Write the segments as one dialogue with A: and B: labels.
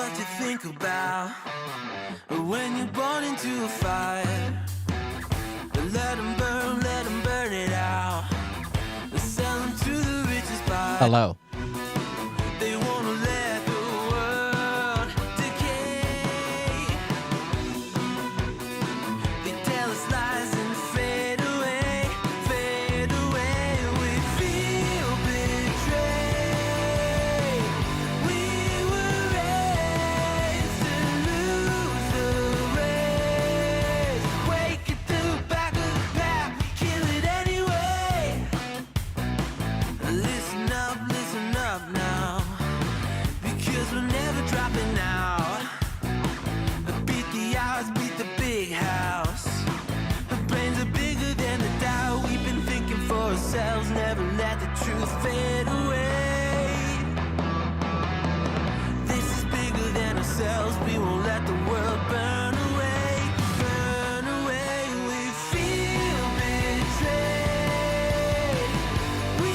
A: what you think about when you're born into a fire. Let them burn it out. Sell them to the richest buyer.
B: Hello.
A: They want to let the world decay. They tell us lies and fade away, fade away. We feel betrayed. We were raised to lose the race. Wake at the back of the pack, kill it anyway. Listen up now, because we're never dropping out. Beat the odds, beat the big house. The brains are bigger than the doubt. We've been thinking for ourselves, never let the truth fade away. This is bigger than ourselves, we won't let the world burn away, burn away. We feel betrayed. We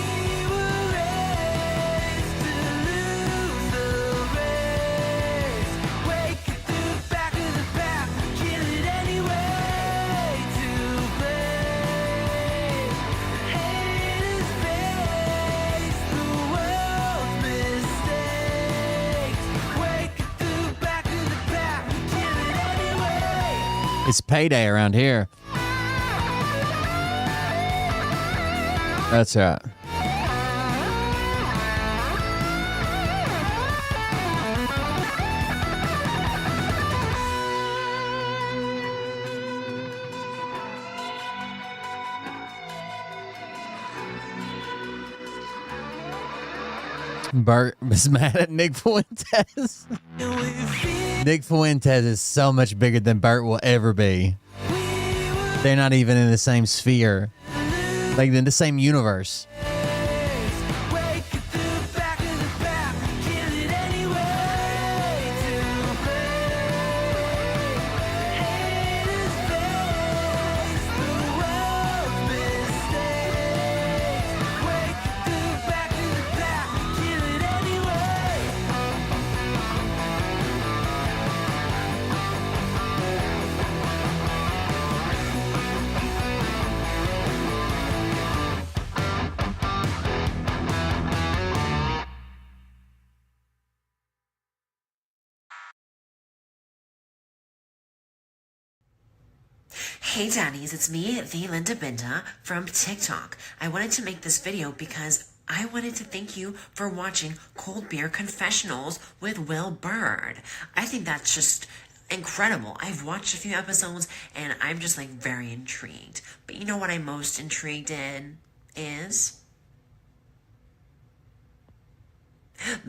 A: were raised to lose the race. Wake at the back of the pack, kill it anyway. To blame, haters face the world's mistakes. Wake at the back of the pack, kill it anyway.
B: It's payday around here. That's right. Bert was mad at Nick Fuentes. Nick Fuentes is so much bigger than Bert will ever be. They're not even in the same sphere, like in the same universe.
A: Wake at the back of the pack, kill it anyway. To blame, haters face the world's mistakes. Wake at the back of the pack, kill it anyway.
C: Hey daddies, it's me, the Linda Binda from TikTok. I wanted to make this video because I wanted to thank you for watching Cold Beer Confessionals with Will Bird. I think that's just incredible. I've watched a few episodes and I'm just like very intrigued. But you know what I'm most intrigued in is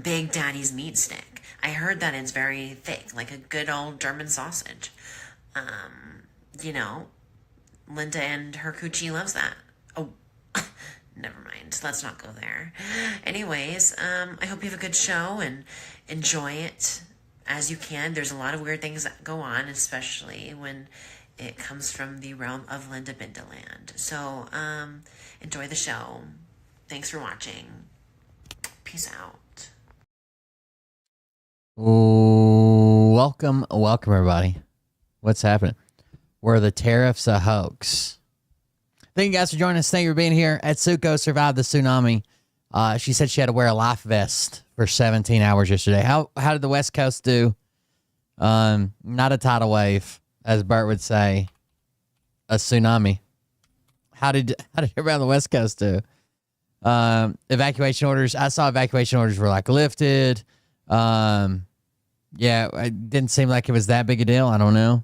C: Big Daddy's meat stick. I heard that it's very thick, like a good old German sausage. You know, Linda and her coochie loves that. Oh, never mind. Let's not go there. Anyways, I hope you have a good show and enjoy it as you can. There's a lot of weird things that go on, especially when it comes from the realm of Linda Bindaland. So, enjoy the show. Thanks for watching. Peace out.
B: Welcome everybody. What's happening? Were the tariffs a hoax? Thank you guys for joining us. Thank you for being here. Atsuko survived the tsunami. She said she had to wear a life vest for 17 hours yesterday. How did the West Coast do? Not a tidal wave, as Bert would say. A tsunami. How did everybody on the West Coast do? Evacuation orders. I saw evacuation orders were like lifted. Yeah, it didn't seem like it was that big a deal. I don't know.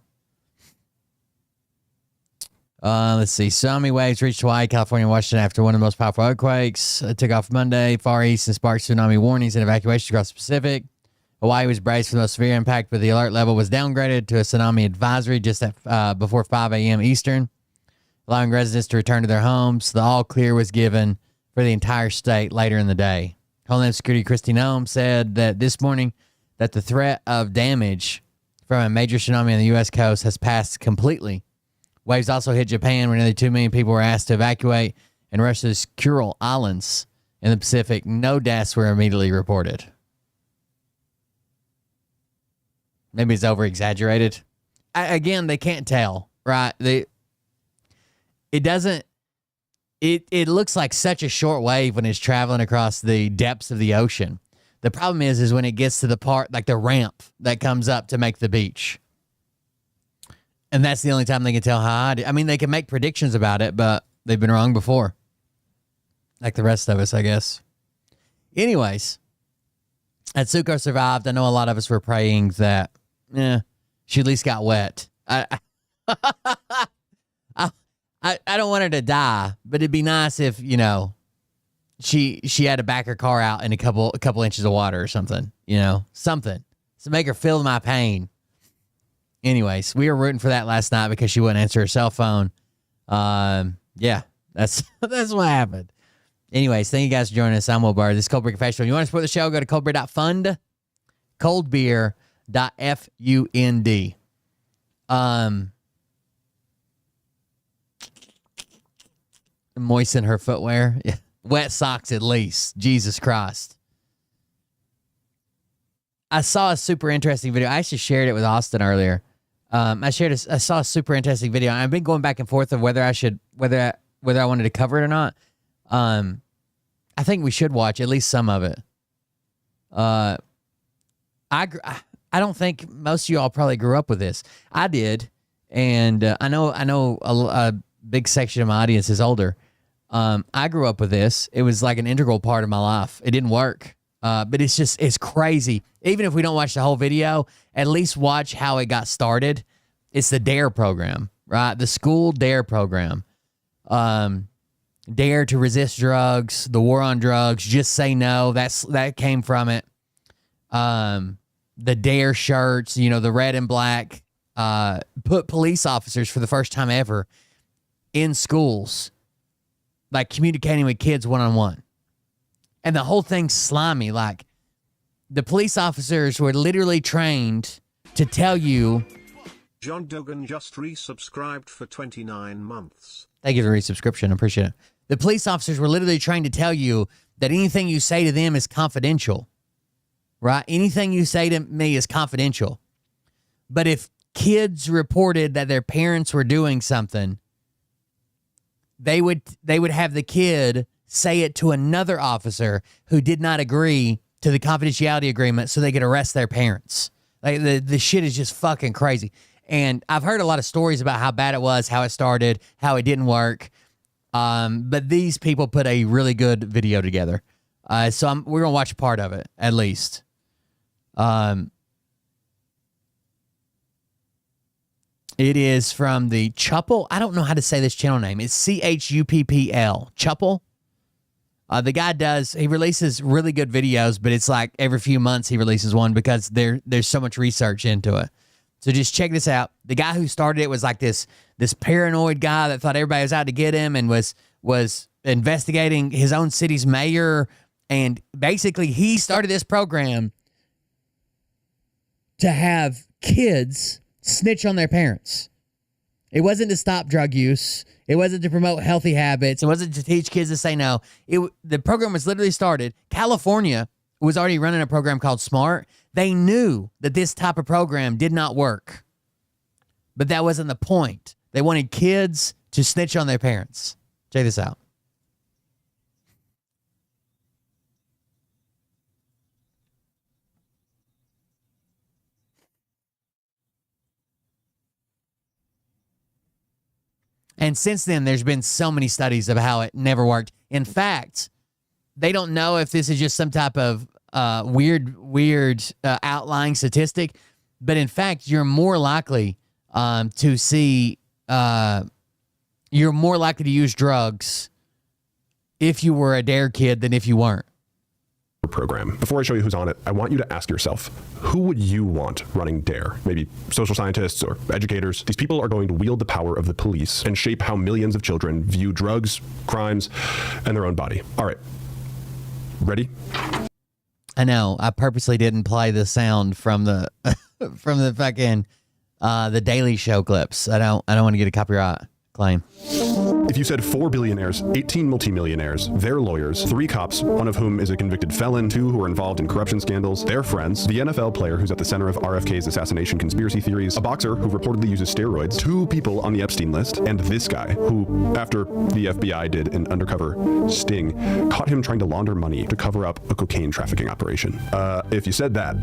B: Let's see. Tsunami waves reached Hawaii, California, and Washington after one of the most powerful earthquakes. It took off Monday, Far East, and sparked tsunami warnings and evacuations across the Pacific. Hawaii was braced for the most severe impact, but the alert level was downgraded to a tsunami advisory just at before 5 a.m. Eastern, allowing residents to return to their homes. The all clear was given for the entire state later in the day. Homeland Security Kristi Noem said that this morning that the threat of damage from a major tsunami on the U.S. coast has passed completely. Waves also hit Japan, where nearly 2 million people were asked to evacuate, and Russia's Kuril Islands in the Pacific. No deaths were immediately reported. Maybe it's over exaggerated. Again, they can't tell, right? It looks like such a short wave when it's traveling across the depths of the ocean. The problem is when it gets to the part, like the ramp that comes up to make the beach. And that's the only time they can tell how high. I mean, they can make predictions about it, but they've been wrong before. Like the rest of us, I guess. Anyways, Atsuko survived. I know a lot of us were praying that, she at least got wet. I don't want her to die, but it'd be nice if, she had to back her car out in a couple inches of water or something, something to make her feel my pain. Anyways, we were rooting for that last night because she wouldn't answer her cell phone. Yeah, that's what happened. Anyways, thank you guys for joining us. I'm Will Burr. This is Cold Beer Confessional. You want to support the show? Go to coldbeer.fund, coldbeer.fund. Moisten her footwear. Yeah. Wet socks at least. Jesus Christ. I saw a super interesting video. I actually shared it with Austin earlier. I saw a super interesting video. I've been going back and forth of whether I wanted to cover it or not. I think we should watch at least some of it. I don't think most of y'all probably grew up with this. I did, and I know a big section of my audience is older. I grew up with this. It was like an integral part of my life. It didn't work, but it's crazy. Even if we don't watch the whole video, at least watch how it got started. It's the DARE program, right? The school DARE program. Dare to resist drugs, the war on drugs, just say no. That came from it. The DARE shirts, the red and black, put police officers for the first time ever in schools, like communicating with kids one-on-one. And the whole thing's slimy. Like, the police officers were literally trained to tell you.
D: John Dogan just resubscribed for 29 months.
B: Thank you for the resubscription. I appreciate it. The police officers were literally trying to tell you that anything you say to them is confidential, right? Anything you say to me is confidential. But if kids reported that their parents were doing something, they would have the kid say it to another officer who did not agree to the confidentiality agreement so they could arrest their parents. Like, the shit is just fucking crazy. And I've heard a lot of stories about how bad it was, how it started, how it didn't work. But these people put a really good video together. So we're going to watch part of it, at least. It is from the Chuppel. I don't know how to say this channel name. It's CHUPPL. Chuppel. The guy he releases really good videos, but it's like every few months he releases one because there's so much research into it. So just check this out. The guy who started it was like this paranoid guy that thought everybody was out to get him and was investigating his own city's mayor. And basically he started this program to have kids snitch on their parents. It wasn't to stop drug use. It wasn't to promote healthy habits. It wasn't to teach kids to say no. The program was literally started. California was already running a program called SMART. They knew that this type of program did not work. But that wasn't the point. They wanted kids to snitch on their parents. Check this out. And since then, there's been so many studies of how it never worked. In fact, they don't know if this is just some type of weird outlying statistic, but in fact, you're more likely to use drugs if you were a DARE kid than if you weren't.
E: Program. Before I show you who's on it, I want you to ask yourself, who would you want running DARE? Maybe social scientists or educators. These people are going to wield the power of the police and shape how millions of children view drugs, crimes, and their own body. All right. Ready?
B: I know. I purposely didn't play the sound from the from the fucking the Daily Show clips. I don't want to get a copyright. claim.
E: If you said 4 billionaires, 18 multimillionaires, their lawyers, 3 cops, one of whom is a convicted felon, 2 who are involved in corruption scandals, their friends, the NFL player who's at the center of RFK's assassination conspiracy theories, a boxer who reportedly uses steroids, 2 people on the Epstein list, and this guy who, after the FBI did an undercover sting, caught him trying to launder money to cover up a cocaine trafficking operation. If you said that,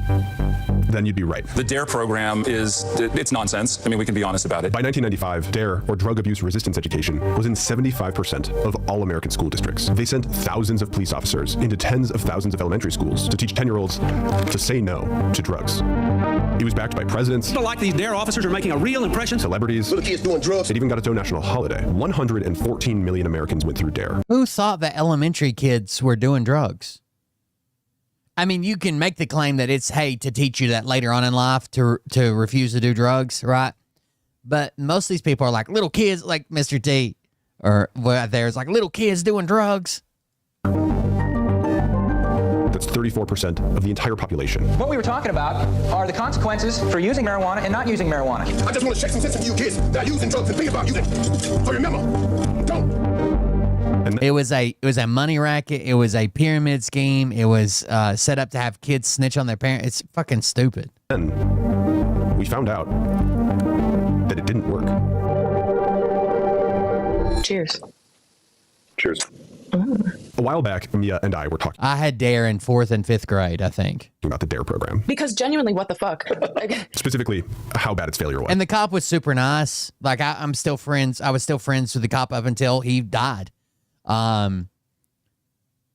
E: then you'd be right.
F: The DARE program it's nonsense. I mean, we can be honest about it.
E: By 1995, DARE, or Drug Abuse Resistance Education, was in 75% of all American school districts. They sent thousands of police officers into tens of thousands of elementary schools to teach 10-year-olds to say no to drugs. It was backed by presidents.
G: People like these DARE officers are making a real impression.
E: Celebrities.
H: Little kids doing drugs.
E: It even got its own national holiday. 114 million Americans went through DARE.
B: Who thought that elementary kids were doing drugs? I mean, you can make the claim that it's, hey, to teach you that later on in life to refuse to do drugs, right? But most of these people are like little kids, like Mr. T, or there's like little kids doing drugs.
E: That's 34% of the entire population.
I: What we were talking about are the consequences for using marijuana and not using marijuana.
H: I just want to check some sense into you kids that are using drugs and think about using. So remember, don't.
B: It was a money racket. It was a pyramid scheme. It was set up to have kids snitch on their parents. It's fucking stupid.
E: Then we found out that it didn't work.
J: Cheers.
E: Cheers. A while back, Mia and I were talking
B: I had DARE in 4th and 5th grade, I think.
E: about the DARE program.
J: Because genuinely, what the fuck?
E: Specifically, how bad its failure was.
B: And the cop was super nice. Like, I'm still friends. I was still friends with the cop up until he died. And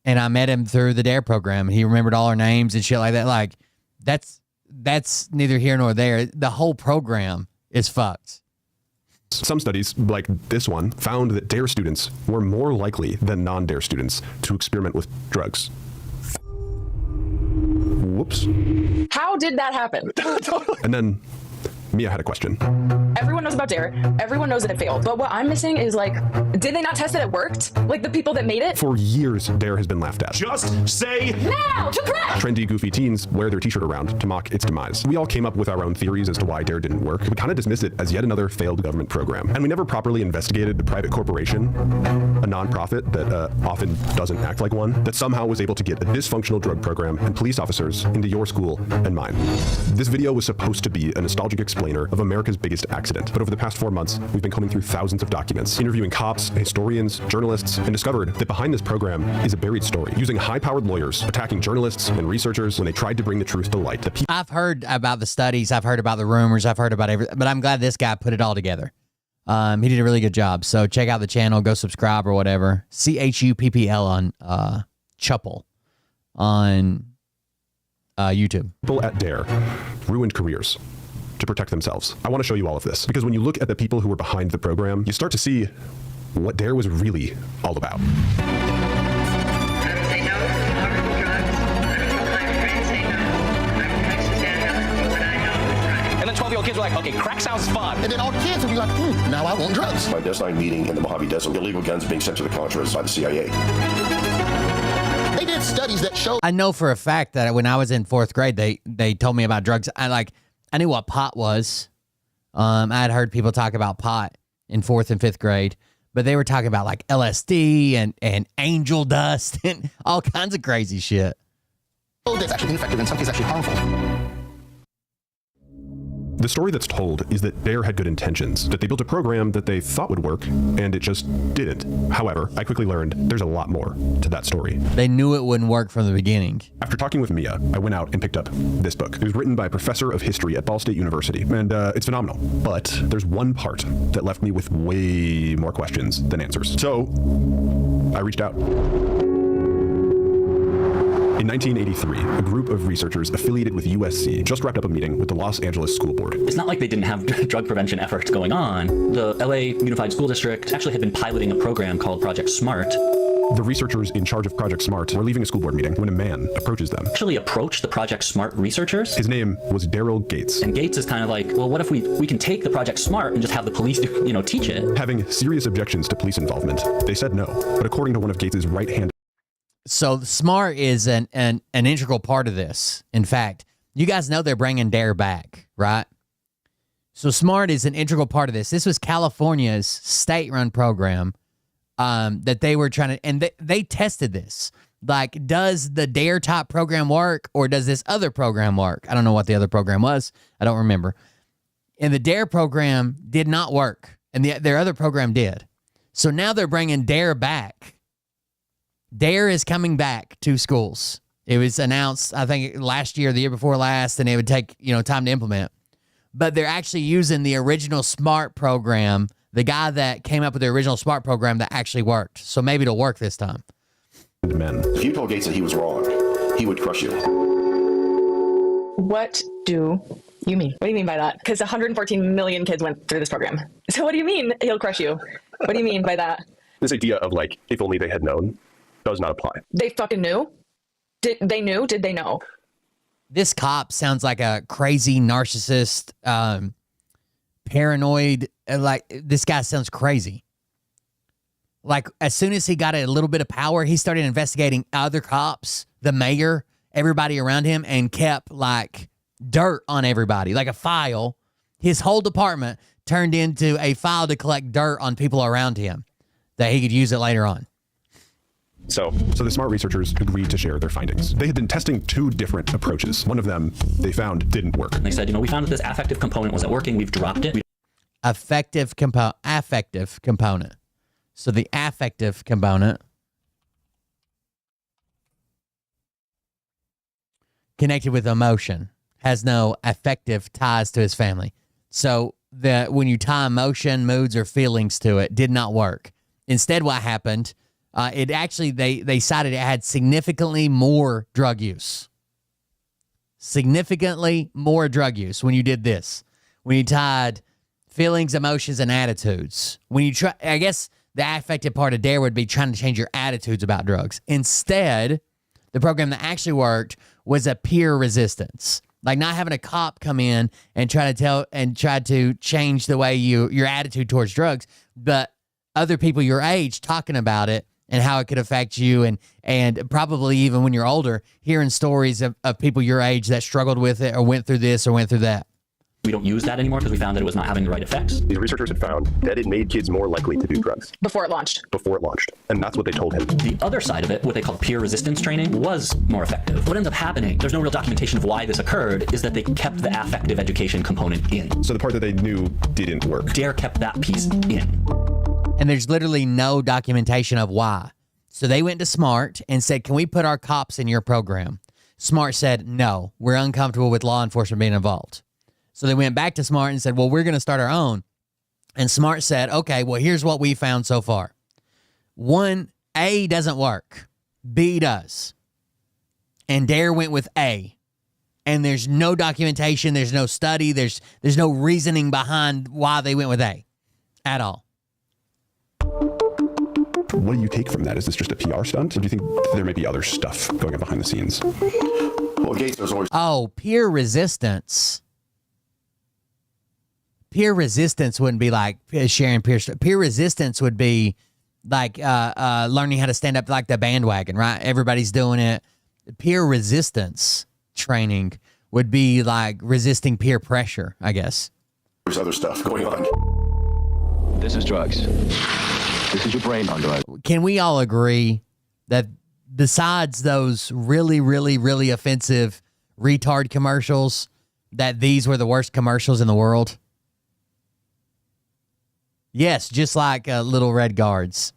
B: I met him through the DARE program. He remembered all our names and shit like that. Like, that's neither here nor there. The whole program is fucked.
E: Some studies, like this one, found that DARE students were more likely than non-DARE students to experiment with drugs. Whoops.
J: How did that happen?
E: And then Mia had a question.
J: Everyone knows about DARE. Everyone knows that it failed. But what I'm missing is, like, did they not test that it worked? Like, the people that made it?
E: For years, DARE has been laughed at.
H: Just say
J: Now to crack!
E: Trendy, goofy teens wear their t-shirt around to mock its demise. We all came up with our own theories as to why DARE didn't work. We kind of dismiss it as yet another failed government program. And we never properly investigated the private corporation, a nonprofit that often doesn't act like one, that somehow was able to get a dysfunctional drug program and police officers into your school and mine. This video was supposed to be a nostalgic explainer of America's biggest accident. But over the past 4 months, we've been combing through thousands of documents, interviewing cops, historians, journalists, and discovered that behind this program is a buried story, using high-powered lawyers, attacking journalists and researchers when they tried to bring the truth to light.
B: I've heard about the studies. I've heard about the rumors. I've heard about everything. But I'm glad this guy put it all together. He did a really good job. So check out the channel. Go subscribe or whatever. CHUPPL on Chuppel on YouTube.
E: People at DARE ruined careers to protect themselves. I want to show you all of this because when you look at the people who were behind the program, you start to see what DARE was really all about.
K: Say no to harmful drugs. I told my friends say no. I refuse to stand up for what I know is right.
I: And then 12-year-old kids were like, okay, crack sounds fun.
H: And then all the kids will be like, now I want drugs. My Desert Night meeting in the Mojave Desert, illegal guns being sent to the Contras by the CIA. They did studies that showed.
B: I know for a fact that when I was in 4th grade, they told me about drugs. I knew what pot was. I had heard people talk about pot in 4th and 5th grade, but they were talking about like LSD and angel dust and all kinds of crazy shit.
H: That's actually ineffective, in some cases actually harmful.
E: The story that's told is that DARE had good intentions, that they built a program that they thought would work, and it just didn't. However, I quickly learned there's a lot more to that story.
B: They knew it wouldn't work from the beginning.
E: After talking with Mia, I went out and picked up this book. It was written by a professor of history at Ball State University, and it's phenomenal. But there's one part that left me with way more questions than answers. So I reached out. In 1983, a group of researchers affiliated with USC just wrapped up a meeting with the Los Angeles School Board.
L: It's not like they didn't have drug prevention efforts going on. The LA Unified School District actually had been piloting a program called Project SMART.
E: The researchers in charge of Project SMART were leaving a school board meeting when a man approaches them.
L: Actually approached the Project SMART researchers.
E: His name was Daryl Gates.
L: And Gates is kind of like, well, what if we can take the Project SMART and just have the police, teach it?
E: Having serious objections to police involvement, they said no. But according to one of Gates's right-hand.
B: So SMART is an integral part of this. In fact, you guys know they're bringing DARE back, right? So SMART is an integral part of this. This was California's state-run program that they were trying to, and they tested this. Like, does the DARE type program work, or does this other program work? I don't know what the other program was. I don't remember. And the DARE program did not work, and their other program did. So now they're bringing DARE back. DARE is coming back to schools. It was announced, I think, last year, the year before last, and it would take, time to implement. But they're actually using the original SMART program, the guy that came up with the original SMART program that actually worked. So maybe it'll work this time.
E: Men.
H: If you told Gates that he was wrong, he would crush you.
J: What do you mean? What do you mean by that? Because 114 million kids went through this program. So what do you mean he'll crush you? What do you mean by that?
E: This idea of like, if only they had known, does not apply.
J: They fucking knew? Did they know?
B: This cop sounds like a crazy narcissist, paranoid. Like, this guy sounds crazy. Like, as soon as he got a little bit of power, he started investigating other cops, the mayor, everybody around him, and kept, like, dirt on everybody, like a file. His whole department turned into a file to collect dirt on people around him that he could use it later on.
E: So the SMART researchers agreed to share their findings. They had been testing 2 different approaches. One of them they found didn't work.
L: They said, we found that this affective component wasn't working. We've dropped it.
B: Affective component. So the affective component connected with emotion has no affective ties to his family. So when you tie emotion, moods, or feelings to it, did not work. Instead, what happened? It actually they cited it had significantly more drug use. Significantly more drug use when you did this. When you tied feelings, emotions, and attitudes. When you try, I guess the affective part of DARE would be trying to change your attitudes about drugs. Instead, the program that actually worked was a peer resistance. Like, not having a cop come in and try to change the way your attitude towards drugs, but other people your age talking about it and how it could affect you, and probably even when you're older, hearing stories of people your age that struggled with it or went through this or went through that.
L: We don't use that anymore because we found that it was not having the right effects.
E: These researchers had found that it made kids more likely to do drugs.
J: Before it launched.
E: And that's what they told him.
L: The other side of it, what they call peer resistance training, was more effective. What ends up happening, there's no real documentation of why this occurred, is that they kept the affective education component in.
E: So the part that they knew didn't work.
L: DARE kept that piece in.
B: And there's literally no documentation of why. So they went to SMART and said, can we put our cops in your program? SMART said, no, we're uncomfortable with law enforcement being involved. So they went back to SMART and said, well, we're going to start our own. And SMART said, okay, well, here's what we found so far. 1, A doesn't work. B does. And DARE went with A. And there's no documentation. There's no study. There's no reasoning behind why they went with A at all.
E: What do you take from that? Is this just a PR stunt? Or do you think there may be other stuff going on behind the scenes?
H: Well, Gates was always...
B: Oh, peer resistance. Peer resistance wouldn't be like sharing peer stuff. Peer resistance would be like learning how to stand up like the bandwagon, right? Everybody's doing it. Peer resistance training would be like resisting peer pressure, I guess.
H: There's other stuff going on.
M: This is drugs. This is your brain on drugs.
B: Can we all agree that besides those really, really, really offensive retard commercials, that these were the worst commercials in the world? Yes, just like Little Red Guards.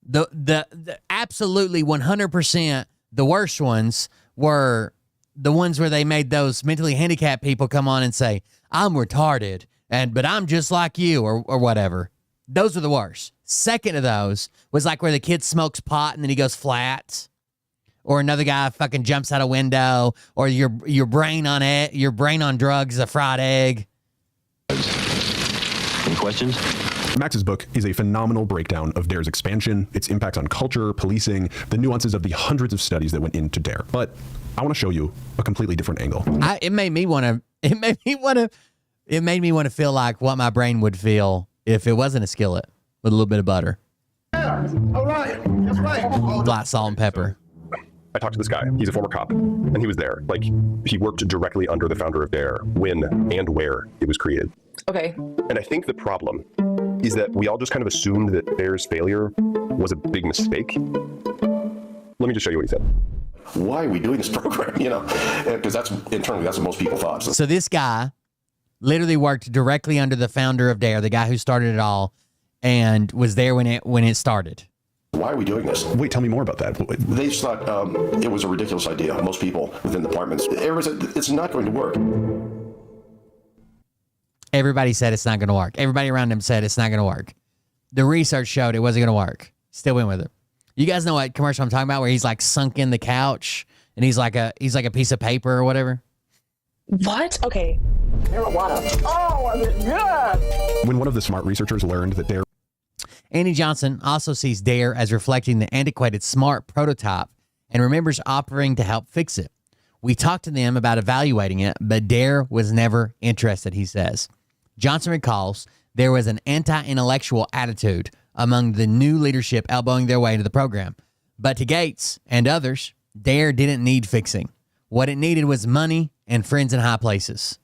B: The absolutely 100% the worst ones were the ones where they made those mentally handicapped people come on and say, I'm retarded, but I'm just like you, or whatever. Those are the worst. Second of those was like where the kid smokes pot and then he goes flat, or another guy fucking jumps out a window, or your brain on drugs is a fried egg.
M: Any questions?
E: Max's book is a phenomenal breakdown of DARE's expansion, its impacts on culture, policing, the nuances of the hundreds of studies that went into DARE. But I want to show you a completely different angle.
B: It made me want to feel like what my brain would feel if it wasn't a skillet with a little bit of butter.
H: Yeah, all right. That's right.
B: Black salt and pepper.
E: I talked to this guy. He's a former cop, and he was there. Like, he worked directly under the founder of DARE when and where it was created.
J: Okay.
E: And I think the problem is that we all just kind of assumed that DARE's failure was a big mistake. Let me just show you what he said.
H: Why are we doing this program? You know, because that's internally, that's what most people thought.
B: So this guy literally worked directly under the founder of DARE, the guy who started it all, and was there when it started.
H: Why are we doing this?
E: Wait, tell me more about that.
H: They just thought it was a ridiculous idea. Most people within the departments, it's not going to work.
B: Everybody said it's not going to work. Everybody around him said it's not going to work. The research showed it wasn't going to work. Still went with it. You guys know what commercial I'm talking about, where he's like sunk in the couch and he's like a piece of paper or whatever.
J: What? Okay. Marijuana. Oh, is it good?
E: When one of the smart researchers learned that DARE...
B: Andy Johnson also sees DARE as reflecting the antiquated smart prototype and remembers offering to help fix it. We talked to them about evaluating it, but DARE was never interested, he says. Johnson recalls there was an anti-intellectual attitude among the new leadership elbowing their way into the program. But to Gates and others, DARE didn't need fixing. What it needed was money and friends in high places.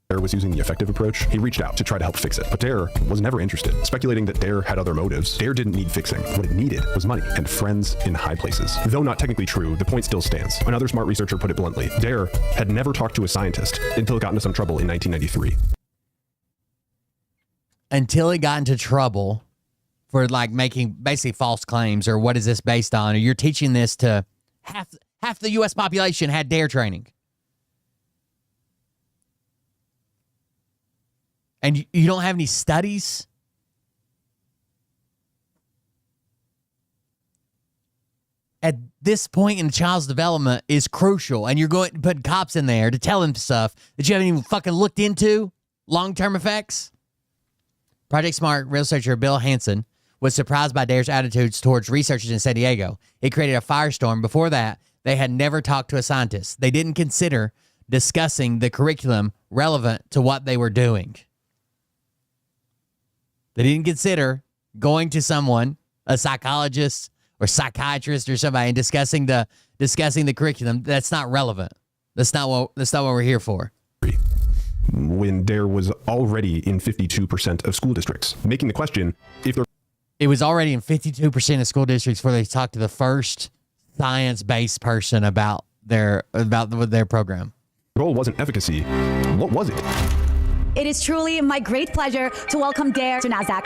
E: DARE was using the effective approach. He reached out to try to help fix it, but DARE was never interested. Speculating that DARE had other motives, DARE didn't need fixing. What it needed was money and friends in high places. Though not technically true, the point still stands. Another smart researcher put it bluntly. DARE had never talked to a scientist until it got into some trouble in 1993.
B: Until it got into trouble for like making basically false claims, or what is this based on? Or you're teaching this to half the U.S. population had DARE training. And you don't have any studies? At this point in a child's development is crucial, and you're going to put cops in there to tell them stuff that you haven't even fucking looked into, long-term effects. Project Smart researcher Bill Hansen was surprised by DARE's attitudes towards researchers in San Diego. It created a firestorm. Before that, they had never talked to a scientist. They didn't consider discussing the curriculum relevant to what they were doing. They didn't consider going to someone, a psychologist or psychiatrist or somebody, and discussing the curriculum. That's not relevant. That's not what we're here for.
E: When DARE was already in 52% of school districts, making the question if there...
B: It was already in 52% of school districts before they talked to the first science-based person about their program.
E: The goal wasn't efficacy. What was it?
N: It is truly my great pleasure to welcome DARE to NASDAQ.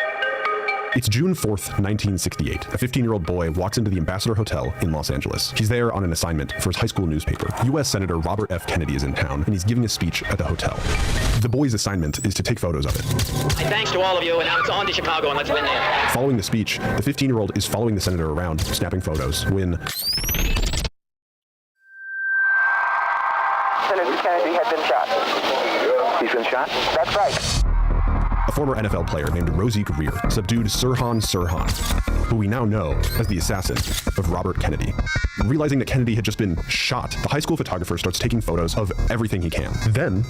E: It's June 4th, 1968. A 15-year-old boy walks into the Ambassador Hotel in Los Angeles. He's there on an assignment for his high school newspaper. U.S. Senator Robert F. Kennedy is in town, and he's giving a speech at the hotel. The boy's assignment is to take photos of it.
O: Thanks to all of you, and now it's on to Chicago, and let's win there.
E: Following the speech, the 15-year-old is following the senator around, snapping photos, when...
O: Senator Kennedy had been shot. He's been shot? That's right.
E: A former NFL player named Rosie Greer subdued Sirhan Sirhan, who we now know as the assassin of Robert Kennedy. Realizing that Kennedy had just been shot, the high school photographer starts taking photos of everything he can. Then,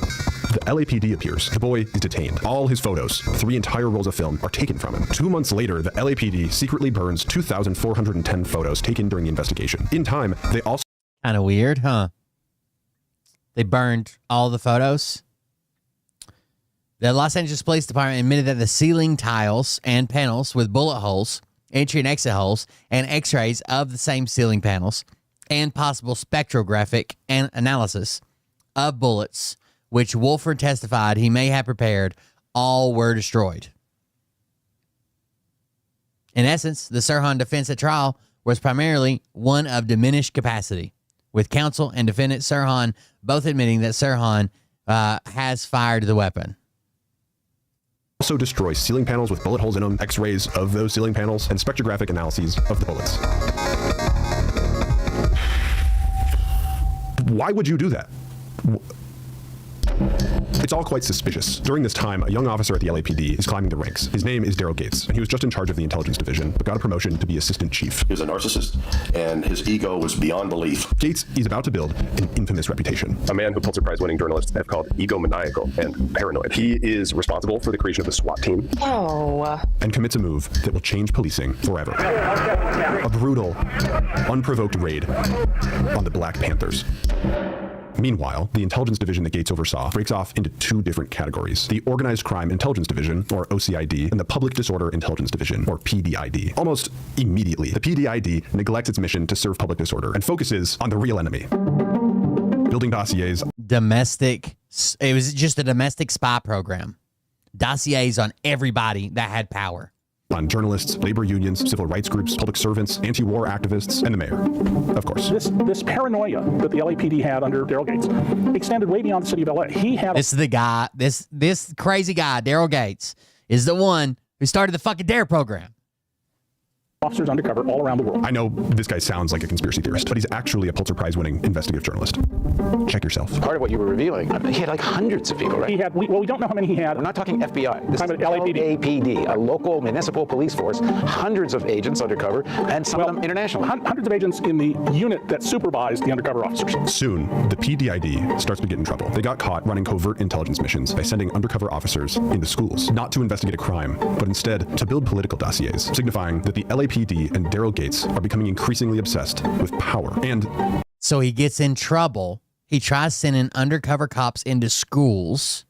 E: the LAPD appears. The boy is detained. All his photos, 3 entire rolls of film, are taken from him. 2 months later, the LAPD secretly burns 2,410 photos taken during the investigation. In time, they also...
B: Kind of weird, huh? They burned all the photos. The Los Angeles Police Department admitted that the ceiling tiles and panels with bullet holes, entry and exit holes, and x-rays of the same ceiling panels, and possible spectrographic analysis of bullets, which Wolford testified he may have prepared, all were destroyed. In essence, the Sirhan defense at trial was primarily one of diminished capacity, with counsel and defendant Sirhan both admitting that Sirhan has fired the weapon.
E: Also destroy ceiling panels with bullet holes in them, x-rays of those ceiling panels, and spectrographic analyses of the bullets. Why would you do that? It's all quite suspicious. During this time, a young officer at the LAPD is climbing the ranks. His name is Daryl Gates, and he was just in charge of the intelligence division, but got a promotion to be assistant chief.
H: He was a narcissist, and his ego was beyond belief.
E: Gates is about to build an infamous reputation.
P: A man who Pulitzer Prize-winning journalists have called egomaniacal and paranoid. He is responsible for the creation of the SWAT team.
E: And commits a move that will change policing forever. A brutal, unprovoked raid on the Black Panthers. Meanwhile, the intelligence division that Gates oversaw breaks off into two different categories: the Organized Crime Intelligence Division, or OCID, and the Public Disorder Intelligence Division, or PDID. Almost immediately, the PDID neglects its mission to serve public disorder and focuses on the real enemy. Building dossiers.
B: It was just a domestic spy program. Dossiers on everybody that had power.
E: On journalists, labor unions, civil rights groups, public servants, anti-war activists, and the mayor, of course.
Q: This paranoia that the LAPD had under Daryl Gates extended way beyond the city of LA.
B: This is the guy, this crazy guy, Daryl Gates, is the one who started the fucking DARE program.
Q: Officers undercover all around the world.
E: I know this guy sounds like a conspiracy theorist, but he's actually a Pulitzer Prize-winning investigative journalist. Check yourself.
M: Part of what you were revealing, he had like hundreds of people, right?
Q: He had, we don't know how many he had.
M: We're not talking FBI. This is
Q: LAPD.
M: LAPD, a local municipal police force, hundreds of agents undercover, and some of them international.
Q: Hundreds of agents in the unit that supervised the undercover officers.
E: Soon, the PDID starts to get in trouble. They got caught running covert intelligence missions by sending undercover officers into schools, not to investigate a crime, but instead to build political dossiers, signifying that the LAPD and Daryl Gates are becoming increasingly obsessed with power. And
B: so he gets in trouble. He tries sending undercover cops into schools.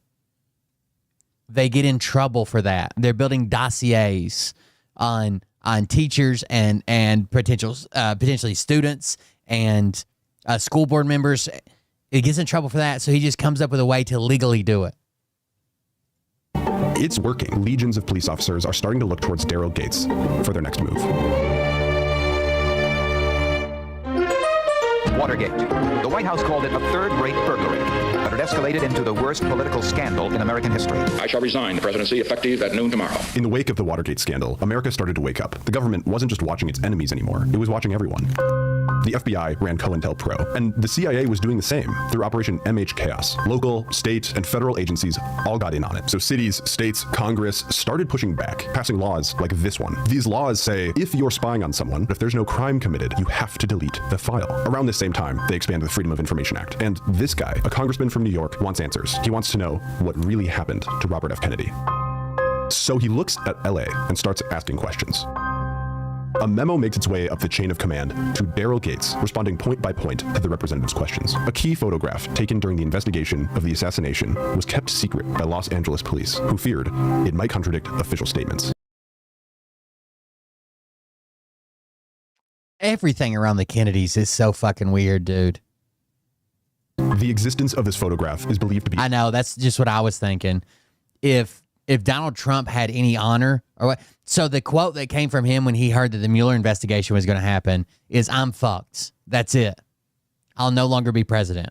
B: They get in trouble for that. They're building dossiers on teachers and potentially students and school board members. He gets in trouble for that, so he just comes up with a way to legally do it.
E: it's working. Legions of police officers are starting to look towards Daryl Gates for their next move.
R: Watergate. The White House called it a third-rate burglary, but it escalated into the worst political scandal in American history.
S: I shall resign the presidency effective at noon tomorrow.
E: In the wake of the Watergate scandal, America started to wake up. The government wasn't just watching its enemies anymore. It was watching everyone. The FBI ran COINTELPRO, and the CIA was doing the same through Operation MH Chaos. Local, state, and federal agencies all got in on it. So cities, states, Congress started pushing back, passing laws like this one. These laws say, if you're spying on someone, if there's no crime committed, you have to delete the file. Around the same time, they expanded the Freedom of Information Act. And this guy, a congressman from New York, wants answers. He wants to know what really happened to Robert F. Kennedy. So he looks at LA and starts asking questions. A memo makes its way up the chain of command to Daryl Gates, responding point by point to the representative's questions. A key photograph taken during the investigation of the assassination was kept secret by Los Angeles police, who feared it might contradict official statements.
B: Everything around the Kennedys is so fucking weird, dude.
E: The existence of this photograph is believed to be...
B: I know, that's just what I was thinking. If Donald Trump had any honor, or what? So the quote that came from him when he heard that the Mueller investigation was going to happen is, "I'm fucked. That's it. I'll no longer be president."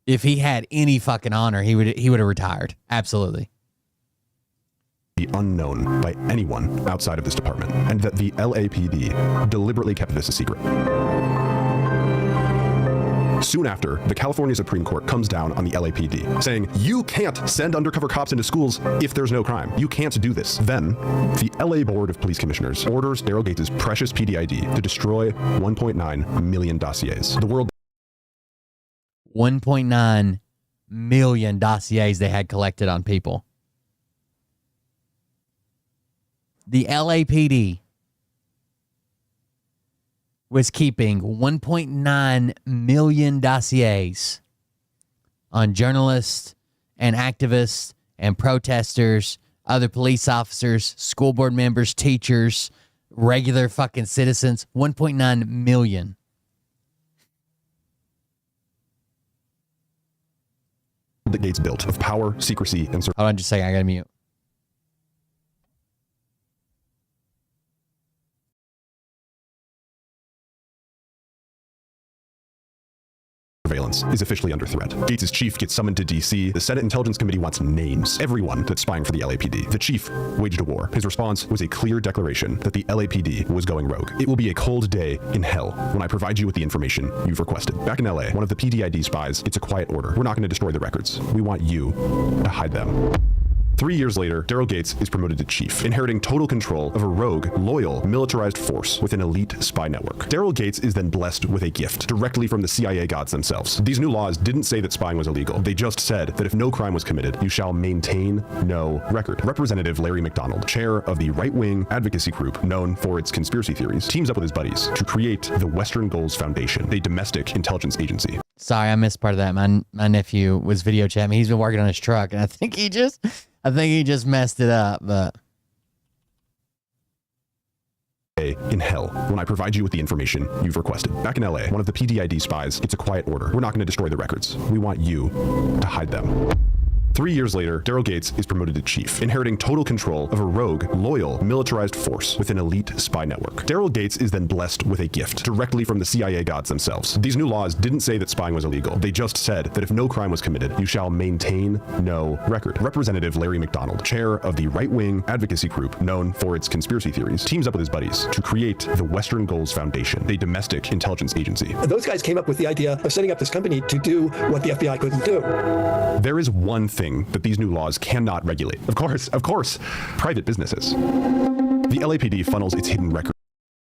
B: If he had any fucking honor, he would have retired. Absolutely.
E: Unknown by anyone outside of this department, and that the LAPD deliberately kept this a secret. Soon after, the California Supreme Court comes down on the LAPD, saying, you can't send undercover cops into schools if there's no crime. You can't do this. Then, the LA Board of Police Commissioners orders Daryl Gates' precious PDID to destroy 1.9 million dossiers. The world...
B: 1.9 million dossiers they had collected on people. The LAPD was keeping 1.9 million dossiers on journalists and activists and protesters, other police officers, school board members, teachers, regular fucking citizens. 1.9 million.
E: that Gates built of power, secrecy, and...
B: Hold on just a second, I gotta mute.
E: surveillance is officially under threat. Gates' chief gets summoned to D.C. The Senate Intelligence Committee wants names. Everyone that's spying for the LAPD. The chief waged a war. His response was a clear declaration that the LAPD was going rogue. It will be a cold day in hell when I provide you with the information you've requested. Back in LA, one of the PDID spies gets a quiet order. We're not going to destroy the records. We want you to hide them. 3 years later, Daryl Gates is promoted to chief, inheriting total control of a rogue, loyal, militarized force with an elite spy network. Daryl Gates is then blessed with a gift directly from the CIA gods themselves. These new laws didn't say that spying was illegal. They just said that if no crime was committed, you shall maintain no record. Representative Larry McDonald, chair of the right-wing advocacy group known for its conspiracy theories, teams up with his buddies to create the Western Goals Foundation, a domestic intelligence agency.
B: Sorry, I missed part of that. My nephew was video chatting me. He's been working on his truck, and I think he just messed it up, but
E: in hell when I provide you with the information you've requested. Back in LA, one of the PDID spies gets a quiet order. We're not going to destroy the records. We want you to hide them. 3 years later, Daryl Gates is promoted to chief, inheriting total control of a rogue, loyal, militarized force with an elite spy network. Daryl Gates is then blessed with a gift directly from the CIA gods themselves. These new laws didn't say that spying was illegal. They just said that if no crime was committed, you shall maintain no record. Representative Larry McDonald, chair of the right-wing advocacy group known for its conspiracy theories, teams up with his buddies to create the Western Goals Foundation, a domestic intelligence agency.
T: Those guys came up with the idea of setting up this company to do what the FBI couldn't do.
E: There is one thing that these new laws cannot regulate. Of course, private businesses. The LAPD funnels its hidden records.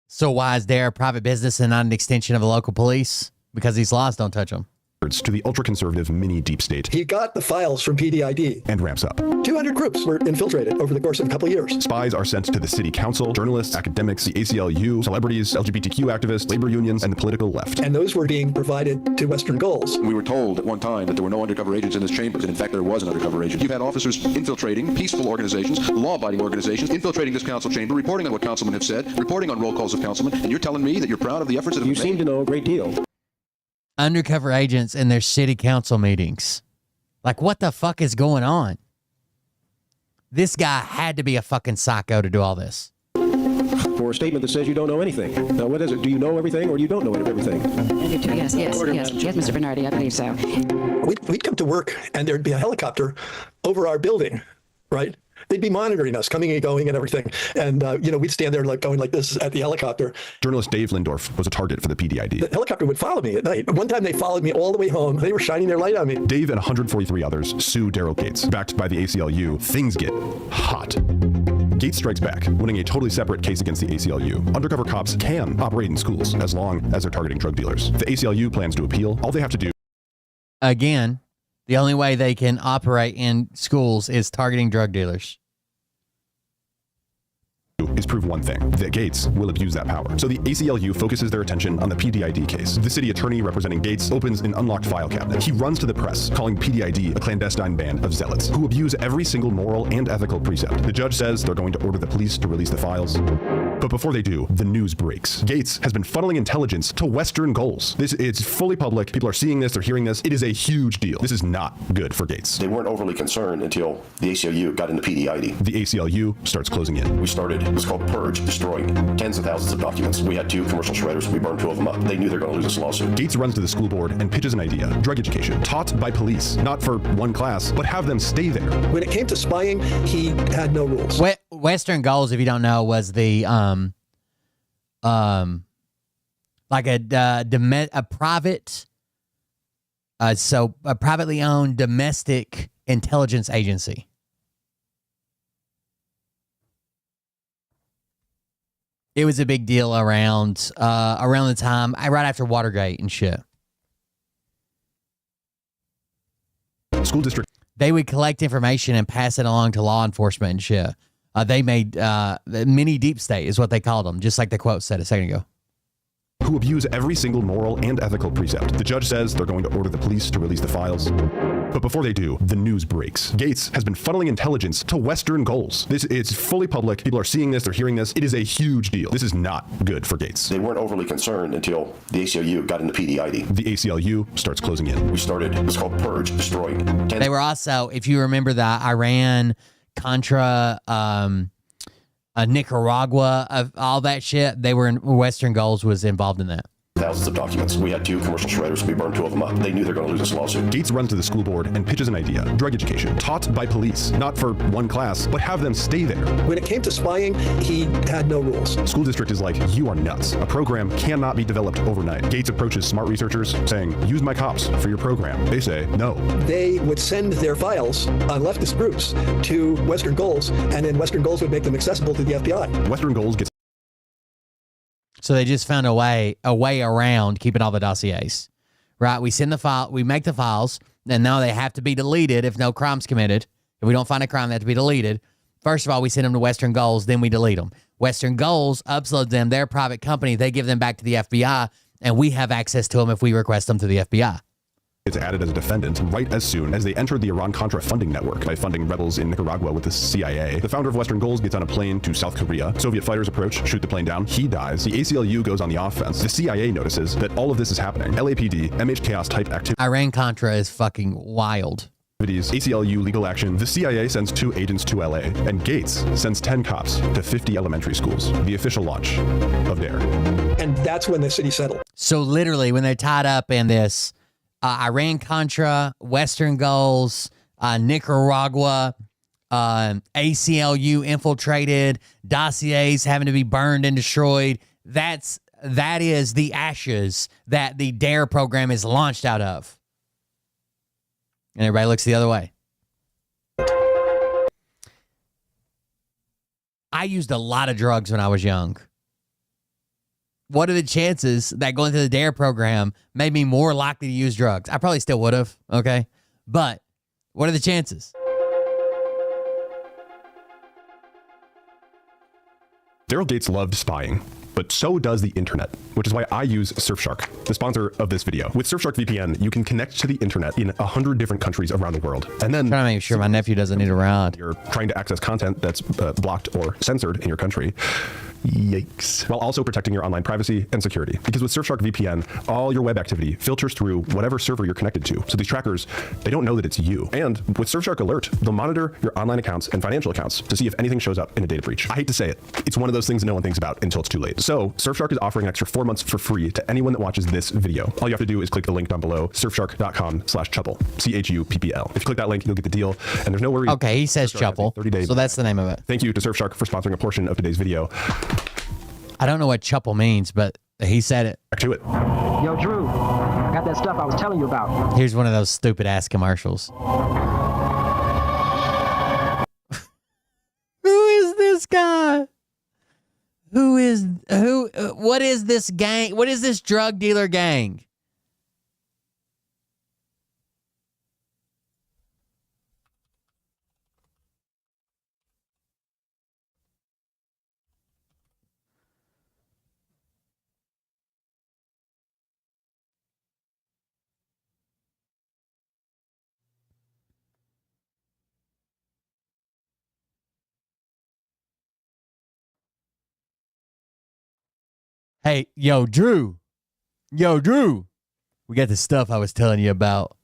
B: So why is there a private business and not an extension of the local police? Because these laws don't touch them.
E: To the ultra-conservative mini deep state.
T: He got the files from PDID.
E: And ramps up.
T: 200 groups were infiltrated over the course of a couple of years.
E: Spies are sent to the city council, journalists, academics, the ACLU, celebrities, LGBTQ activists, labor unions, and the political left.
T: And those were being provided to Western Goals.
U: We were told at one time that there were no undercover agents in this chamber, and in fact there was an undercover agent. You've had officers infiltrating peaceful organizations, law-abiding organizations, infiltrating this council chamber, reporting on what councilmen have said, reporting on roll calls of councilmen, and you're telling me that you're proud of the efforts that have been made?
T: You seem to know a great deal.
B: Undercover agents in their city council meetings. Like, what the fuck is going on? This guy had to be a fucking psycho to do all this.
T: For a statement that says you don't know anything. Now, what is it? Do you know everything or you don't know everything?
V: Yes, Mr. Bernardi, I believe so.
T: We'd come to work and there'd be a helicopter over our building, right? They'd be monitoring us, coming and going and everything. And, we'd stand there like going like this at the helicopter.
E: Journalist Dave Lindorf was a target for the PDID.
T: The helicopter would follow me at night. One time they followed me all the way home. They were shining their light on me.
E: Dave and 143 others sue Daryl Gates. Backed by the ACLU, things get hot. Gates strikes back, winning a totally separate case against the ACLU. Undercover cops can operate in schools as long as they're targeting drug dealers. The ACLU plans to appeal. All they have to do...
B: Again, the only way they can operate in schools is targeting drug dealers.
E: Is prove one thing, that Gates will abuse that power. So the ACLU focuses their attention on the PDID case. The city attorney representing Gates opens an unlocked file cabinet. He runs to the press, calling PDID a clandestine band of zealots who abuse every single moral and ethical precept. The judge says they're going to order the police to release the files. But before they do, the news breaks. Gates has been funneling intelligence to Western Goals. It's fully public. People are seeing this, they're hearing this. It is a huge deal. This is not good for Gates.
H: They weren't overly concerned until the ACLU got into PDID.
E: The ACLU starts closing in.
H: We started, it was called Purge, destroying tens of thousands of documents. We had 2 commercial shredders. We burned 2 of them up. They knew they were going to lose this lawsuit.
E: Gates runs to the school board and pitches an idea. Drug education, taught by police, not for one class, but have them stay there.
T: When it came to spying, he had no rules.
B: Western Goals, if you don't know, was the like a private, a privately owned domestic intelligence agency. It was a big deal around the time, right after Watergate and shit.
E: School district.
B: They would collect information and pass it along to law enforcement and shit. They made the mini deep state is what they called them, just like the quote said a second ago.
E: Who abuse every single moral and ethical precept. The judge says they're going to order the police to release the files. But before they do, the news breaks. Gates has been funneling intelligence to Western Goals. It's fully public. People are seeing this, they're hearing this. It is a huge deal. This is not good for Gates.
H: They weren't overly concerned until the ACLU got into PDID.
E: The ACLU starts closing in.
H: We started, it was called Purge, destroying.
B: They were also, if you remember the Iran, Contra, Nicaragua, of all that shit, they were in Western Goals was involved in that.
H: thousands of documents. We had 2 commercial shredders. We burned 2 of them up. They knew they were going to lose this lawsuit.
E: Gates runs to the school board and pitches an idea. Drug education, taught by police, not for one class, but have them stay there.
T: When it came to spying, he had no rules.
E: School district is like, you are nuts. A program cannot be developed overnight. Gates approaches smart researchers saying, use my cops for your program. They say, no.
T: They would send their files on leftist groups to Western Goals, and then Western Goals would make them accessible to the FBI.
E: Western Goals gets...
B: So they just found a way around keeping all the dossiers, right? We send the file, we make the files, and now they have to be deleted if no crime's committed. If we don't find a crime, they have to be deleted. First of all, we send them to Western Goals, then we delete them. Western Goals uploads them, their private company, they give them back to the FBI, and we have access to them if we request them to the FBI.
E: It's added as a defendant right as soon as they entered the Iran-Contra funding network by funding rebels in Nicaragua with the CIA. The founder of Western Goals gets on a plane to South Korea. Soviet fighters approach, shoot the plane down. He dies. The ACLU goes on the offense. The CIA notices that all of this is happening. LAPD, MH Chaos type activity.
B: Iran-Contra is fucking wild.
E: ACLU legal action. The CIA sends 2 agents to LA, and Gates sends 10 cops to 50 elementary schools. The official launch of DARE.
T: And that's when the city settled.
B: So literally, when they're tied up in this Iran-Contra, Western Goals, Nicaragua, ACLU infiltrated, dossiers having to be burned and destroyed, that is the ashes that the DARE program is launched out of. And everybody looks the other way. I used a lot of drugs when I was young. What are the chances that going through the DARE program made me more likely to use drugs? I probably still would have, okay? But what are the chances?
E: Daryl Gates loved spying, but so does the internet, which is why I use Surfshark, the sponsor of this video. With Surfshark VPN, you can connect to the internet in 100 different countries around the world. And then
B: trying to make sure my nephew doesn't need a ride.
E: You're trying to access content that's blocked or censored in your country. Yikes. While also protecting your online privacy and security. Because with Surfshark VPN, all your web activity filters through whatever server you're connected to. So these trackers, they don't know that it's you. And with Surfshark Alert, they'll monitor your online accounts and financial accounts to see if anything shows up in a data breach. I hate to say it. It's one of those things no one thinks about until it's too late. So Surfshark is offering an extra 4 months for free to anyone that watches this video. All you have to do is click the link down below, surfshark.com/Chuppel, CHUPPL. If you click that link, you'll get the deal. And there's no worry.
B: Okay, he says Chuppel.
E: 30-day.
B: So that's the name of it.
E: Thank you to Surfshark for sponsoring a portion of today's video.
B: I don't know what Chuppel means, but he said it.
E: Back to it.
A: Yo, Drew, I got that stuff I was telling you about.
B: Here's one of those stupid ass commercials. Who is this guy? What is this gang? What is this drug dealer gang? Hey, yo, Drew. Yo, Drew. We got the stuff I was telling you about.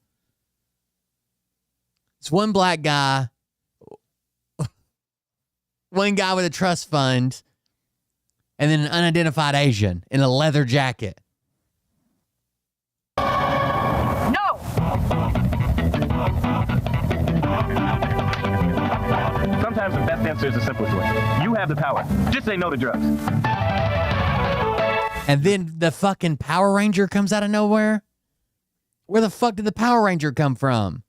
B: It's one black guy, one guy with a trust fund, and then an unidentified Asian in a leather jacket.
A: No!
C: Sometimes the best answer is the simplest one. You have the power. Just say no to drugs.
B: And then the fucking Power Ranger comes out of nowhere? Where the fuck did the Power Ranger come from?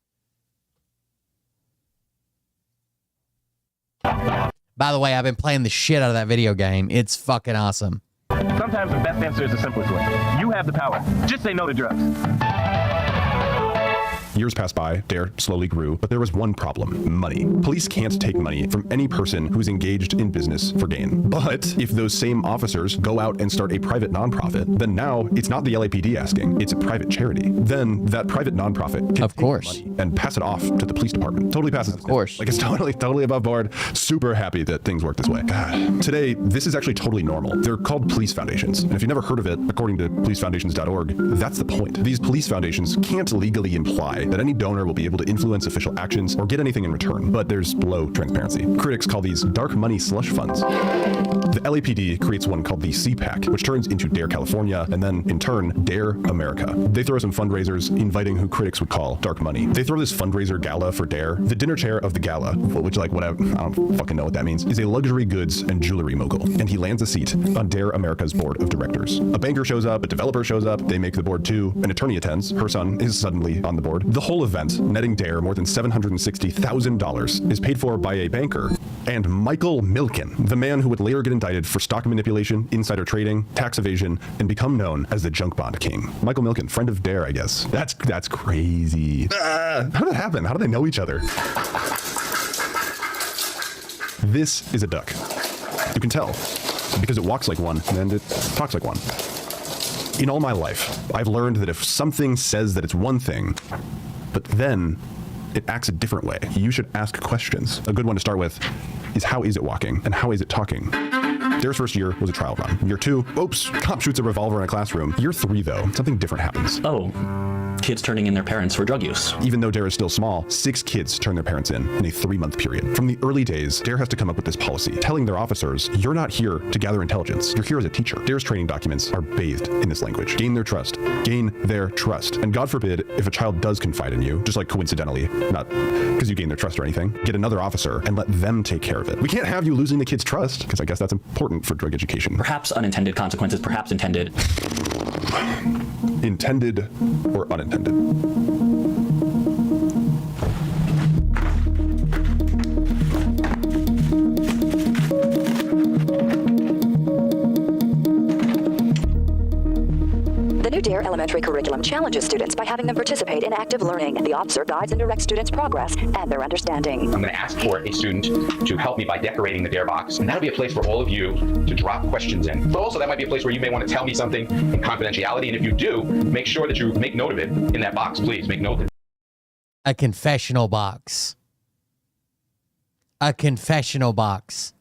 B: By the way, I've been playing the shit out of that video game. It's fucking awesome.
C: Sometimes the best answer is the simplest one. You have the power. Just say no to drugs.
E: Years passed by, DARE slowly grew, but there was one problem: money. Police can't take money from any person who's engaged in business for gain. But if those same officers go out and start a private nonprofit, then now it's not the LAPD asking, it's a private charity. Then that private nonprofit can take money and pass it off to the police department. Totally passes. Of course. Like, it's totally above board. Super happy that things work this way. God. Today, this is actually totally normal. They're called police foundations. And if you've never heard of it, according to policefoundations.org, that's the point. These police foundations can't legally imply way that any donor will be able to influence official actions or get anything in return, but there's low transparency. Critics call these dark money slush funds. The LAPD creates one called the CPAC, which turns into Dare California, and then, in turn, Dare America. They throw some fundraisers inviting who critics would call dark money. They throw this fundraiser gala for Dare. The dinner chair of the gala, which, like, whatever, I don't fucking know what that means, is a luxury goods and jewelry mogul, and he lands a seat on Dare America's board of directors. A banker shows up, a developer shows up, they make the board too, an attorney attends, her son is suddenly on the board. The whole event, netting Dare more than $760,000, is paid for by a banker and Michael Milken, the man who would later get indicted for stock manipulation, insider trading, tax evasion, and become known as the junk bond king. Michael Milken, friend of Dare, I guess. That's crazy. How did that happen? How do they know each other? This is a duck. You can tell because it walks like one and it talks like one. In all my life, I've learned that if something says that it's one thing, but then it acts a different way, you should ask questions. A good one to start with is, how is it walking and how is it talking? Dare's first year was a trial run. Year 2, oops, cop shoots a revolver in a classroom. Year 3, though, something different happens.
L: Oh, kids turning in their parents for drug use.
E: Even though Dare is still small, 6 kids turn their parents in a 3-month period. From the early days, Dare has to come up with this policy, telling their officers, you're not here to gather intelligence. You're here as a teacher. Dare's training documents are bathed in this language. Gain their trust. Gain their trust. And God forbid, if a child does confide in you, just like coincidentally, not because you gain their trust or anything, get another officer and let them take care of it. We can't have you losing the kid's trust, because I guess that's important for drug education.
L: Perhaps unintended consequences, perhaps intended.
E: Intended or unintended?
D: The new DARE elementary curriculum challenges students by having them participate in active learning. The officer guides and directs students' progress and their understanding.
O: I'm going to ask for a student to help me by decorating the DARE box, and that'll be a place for all of you to drop questions in. But also, that might be a place where you may want to tell me something in confidentiality, and if you do, make sure that you make note of it in that box. Please make note of it.
B: A confessional box. A confessional box.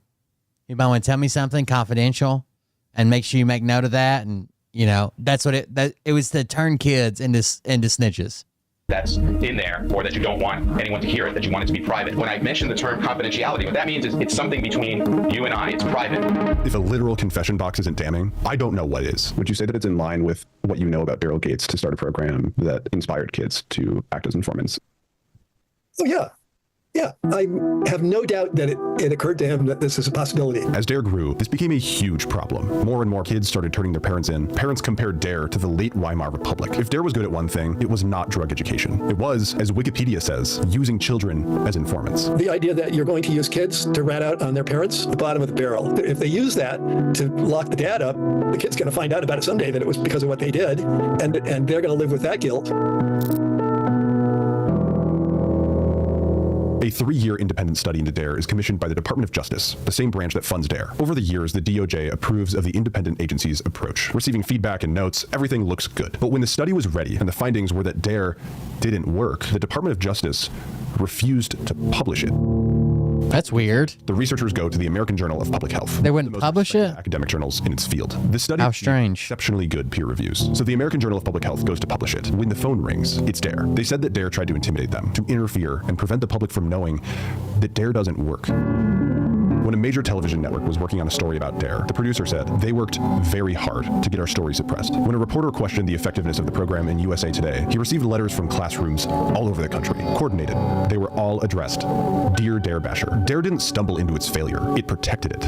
B: You might want to tell me something confidential, and make sure you make note of that. And you know, that's what it was, to turn kids into snitches.
O: That's in there, or that you don't want anyone to hear it, that you want it to be private. When I mention the term confidentiality, what that means is it's something between you and I. It's private.
E: If a literal confession box isn't damning, I don't know what is. Would you say that it's in line with what you know about Daryl Gates to start a program that inspired kids to act as informants?
T: Oh, yeah. Yeah, I have no doubt that it occurred to him that this is a possibility.
E: As Dare grew, this became a huge problem. More and more kids started turning their parents in. Parents compared Dare to the late Weimar Republic. If Dare was good at one thing, it was not drug education. It was, as Wikipedia says, using children as informants.
T: The idea that you're going to use kids to rat out on their parents, the bottom of the barrel. If they use that to lock the dad up, the kid's going to find out about it someday that it was because of what they did, and they're going to live with that guilt.
E: A 3-year independent study into DARE is commissioned by the Department of Justice, the same branch that funds DARE. Over the years, the DOJ approves of the independent agency's approach. Receiving feedback and notes, everything looks good. But when the study was ready and the findings were that DARE didn't work, the Department of Justice refused to publish it.
B: That's weird.
E: The researchers go to the American Journal of Public Health.
B: They wouldn't publish it?
E: Academic journals in its field. This study
B: How strange.
E: Exceptionally good peer reviews. So the American Journal of Public Health goes to publish it. When the phone rings, it's DARE. They said that DARE tried to intimidate them, to interfere and prevent the public from knowing that DARE doesn't work. When a major television network was working on a story about DARE, the producer said, they worked very hard to get our story suppressed. When a reporter questioned the effectiveness of the program in USA Today, he received letters from classrooms all over the country, coordinated. They were all addressed, Dear DARE Basher. DARE didn't stumble into its failure, it protected it.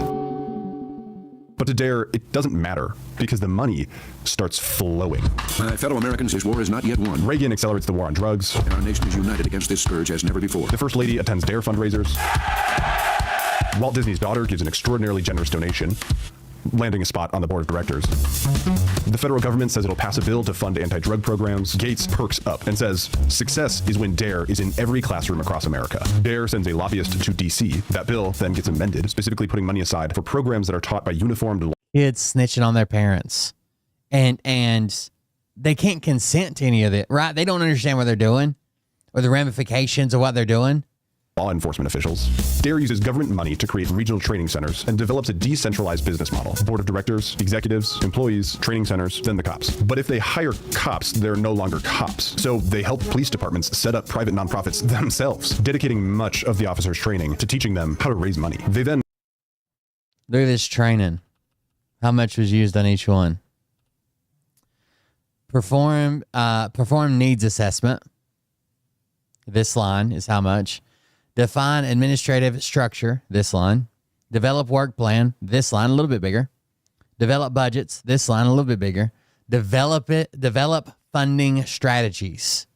E: But to DARE, it doesn't matter, because the money starts flowing.
U: My fellow Americans, this war is not yet won.
E: Reagan accelerates the war on drugs.
U: And our nation is united against this scourge as never before.
E: The First Lady attends DARE fundraisers. Walt Disney's daughter gives an extraordinarily generous donation, landing a spot on the board of directors. The federal government says it'll pass a bill to fund anti-drug programs. Gates perks up and says, success is when DARE is in every classroom across America. DARE sends a lobbyist to D.C. That bill then gets amended, specifically putting money aside for programs that are taught by uniformed
B: kids snitching on their parents. And they can't consent to any of it, right? They don't understand what they're doing or the ramifications of what they're doing.
E: law enforcement officials. DARE uses government money to create regional training centers and develops a decentralized business model. Board of directors, executives, employees, training centers, then the cops. But if they hire cops, they're no longer cops. So they help police departments set up private nonprofits themselves, dedicating much of the officers' training to teaching them how to raise money. They then...
B: Look at this training. How much was used on each one? Perform needs assessment. This line is how much. Define administrative structure, this line. Develop work plan, this line, a little bit bigger. Develop budgets, this line, a little bit bigger. Develop funding strategies.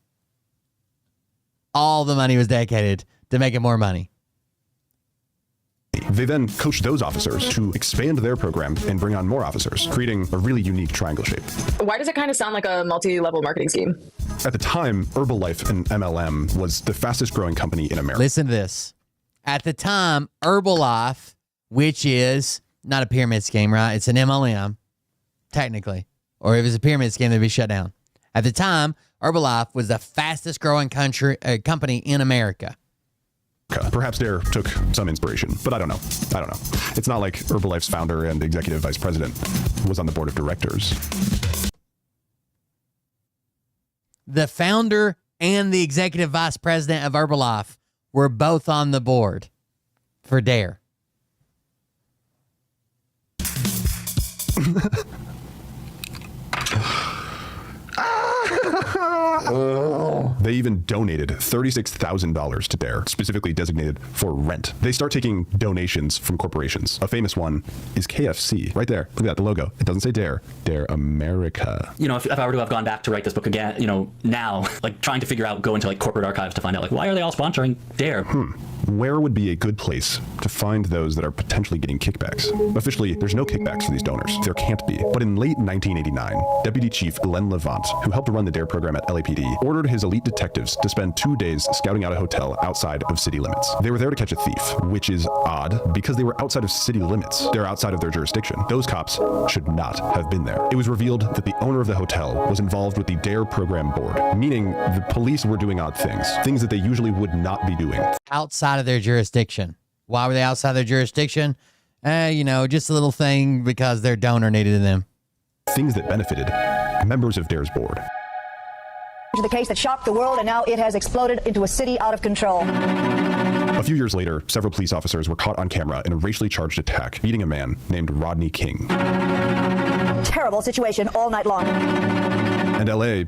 B: All the money was dedicated to making more money.
E: They then coach those officers to expand their program and bring on more officers, creating a really unique triangle shape.
J: Why does it kind of sound like a multi-level marketing scheme?
E: At the time, Herbalife and MLM was the fastest growing company in America.
B: Listen to this. At the time, Herbalife, which is not a pyramid scheme, right? It's an MLM, technically. Or if it's a pyramid scheme, they'd be shut down. At the time, Herbalife was the fastest growing company in America.
E: Perhaps DARE took some inspiration, but I don't know. It's not like Herbalife's founder and executive vice president was on the board of directors.
B: The founder and the executive vice president of Herbalife were both on the board for DARE.
E: They even donated $36,000 to DARE, specifically designated for rent. They start taking donations from corporations. A famous one is KFC. Right there. Look at that, the logo. It doesn't say DARE. DARE America.
L: You know, if I were to have gone back to write this book again, you know, now, like trying to figure out, go into like corporate archives to find out, like, why are they all sponsoring DARE?
E: Where would be a good place to find those that are potentially getting kickbacks? Officially, there's no kickbacks for these donors. There can't be. But in late 1989, Deputy Chief Glenn Levant, who helped run the DARE program at LAPD, ordered his elite detectives to spend 2 days scouting out a hotel outside of city limits. They were there to catch a thief, which is odd because they were outside of city limits. They're outside of their jurisdiction. Those cops should not have been there. It was revealed that the owner of the hotel was involved with the DARE program board, meaning the police were doing odd things that they usually would not be doing.
B: Outside of their jurisdiction. Why were they outside their jurisdiction? You know, just a little thing because their donor needed them.
E: Things that benefited members of DARE's board.
F: The case that shocked the world, and now it has exploded into a city out of control.
E: A few years later, several police officers were caught on camera in a racially charged attack, beating a man named Rodney King.
F: Terrible situation all night long.
E: And LA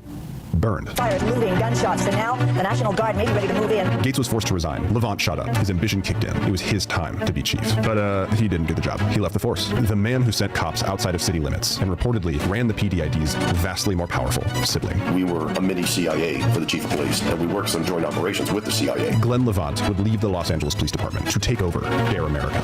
E: burned.
F: Fires, looting, gunshots, and now the National Guard may be ready to move in.
E: Gates was forced to resign. Levant shot up. His ambition kicked in. It was his time to be chief. But he didn't get the job. He left the force. The man who sent cops outside of city limits and reportedly ran the PDID's vastly more powerful sibling.
H: We were a mini CIA for the chief of police, and we worked some joint operations with the CIA.
E: Glenn Levant would leave the Los Angeles Police Department to take over DARE America.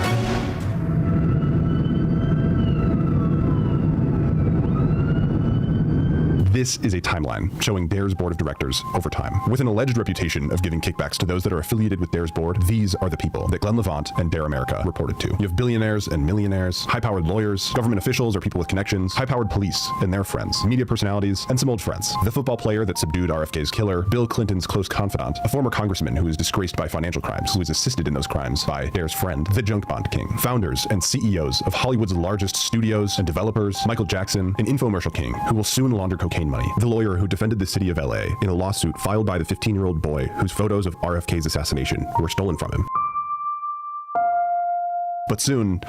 E: This is a timeline showing DARE's board of directors over time. With an alleged reputation of giving kickbacks to those that are affiliated with DARE's board, these are the people that Glenn Levant and DARE America reported to. You have billionaires and millionaires, high-powered lawyers, government officials or people with connections, high-powered police and their friends, media personalities, and some old friends. The football player that subdued RFK's killer, Bill Clinton's close confidant, a former congressman who was disgraced by financial crimes, who was assisted in those crimes by DARE's friend, the junk bond king, founders and CEOs of Hollywood's largest studios and developers, Michael Jackson, an infomercial king who will soon launder cocaine money, the lawyer who defended the city of LA in a lawsuit filed by the 15-year-old boy whose photos of RFK's assassination were stolen from him. But soon,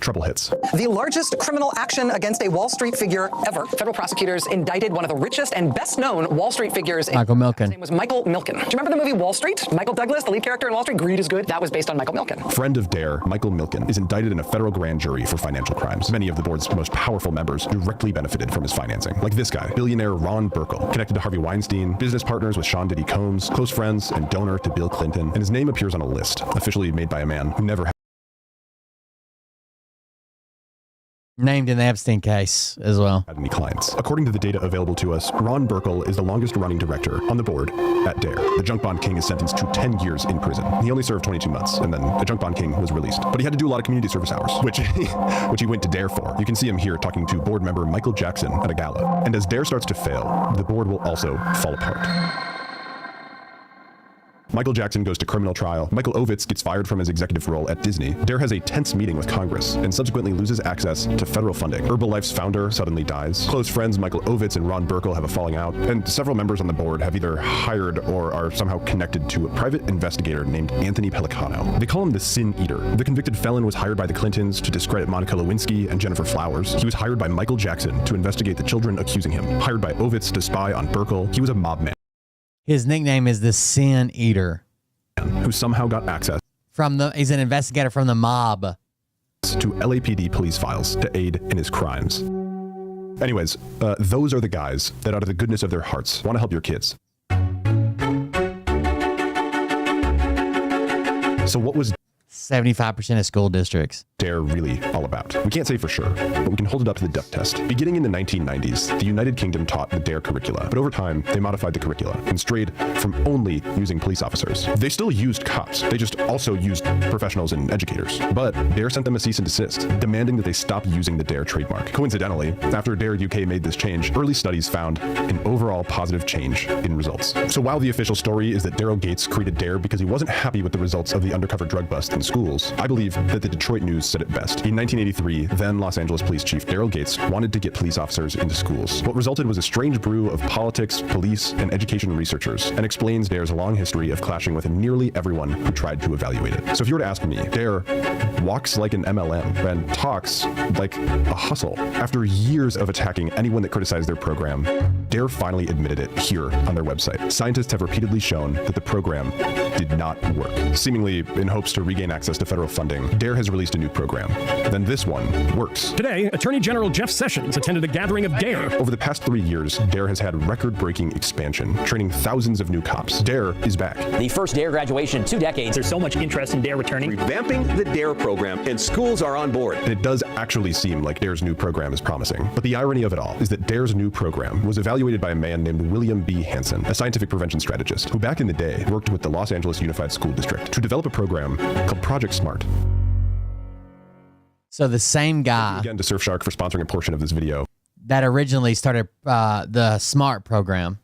E: trouble hits.
G: The largest criminal action against a Wall Street figure ever. Federal prosecutors indicted one of the richest and best-known Wall Street figures.
B: Michael Milken.
G: His name was Michael Milken. Do you remember the movie Wall Street? Michael Douglas, the lead character in Wall Street, Greed is Good. That was based on Michael Milken.
E: Friend of DARE, Michael Milken, is indicted in a federal grand jury for financial crimes. Many of the board's most powerful members directly benefited from his financing. Like this guy, billionaire Ron Burkle, connected to Harvey Weinstein, business partners with Sean Diddy Combs, close friends and donor to Bill Clinton, and his name appears on a list, officially made by a man who never had
B: named in the Epstein case as well.
E: Any clients. According to the data available to us, Ron Burkle is the longest running director on the board at DARE. The junk bond king is sentenced to 10 years in prison. He only served 22 months, and then the junk bond king was released. But he had to do a lot of community service hours, which he went to DARE for. You can see him here talking to board member Michael Jackson at a gala. And as DARE starts to fail, the board will also fall apart. Michael Jackson goes to criminal trial. Michael Ovitz gets fired from his executive role at Disney. Dare has a tense meeting with Congress and subsequently loses access to federal funding. Herbalife's founder suddenly dies. Close friends Michael Ovitz and Ron Burkle have a falling out, and several members on the board have either hired or are somehow connected to a private investigator named Anthony Pellicano. They call him the Sin Eater. The convicted felon was hired by the Clintons to discredit Monica Lewinsky and Jennifer Flowers. He was hired by Michael Jackson to investigate the children accusing him. Hired by Ovitz to spy on Burkle. He was a mob man.
B: His nickname is the Sin Eater.
E: Who somehow got access
B: he's an investigator from the mob
E: to LAPD police files to aid in his crimes. Anyways, those are the guys that out of the goodness of their hearts want to help your kids. So what was
B: 75% of school districts
E: Dare really all about? We can't say for sure, but we can hold it up to the duck test. Beginning in the 1990s, the United Kingdom taught the Dare curricula, but over time, they modified the curricula and strayed from only using police officers. They still used cops, they just also used professionals and educators. But Dare sent them a cease and desist, demanding that they stop using the Dare trademark. Coincidentally, after Dare UK made this change, early studies found an overall positive change in results. So while the official story is that Daryl Gates created Dare because he wasn't happy with the results of the undercover drug bust in schools, I believe that the Detroit News said it best. In 1983, then Los Angeles Police Chief Daryl Gates wanted to get police officers into schools. What resulted was a strange brew of politics, police, and education researchers, and explains Dare's long history of clashing with nearly everyone who tried to evaluate it. So if you were to ask me, Dare walks like an MLM and talks like a hustle. After years of attacking anyone that criticized their program, Dare finally admitted it here on their website. Scientists have repeatedly shown that the program did not work. Seemingly in hopes to regain access to federal funding, Dare has released a new program. Then this one works.
I: Today, Attorney General Jeff Sessions attended a gathering of Dare.
E: Over the past 3 years, Dare has had record-breaking expansion, training thousands of new cops. Dare is back.
K: The first Dare graduation in 2 decades.
I: There's so much interest in Dare returning.
K: Revamping the Dare program, and schools are on board.
E: And it does actually seem like Dare's new program is promising. But the irony of it all is that Dare's new program was evaluated by a man named William B. Hansen, a scientific prevention strategist, who back in the day worked with the Los Angeles Unified School District to develop a program called Project Smart.
B: So the same guy
E: again to Surfshark for sponsoring a portion of this video
B: that originally started the SMART program,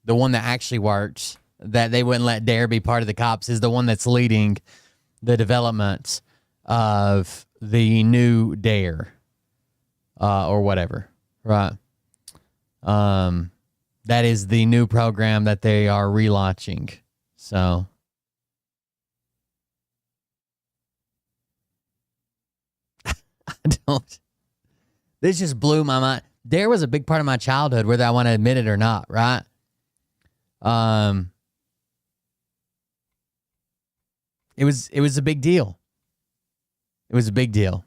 B: the one that actually works, that they wouldn't let Dare be part of the cops, is the one that's leading the development of the new Dare or whatever, right? That is the new program that they are relaunching. So this just blew my mind. Dare was a big part of my childhood, whether I want to admit it or not, right? It was a big deal. It was a big deal.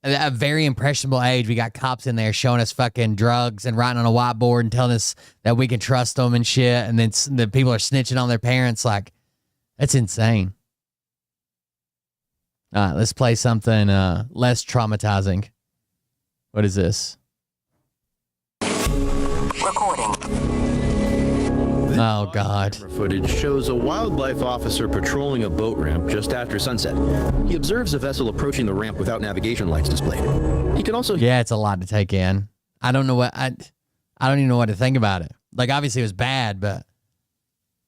B: At a very impressionable age, we got cops in there showing us fucking drugs and writing on a whiteboard and telling us that we can trust them and shit. And then the people are snitching on their parents. Like, that's insane. All right, let's play something less traumatizing. What is this?
W: Recording.
B: Oh, God.
X: Footage shows a wildlife officer patrolling a boat ramp just after sunset. He observes a vessel approaching the ramp without navigation lights displayed. He can also...
B: Yeah, it's a lot to take in. I don't know what... I don't even know what to think about it. Like, obviously it was bad, but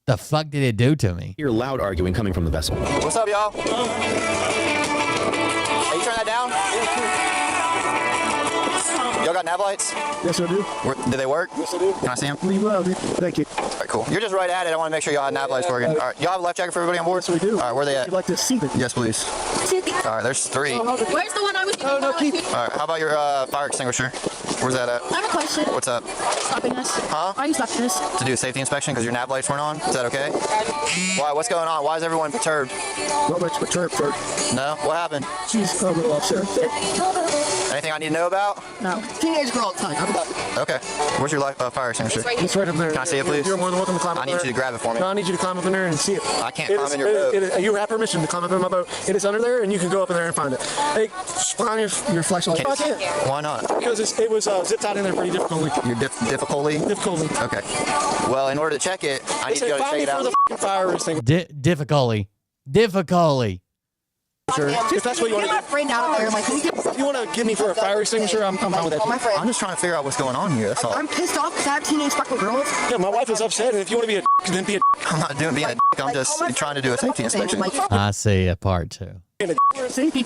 B: the fuck did it do to me?
X: Hear loud arguing coming from the vessel.
W: What's up, y'all? Are you turning that down? Y'all got nav lights?
T: Yes, I do.
W: Do they work?
T: Yes, I do.
W: Can I see them?
T: Thank you.
W: All right, cool. You're just right at it. I want to make sure y'all have nav lights working. All right, y'all have a life jacket for everybody on board?
T: Yes, we do.
W: All right, where are they at?
T: You'd like to see them?
W: Yes, please. All right, there's 3.
Y: Where's the one I was
T: Oh, no, keep.
W: All right, how about your fire extinguisher? Where's that at?
Y: I have a question.
W: What's up?
Y: Stopping us.
W: Huh?
Y: Why are you stopping us?
W: To do a safety inspection because your nav lights weren't on? Is that okay? Why? What's going on? Why is everyone perturbed?
T: Not much perturbed, sir.
W: No? What happened?
T: She's a little upset.
W: Anything I need to know about?
Y: No. Teenage girl all the time. How about that?
W: Okay. Where's your fire extinguisher?
T: It's right up there.
W: Can I see it, please?
T: You're more than welcome to climb up
W: I need
T: there.
W: you to grab it for me.
T: No, I need you to climb up in there and see it.
W: I can't climb in your boat.
T: You have permission to climb up in my boat. It is under there, and you can go up in there and find it. Hey, find your flashlight. I can't.
W: Why not?
T: Because it was zipped out in there pretty difficultly.
W: Your difficulty?
T: Difficulty.
W: Okay. Well, in order to check it, I need you to go check it out.
T: The fire extinguisher.
B: Difficulty.
Y: Sure. If that's what you want to do. My friend out there. Like, if you want to give me for a fire extinguisher, I'm fine with that.
W: My friend. I'm just trying to figure out what's going on here. That's all.
Y: I'm pissed off because I have teenage fucking girls. Yeah, my wife is upset, and if you want to be a then be a
W: I'm not being a I'm just trying to do a safety inspection.
B: I see a part 2.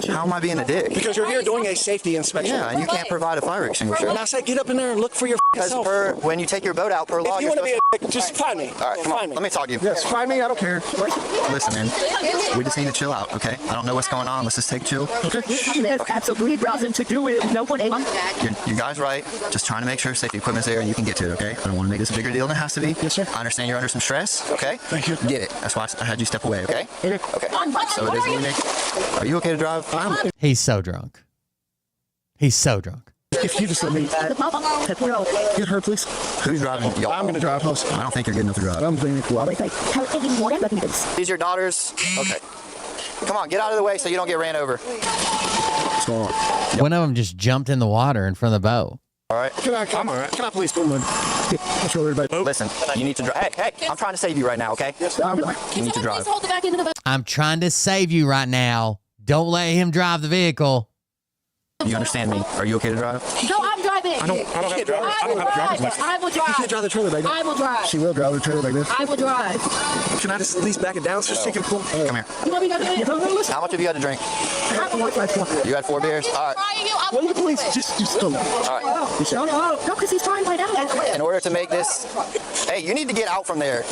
W: How am I being a dick?
Y: Because you're here doing a safety inspection.
W: Yeah, and you can't provide a fire extinguisher.
Y: And I said, get up in there and look for your self.
W: When you take your boat out per law,
Y: if you want to be a dick, just find me.
W: All right, come on. Let me talk to you.
Y: Yes, find me. I don't care.
W: Listen, man. We just need to chill out, okay? I don't know what's going on. Let's just take a chill.
Y: Okay. There's absolutely nothing to do with no one.
W: You guys right. Just trying to make sure safety equipment's there and you can get to it, okay? I don't want to make this a bigger deal than it has to be.
Y: Yes, sir.
W: I understand you're under some stress, okay?
Y: Thank you.
W: Get it. That's why I had you step away, okay?
Y: Okay.
W: So it is what it is. Are you okay to drive?
B: He's so drunk. He's so drunk.
Y: If you just let me get her, please.
W: Who's driving? Y'all.
Y: I'm going to drive.
W: I don't think you're good enough to drive.
Y: I'm thinking
W: These your daughters? Okay. Come on, get out of the way so you don't get ran over.
Y: What's going on?
B: One of them just jumped in the water in front of the boat.
W: All right.
Y: I'm all right. Can I please pull one? What's really bad?
W: Listen, you need to drive. Hey, I'm trying to save you right now, okay?
Y: Yes,
W: you need to drive.
B: I'm trying to save you right now. Don't let him drive the vehicle.
W: You understand me? Are you okay to drive?
Y: No, I'm driving. I don't have to drive. I don't have a driver's license. I will drive. You can't drive the trailer like this. I will drive. She will drive the trailer like this. I will drive. Can I just at least back it down so she can pull?
W: Come here.
Y: You want me to do
W: How much have you had to drink?
Y: I have
W: You had 4 beers? All right.
Y: Well, the police just don't.
W: All right.
Y: No, because he's trying right now.
W: In order to make this... Hey, you need to get out from there.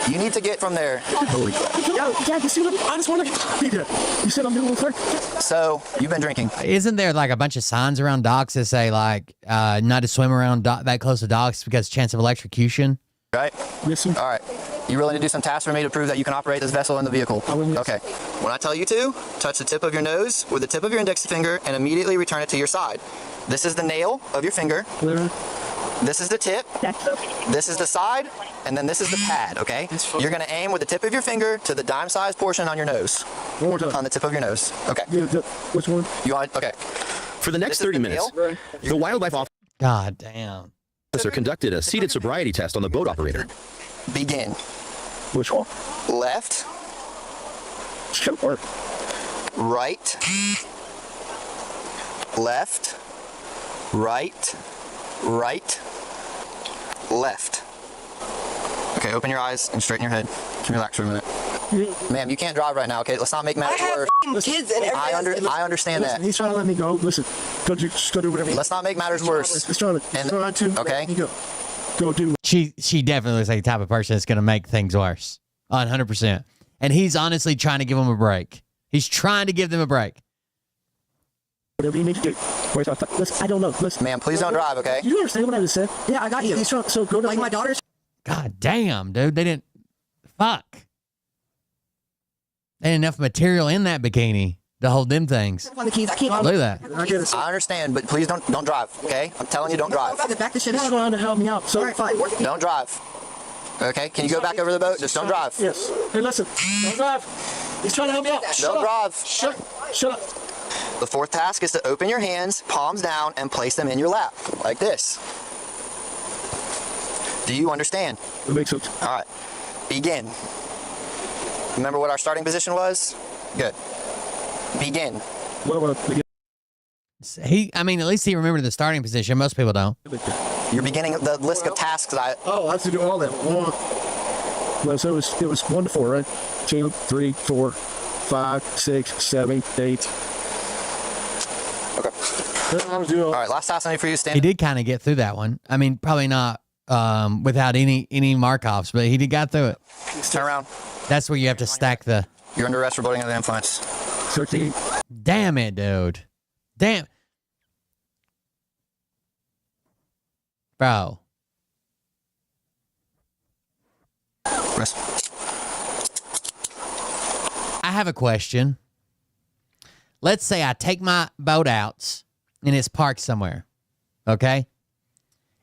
W: You need to get from there.
Y: Holy crap. Yo, Dad, you see what? I just want to be there. You said I'm doing with her.
W: So, you've been drinking.
B: Isn't there like a bunch of signs around docks that say like not to swim around that close to docks because chance of electrocution?
W: Right?
Y: Yes, sir.
W: All right. You willing to do some tasks for me to prove that you can operate this vessel in the vehicle?
Y: I will.
W: Okay. When I tell you to, touch the tip of your nose with the tip of your index finger and immediately return it to your side. This is the nail of your finger. This is the tip. This is the side. And then this is the pad, okay? You're going to aim with the tip of your finger to the dime-sized portion on your nose.
Y: One more time.
W: On the tip of your nose. Okay.
Y: Which one?
W: You want? Okay.
X: For the next 30 minutes, the wildlife
B: God damn.
X: officer conducted a seated sobriety test on the boat operator.
W: Begin.
Y: Which one?
W: Left.
Y: Sure.
W: Right. Left. Right. Right. Left. Okay, open your eyes and straighten your head. Can you relax for a minute? Ma'am, you can't drive right now, okay? Let's not make matters worse.
Y: Kids and everything.
W: I understand that.
Y: He's trying to let me go. Listen, just go do whatever.
W: Let's not make matters worse.
Y: He's trying to.
W: Okay.
Y: Go do.
B: She definitely looks like the type of person that's going to make things worse. 100%. And he's honestly trying to give them a break. He's trying to give them a break.
Y: Whatever you need to do. Listen, I don't know. Listen.
W: Ma'am, please don't drive, okay?
Y: You understand what I just said? Yeah, I got you. He's trying, so go to like my daughter's.
B: God damn, dude. They didn't. Fuck. Ain't enough material in that bikini to hold them things. Look at that.
W: I understand, but please don't drive, okay? I'm telling you, don't drive.
Y: Back the shit out on to help me out. So fine.
W: Don't drive. Okay, can you go back over the boat? Just don't drive.
Y: Yes. Hey, listen. Don't drive. He's trying to help me out.
W: Don't drive.
Y: Shut up.
W: The 4th task is to open your hands, palms down, and place them in your lap, like this. Do you understand?
Y: It makes sense.
W: All right. Begin. Remember what our starting position was? Good. Begin.
B: I mean, at least he remembered the starting position. Most people don't.
W: You're beginning the list of tasks that
Y: I have to do all that. Well, so it was 1 to 4, right? 2, 3, 4, 5, 6, 7, 8.
W: Okay. All right, last task I need for you to stand.
B: He did kind of get through that one. I mean, probably not without any Markovs, but he got through it.
W: Turn around.
B: That's where you have to stack the...
W: You're under arrest for boating under the influence.
Y: 13.
B: Damn it, dude. Damn. Bro.
W: Rest.
B: I have a question. Let's say I take my boat out and it's parked somewhere. Okay?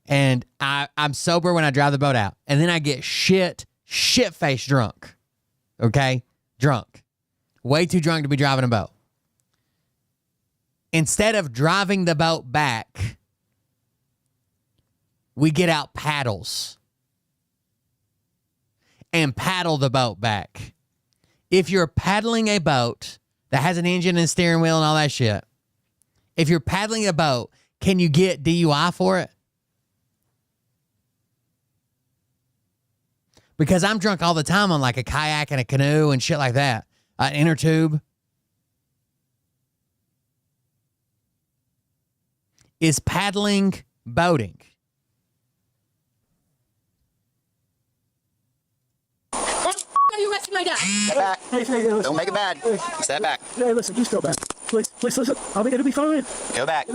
B: And I'm sober when I drive the boat out. And then I get shit-faced drunk. Okay? Drunk. Way too drunk to be driving a boat. Instead of driving the boat back, we get out paddles and paddle the boat back. If you're paddling a boat that has an engine and steering wheel and all that shit. If you're paddling a boat, can you get DUI for it? Because I'm drunk all the time on like a kayak and a canoe and shit like that. An inner tube. Is paddling boating?
M: Are you arresting my dad?
W: Step back. Don't make it bad. Step back.
Y: Hey, listen, just go back. Please, listen. It'll be fine.
W: Go back.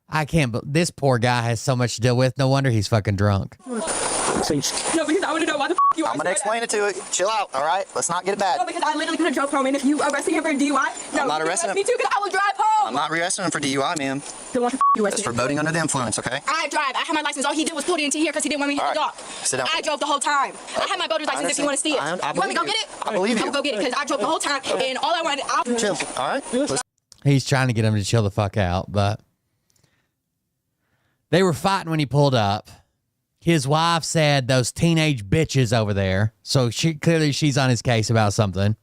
B: I can't, but this poor guy has so much to deal with. No wonder he's fucking drunk.
M: No, because I want to know why the you
W: I'm going to explain it to you. Chill out, all right? Let's not get it bad.
M: No, because I literally could have drove home, and if you arresting him for DUI, no,
W: I'm not arresting him.
M: Me too, because I will drive home.
W: I'm not arresting him for DUI, ma'am.
M: Then what you
W: It's for boating under the influence, okay?
M: I drive. I have my license. All he did was put it into here because he didn't want me to hit the dock.
W: Sit down.
M: I drove the whole time. I have my boater's license if you want to see it.
W: I
M: You want me to go get it?
W: I believe you.
M: I'll go get it because I drove the whole time, and all I wanted...
W: Chill, all right?
B: He's trying to get him to chill the fuck out, but they were fighting when he pulled up. His wife said those teenage bitches over there. So clearly she's on his case about something.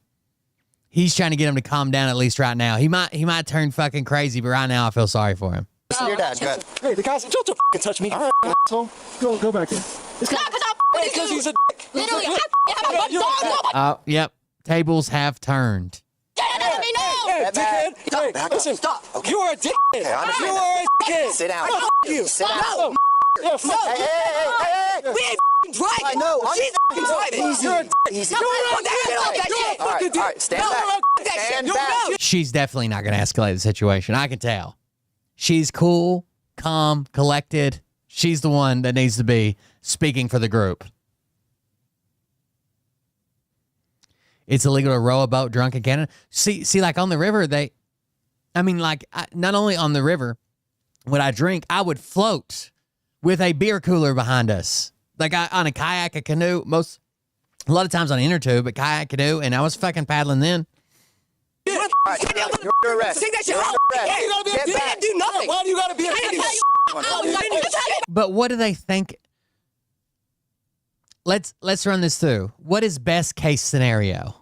B: He's trying to get him to calm down at least right now. He might turn fucking crazy, but right now I feel sorry for him.
W: Listen to your dad. Go ahead.
Y: Hey, the guys, don't you touch me. All right, asshole. Go back in.
M: It's not because
Y: he's a dick.
M: Literally, I
B: Yep. Tables have turned.
Y: Hey, dickhead. Hey, listen.
W: Stop. Okay.
Y: You are a dickhead.
W: Okay, I understand.
Y: You are a dickhead.
W: Sit down.
Y: No, you.
W: Sit down.
Y: Yeah, fuck.
W: Hey.
Y: We ain't driving.
W: I know.
Y: She's driving.
W: Easy.
Y: You're a dick.
W: Easy.
Y: All
W: right. Stand back. Stand back.
B: She's definitely not going to escalate the situation. I can tell. She's cool, calm, collected. She's the one that needs to be speaking for the group. It's illegal to row a boat drunk in Canada. See, like on the river, not only on the river would I drink, I would float with a beer cooler behind us. Like on a kayak, a canoe, a lot of times on an inner tube, but kayak, canoe, and I was fucking paddling then.
W: You're under arrest.
M: Take that shit out.
Y: You gotta be a dickhead.
M: Do nothing.
Y: Why do you gotta be a dickhead?
B: But what do they think? Let's run this through. What is best case scenario?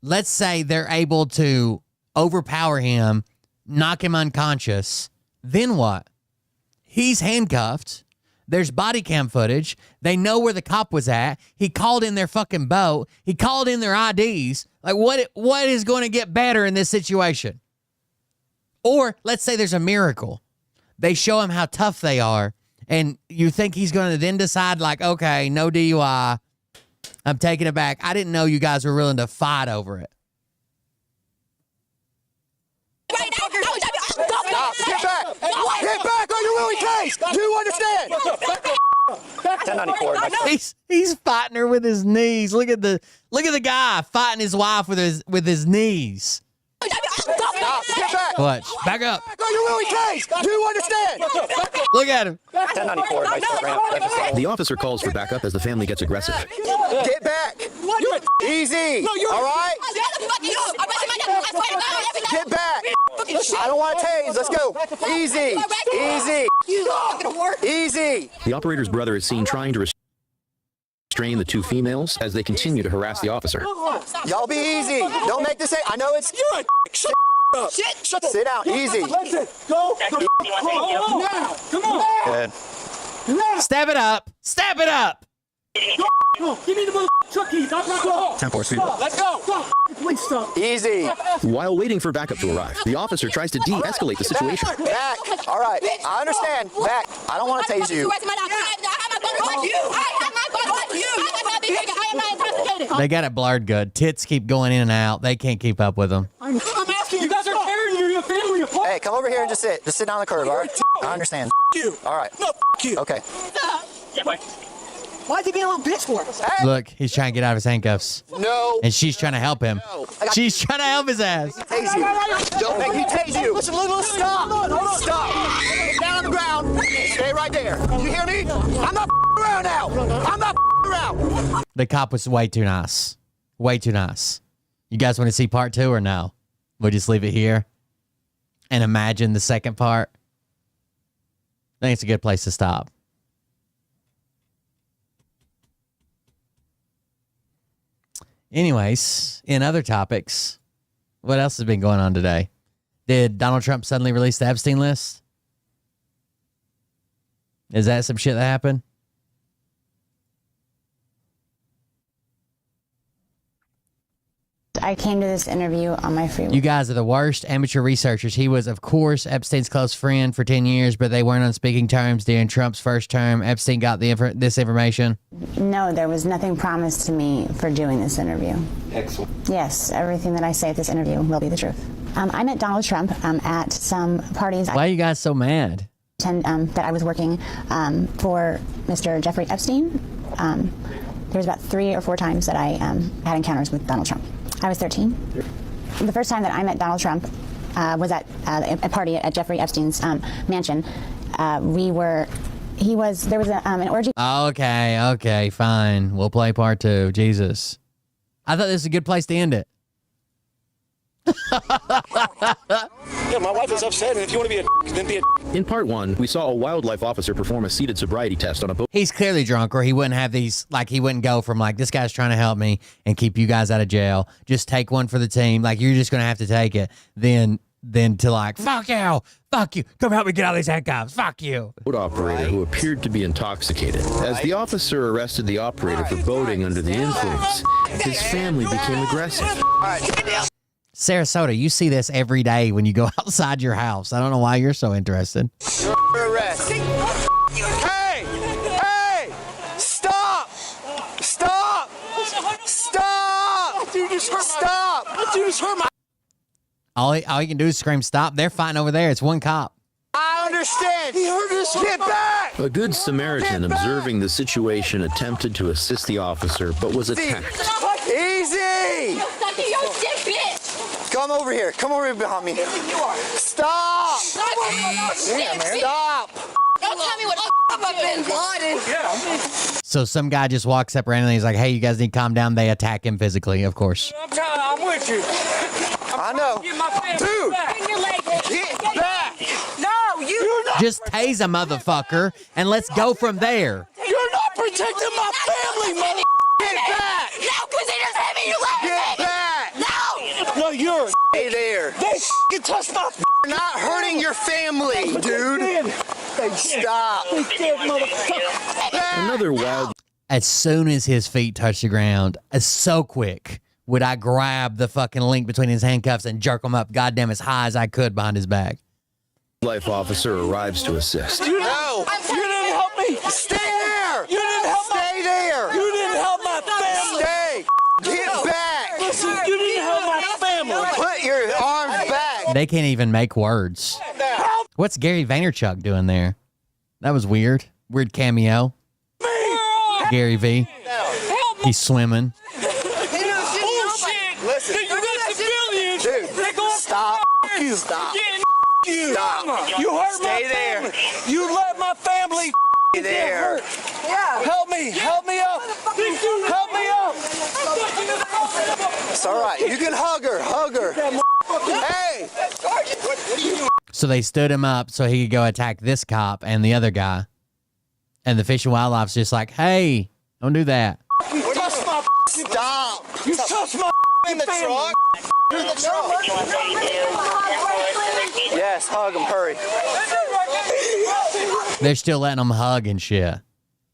B: Let's say they're able to overpower him, knock him unconscious. Then what? He's handcuffed. There's body cam footage. They know where the cop was at. He called in their fucking boat. He called in their IDs. Like, what is going to get better in this situation? Or let's say there's a miracle. They show him how tough they are, and you think he's going to then decide, like, okay, no DUI. I'm taking it back. I didn't know you guys were willing to fight over it.
W: Stop. Get back. Get back or you ruin case. Do you understand? 1094.
B: He's fighting her with his knees. Look at the guy fighting his wife with his knees.
W: Stop. Get back.
B: What? Back up.
W: Back or you ruin case. Do you understand?
B: Look at him.
W: 1094.
X: The officer calls for backup as the family gets aggressive.
W: Get back. Easy. All right? Get back. I don't want to tase. Let's go. Easy. Easy.
X: The operator's brother is seen trying to restrain the two females as they continue to harass the officer.
W: Y'all be easy. Don't make this. I know it's.
Y: You're a shut up.
W: Sit down. Easy.
Y: Go. Now. Come on.
W: Good.
B: Step it up. Step it up.
Y: Go. Give me the mother truck keys. I'm not going.
W: 10-4.
Y: Let's go. Please stop.
W: Easy.
X: While waiting for backup to arrive, the officer tries to de-escalate the situation.
W: Back. All right. I understand. Back. I don't want to tase you.
B: They got it blurred good. Tits keep going in and out. They can't keep up with them.
Y: I'm asking you guys are tearing your family apart.
W: Hey, come over here and just sit. Just sit down the curb, all right? I understand.
Y: You.
W: All right.
Y: No, you.
W: Okay.
Y: Why'd you be a little bitch for?
W: Hey.
B: Look, he's trying to get out of his handcuffs.
W: No.
B: And she's trying to help him.
W: No.
B: She's trying to help his ass.
W: Tase you. Don't make me tase you. Listen, stop. Stop. Get down on the ground. Stay right there. You hear me? I'm not around now. I'm not around.
B: The cop was way too nice. Way too nice. You guys want to see part 2 or no? We'll just leave it here and imagine the second part. I think it's a good place to stop. Anyways, in other topics, what else has been going on today? Did Donald Trump suddenly release the Epstein list? Is that some shit that happened?
N: I came to this interview on my free will.
B: You guys are the worst amateur researchers. He was, of course, Epstein's close friend for 10 years, but they weren't on speaking terms during Trump's first term. Epstein got this information.
N: No, there was nothing promised to me for doing this interview.
P: Excellent.
N: Yes, everything that I say at this interview will be the truth. I met Donald Trump at some parties.
B: Why are you guys so mad?
N: That I was working for Mr. Jeffrey Epstein. There was about 3 or 4 times that I had encounters with Donald Trump. I was 13. The first time that I met Donald Trump was at a party at Jeffrey Epstein's mansion. There was an orgy.
B: Okay, fine. We'll play part 2. Jesus. I thought this was a good place to end it.
Y: Yeah, my wife is upset, and if you want to be a then be a
X: In part 1, we saw a wildlife officer perform a seated sobriety test on a boat.
B: He's clearly drunk, or he wouldn't have these, like, he wouldn't go from, like, this guy's trying to help me and keep you guys out of jail. Just take one for the team. Like, you're just going to have to take it. Then to, like, fuck you. Come help me get out of these handcuffs. Fuck you.
X: Boat operator who appeared to be intoxicated. As the officer arrested the operator for boating under the influence, his family became aggressive.
B: Sarasota, you see this every day when you go outside your house. I don't know why you're so interested.
Y: arrest. Hey! Stop! Stop! Stop! Stop! You just hurt my...
B: All he can do is scream, stop. They're fighting over there. It's one cop.
Y: I understand. He hurt us. Get back!
X: A good Samaritan observing the situation attempted to assist the officer, but was attacked.
Y: Easy! Come over here. Come over here behind me. Stop! Stop!
M: Don't tell me what I've been plotting.
B: So some guy just walks up randomly. He's like, hey, you guys need to calm down. They attack him physically, of course.
Y: I'm with you. I know. Dude! Get back! No, you're not.
B: Just tase a motherfucker and let's go from there.
Y: You're not protecting my family, mother. Get back!
M: No, because they just hit me. You let
Y: Get
M: me.
Y: back!
M: No!
Y: No, you're stay there. They can touch my. You're not hurting your family, dude. Stop.
X: Another wild.
B: As soon as his feet touch the ground, so quick would I grab the fucking link between his handcuffs and jerk him up goddamn as high as I could behind his back.
X: Life officer arrives to assist.
Y: No! You didn't help me! Stay there! You didn't help Stay there! You didn't help my family! Stay! Get back! Listen, you didn't help my family! Put your arms back!
B: They can't even make words. What's Gary Vaynerchuk doing there? That was weird. Weird cameo. Gary V. He's swimming.
Y: Listen, you got civilians! Dude, stop! You stop! You stop! You hurt my family! You let my family there! Yeah! Help me! Help me up! Help me up! It's all right. You can hug her. Hug her. Hey!
B: So they stood him up so he could go attack this cop and the other guy. And the Fish and Wildlife's just like, hey, don't do that.
Y: You touched my stop! You touched my in the truck! In the truck! Yes, hug him, hurry.
B: They're still letting him hug and shit.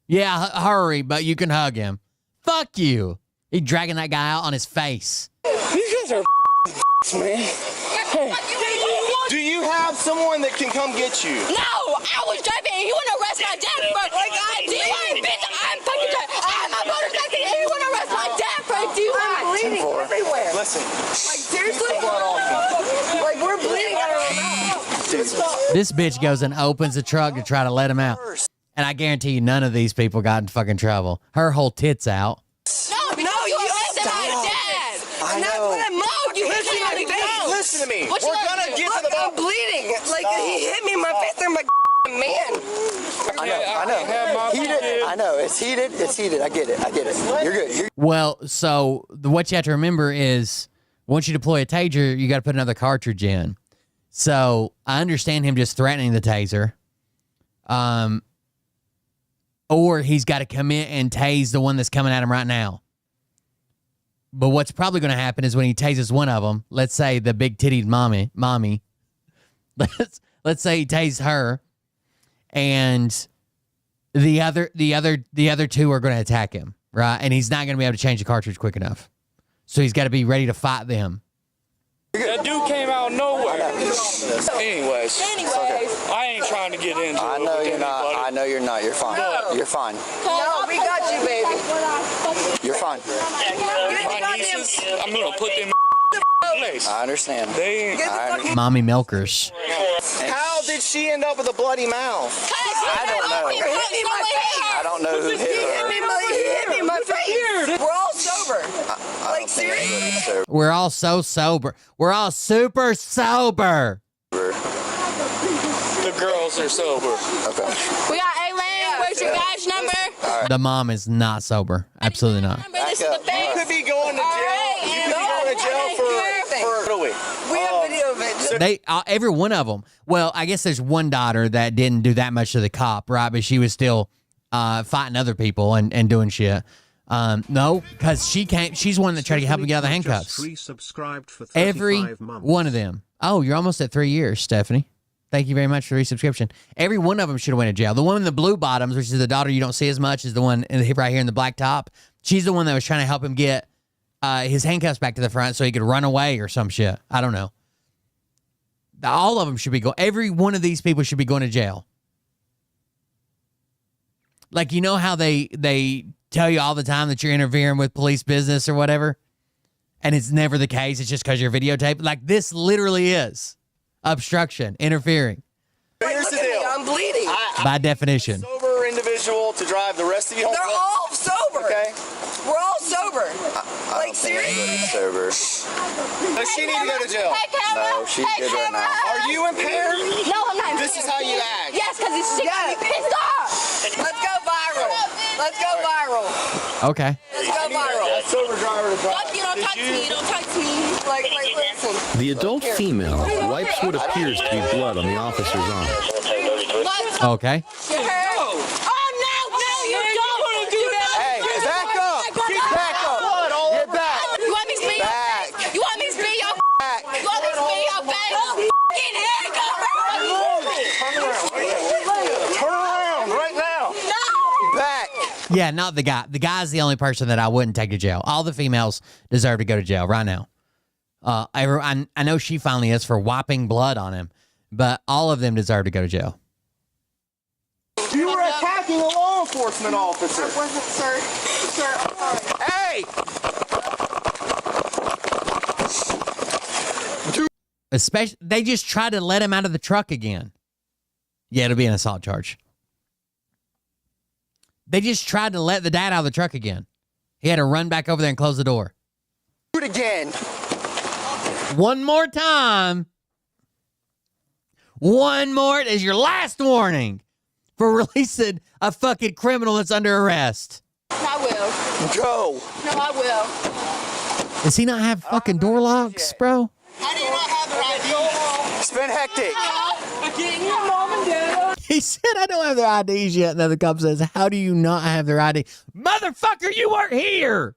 B: Yeah, hurry, but you can hug him. Fuck you. He's dragging that guy out on his face.
Y: These guys are man. Hey. Do you have someone that can come get you?
M: No, I was driving and you want to arrest my dad for DUI, bitch. I'm fucking driving. I'm a motorcycle and you want to arrest my dad for DUI.
Y: I'm bleeding everywhere. Listen. Like, seriously? Like, we're bleeding out of our mouth.
B: This bitch goes and opens the truck to try to let him out. And I guarantee you none of these people got in fucking trouble. Her whole tit's out.
M: No, you arrested my dad.
Y: I know.
M: No, you hit me on the face.
Y: Listen to me.
M: What
Y: We're
M: you
Y: gonna
M: gonna
Y: get to the
M: I'm bleeding. Like, he hit me in my face. I'm like, man.
Y: I know. Heated. I know. It's heated. It's heated. I get it. You're good.
B: Well, so what you have to remember is once you deploy a taser, you got to put another cartridge in. So I understand him just threatening the taser. Or he's got to come in and tase the one that's coming at him right now. But what's probably going to happen is when he tases one of them, let's say the big tittied mommy, let's say he tases her, and the other two are going to attack him, right? And he's not going to be able to change the cartridge quick enough, so he's got to be ready to fight them.
Y: That dude came out of nowhere. Anyways, I ain't trying to get into it.
W: I know you're not.
Y: Anybody.
W: I know you're not. You're fine. You're fine.
M: No, we got you, baby.
W: You're fine.
Y: My nieces, I'm gonna put them in place.
W: I understand.
B: Mommy milkers.
W: How did she end up with a bloody mouth? I don't know. I don't know who hit her.
M: He hit me in my face. We're all sober. Like, seriously?
B: We're all so sober. We're all super sober.
Y: The girls are sober.
W: Okay.
M: We got A-Lane. Where's your badge number?
B: The mom is not sober. Absolutely not.
M: This is the face.
W: You could be going to jail. You could be going to jail for
M: We have video of it.
B: They every one of them. Well, I guess there's one daughter that didn't do that much to the cop, right? But she was still fighting other people and doing shit. No, because she's one that tried to help him get out of the handcuffs. Every one of them. Oh, you're almost at 3 years, Stephanie. Thank you very much for the resubscription. Every one of them should have went to jail. The one in the blue bottoms, which is the daughter you don't see as much, is the one right here in the black top. She's the one that was trying to help him get his handcuffs back to the front so he could run away or some shit. I don't know. All of them should be going. Every one of these people should be going to jail. Like, you know how they tell you all the time that you're interfering with police business or whatever, and it's never the case. It's just because you're videotaped. Like, this literally is obstruction, interfering.
W: Here's the deal.
M: I'm bleeding.
B: By definition.
W: Sober individual to drive the rest of you home.
M: They're all sober.
W: Okay.
M: We're all sober. Like, seriously?
W: Sober. Does she need to go to jail?
M: Hey, camera.
W: No, she's good right now. Are you impaired?
M: No, I'm not.
W: This is how you act.
M: Yes, because it's got me pissed off. Let's go viral. Let's go viral.
B: Okay.
M: Let's go viral.
W: Sober driver to drive.
M: You don't talk to me. You don't talk to me. Like, listen.
X: The adult female wipes what appears to be blood on the officer's arm.
B: Okay.
M: You heard? Oh, no, you don't want to do that.
W: Hey, back up. Back up. Get back.
M: You want me to spit
W: Back.
M: You want me to spit your
W: Back.
M: You want me to spit your face? Get handcuffed.
W: Turn around right now.
M: No.
W: Back.
B: Yeah, not the guy. The guy's the only person that I wouldn't take to jail. All the females deserve to go to jail right now. I know she finally is for wiping blood on him, but all of them deserve to go to jail.
W: You were attacking a law enforcement officer.
M: I wasn't, sir. Sir, I'm sorry.
W: Hey!
B: Especially, they just tried to let him out of the truck again. Yeah, it'll be an assault charge. They just tried to let the dad out of the truck again. He had to run back over there and close the door.
W: Do it again.
B: One more time. One more is your last warning for releasing a fucking criminal that's under arrest.
M: I will.
W: Go.
M: No, I will.
B: Does he not have fucking door locks, bro?
M: How do you not have the ID?
W: It's been hectic.
M: Getting your mom and dad.
B: He said, I don't have their IDs yet. And then the cop says, how do you not have their ID? Motherfucker, you weren't here.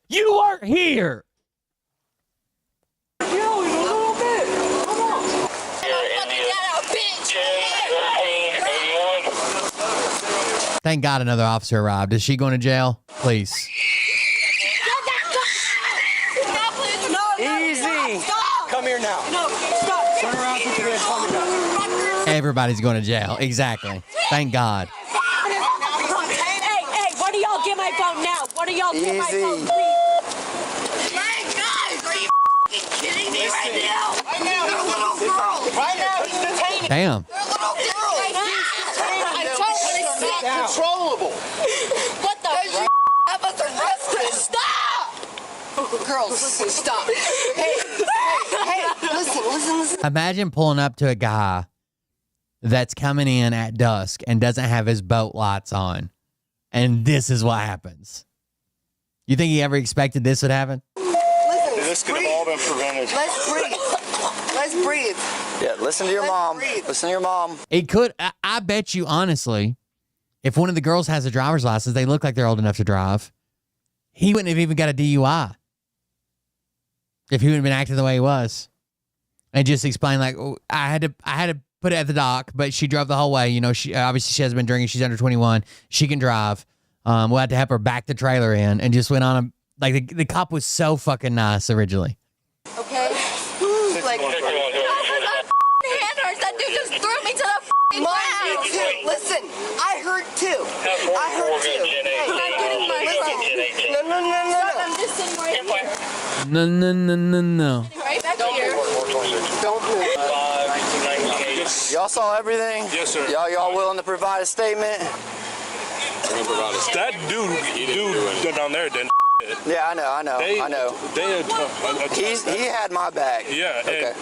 B: You weren't here. Thank God another officer arrived. Is she going to jail? Please.
W: Easy. Come here now.
M: No, stop.
W: Turn around, put your hands on the gun.
B: Everybody's going to jail. Exactly. Thank God.
M: Hey, why do y'all get my phone now? Why do y'all get my phone,
W: Easy.
M: please? My guys, are you kidding me right now? Right now, they're little girls. Right now, he's detaining.
B: Damn.
M: They're little girls. I totally sick.
W: Controllable.
M: What the f***? I was arrested. Stop! Girls, listen, stop. Hey, listen.
B: Imagine pulling up to a guy that's coming in at dusk and doesn't have his boat lights on. And this is what happens. You think he ever expected this would happen?
M: Listen,
W: This could have all been prevented.
M: let's breathe. Let's breathe.
W: Yeah, listen to your mom. Listen to your mom.
B: It could. I bet you, honestly, if one of the girls has a driver's license, they look like they're old enough to drive. he wouldn't have even got a DUI if he would have been acting the way he was. And just explain, like, oh, I had to put it at the dock, but she drove the whole way. You know, she hasn't been drinking. She's under 21. She can drive. We'll have to help her back the trailer in, and just went on a, like, the cop was so fucking nice originally.
M: Okay? Like, that dude just threw me to the ground.
Y: Listen, I heard too.
M: I'm getting my phone.
Y: No.
M: I'm just sitting right here.
B: No.
M: Right back here.
Y: Don't move.
W: Y'all saw everything?
Y: Yes, sir.
W: Y'all willing to provide a statement?
Y: That dude down there didn't.
W: Yeah, I know. He had my back.
Y: Yeah,
W: okay.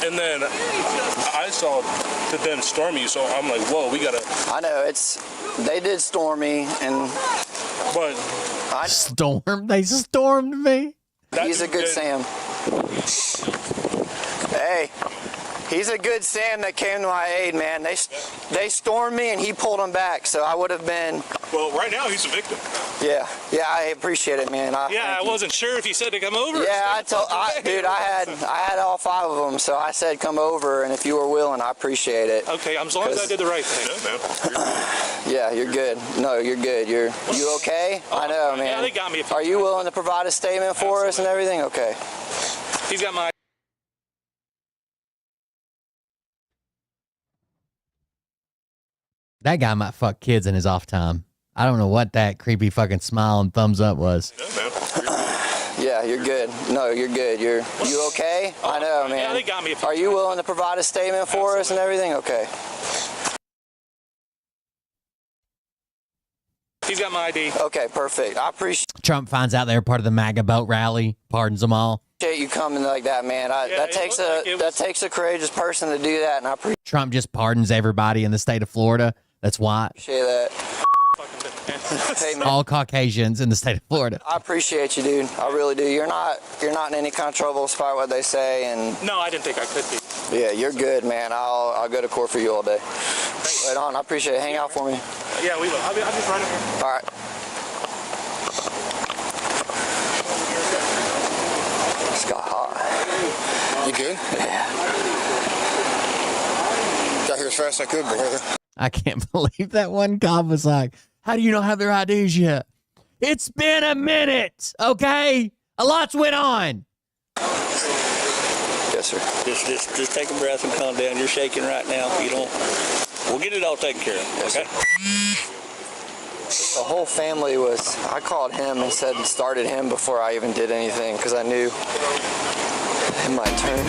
Y: and then I saw them storm you, so I'm like, whoa, we gotta.
W: I know they did storm me,
Y: but
B: they stormed me.
W: He's a good Sam. Hey. He's a good Sam that came to my aid, man. They stormed me and he pulled them back, so I would have been.
Y: Well, right now he's a victim.
W: Yeah, I appreciate it, man.
Y: I wasn't sure if he said to come over.
W: Yeah, dude, I had all 5 of them, so I said come over, and if you were willing, I appreciate it.
Y: Okay, as long as I did the right thing.
W: Yeah, you're good. No, you're good. You okay? I know, man.
Y: Yeah, they got me.
W: Are you willing to provide a statement for us and everything? Okay.
Y: He's got my.
B: That guy might fuck kids in his off time. I don't know what that creepy fucking smile and thumbs up was.
W: Yeah, you're good. No, you're good. You okay? I know, man.
Y: Yeah, they got me.
W: Are you willing to provide a statement for us and everything? Okay.
Y: He's got my ID.
W: Okay, perfect. I appreciate
B: Trump finds out they're part of the MAGA boat rally, pardons them all.
W: you coming like that, man. That takes a courageous person to do that, and I appreciate
B: Trump just pardons everybody in the state of Florida. That's why.
W: that. Hey, man.
B: All Caucasians in the state of Florida.
W: I appreciate you, dude. I really do. You're not in any kind of trouble despite what they say, and
Y: no, I didn't think I could be.
W: Yeah, you're good, man. I'll go to court for you all day. Right on. I appreciate it. Hang out for me.
Y: Yeah, we will. I'll just right over here.
W: All right. It's got hot.
H: You good?
W: Yeah.
H: Got here as fast as I could, brother.
B: I can't believe that one cop was like, how do you not have their IDs yet? It's been a minute, okay? A lot's went on.
W: Yes, sir.
P: Just take a breath and calm down. You're shaking right now. You don't. We'll get it all taken care of.
W: Yes,
P: okay.
W: The whole family was. I called him and started him before I even did anything because I knew it might turn.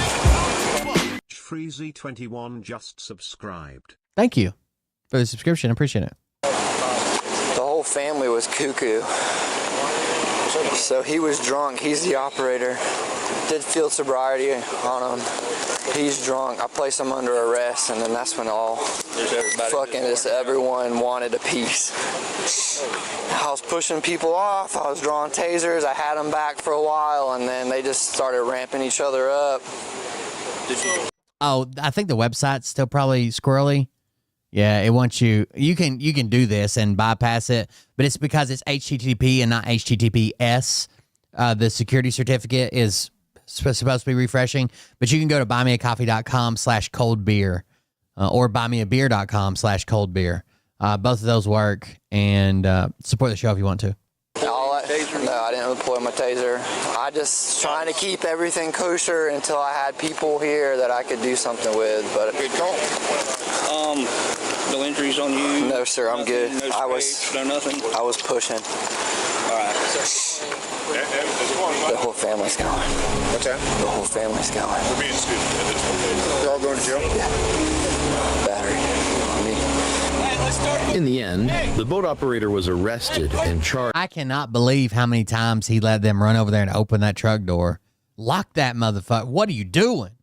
Q: Freezy21 just subscribed.
B: Thank you for the subscription. I appreciate it.
W: The whole family was cuckoo. So he was drunk. He's the operator. Did field sobriety on him. He's drunk. I placed him under arrest, and then that's when everyone wanted a piece. I was pushing people off. I was drawing tasers. I had them back for a while, and then they just started ramping each other up.
B: Oh, I think the website's still probably squirrely. Yeah, it wants you can do this and bypass it, but it's because it's HTTP and not HTTPS. The security certificate is supposed to be refreshing, but you can go to buymeacoffee.com/coldbeer or buymeabeer.com/coldbeer. Both of those work, and support the show if you want to.
W: No, I didn't deploy my taser. I just trying to keep everything kosher until I had people here that I could do something with. But
P: good call. No injuries on you?
W: No, sir. I'm good.
P: No scrapes, no nothing.
W: I was pushing.
P: All right.
W: The whole family's going.
H: What's that?
W: The whole family's going.
H: We're being stupid. They're all going to jail?
W: Yeah. Battery.
X: In the end, the boat operator was arrested and charged.
B: I cannot believe how many times he let them run over there and open that truck door. Lock that motherfucker. What are you doing?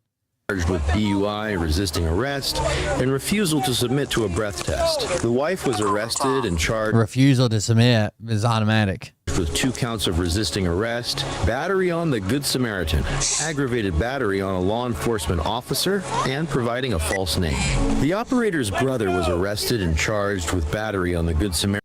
X: Charged with DUI, resisting arrest, and refusal to submit to a breath test. The wife was arrested and charged.
B: Refusal to submit is automatic.
X: With 2 counts of resisting arrest, battery on the Good Samaritan, aggravated battery on a law enforcement officer, and providing a false name. The operator's brother was arrested and charged with battery on the Good Samaritan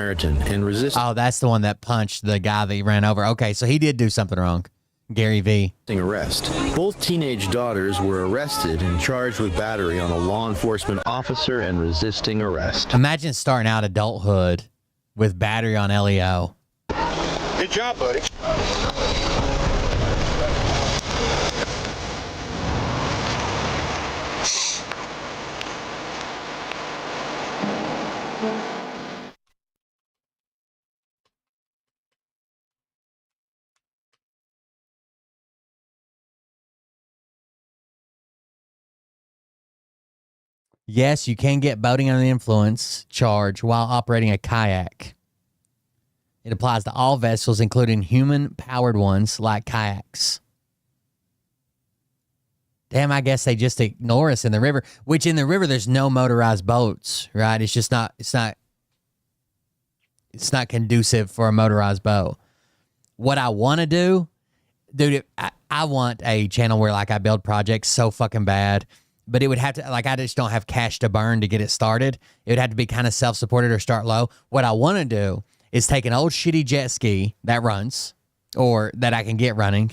X: and resisting.
B: Oh, that's the one that punched the guy that he ran over. Okay, so he did do something wrong. Gary V.
X: Arrest. Both teenage daughters were arrested and charged with battery on a law enforcement officer and resisting arrest.
B: Imagine starting out adulthood with battery on LEO.
H: Good job, buddy.
B: Yes, you can get boating under the influence charge while operating a kayak. It applies to all vessels, including human-powered ones like kayaks. Damn, I guess they just ignore us in the river, which in the river there's no motorized boats, right? It's just not, it's not conducive for a motorized boat. What I want to do, dude, I want a channel where like I build projects so fucking bad. But it would have to, like, I just don't have cash to burn to get it started. It would have to be kind of self-supported or start low. What I want to do is take an old shitty jet ski that runs or that I can get running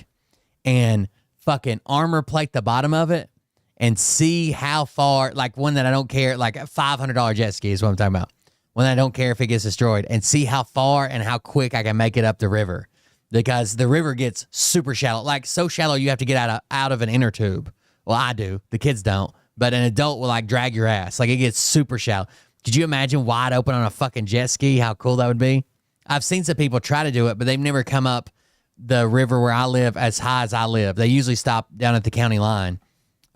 B: and fucking armor plate the bottom of it and see how far, like one that I don't care, like a $500 jet ski is what I'm talking about. One that I don't care if it gets destroyed and see how far and how quick I can make it up the river. Because the river gets super shallow, like so shallow you have to get out of an inner tube. Well, I do. The kids don't. But an adult will, like, drag your ass. Like, it gets super shallow. Could you imagine wide open on a fucking jet ski? How cool that would be? I've seen some people try to do it, but they've never come up the river where I live as high as I live. They usually stop down at the county line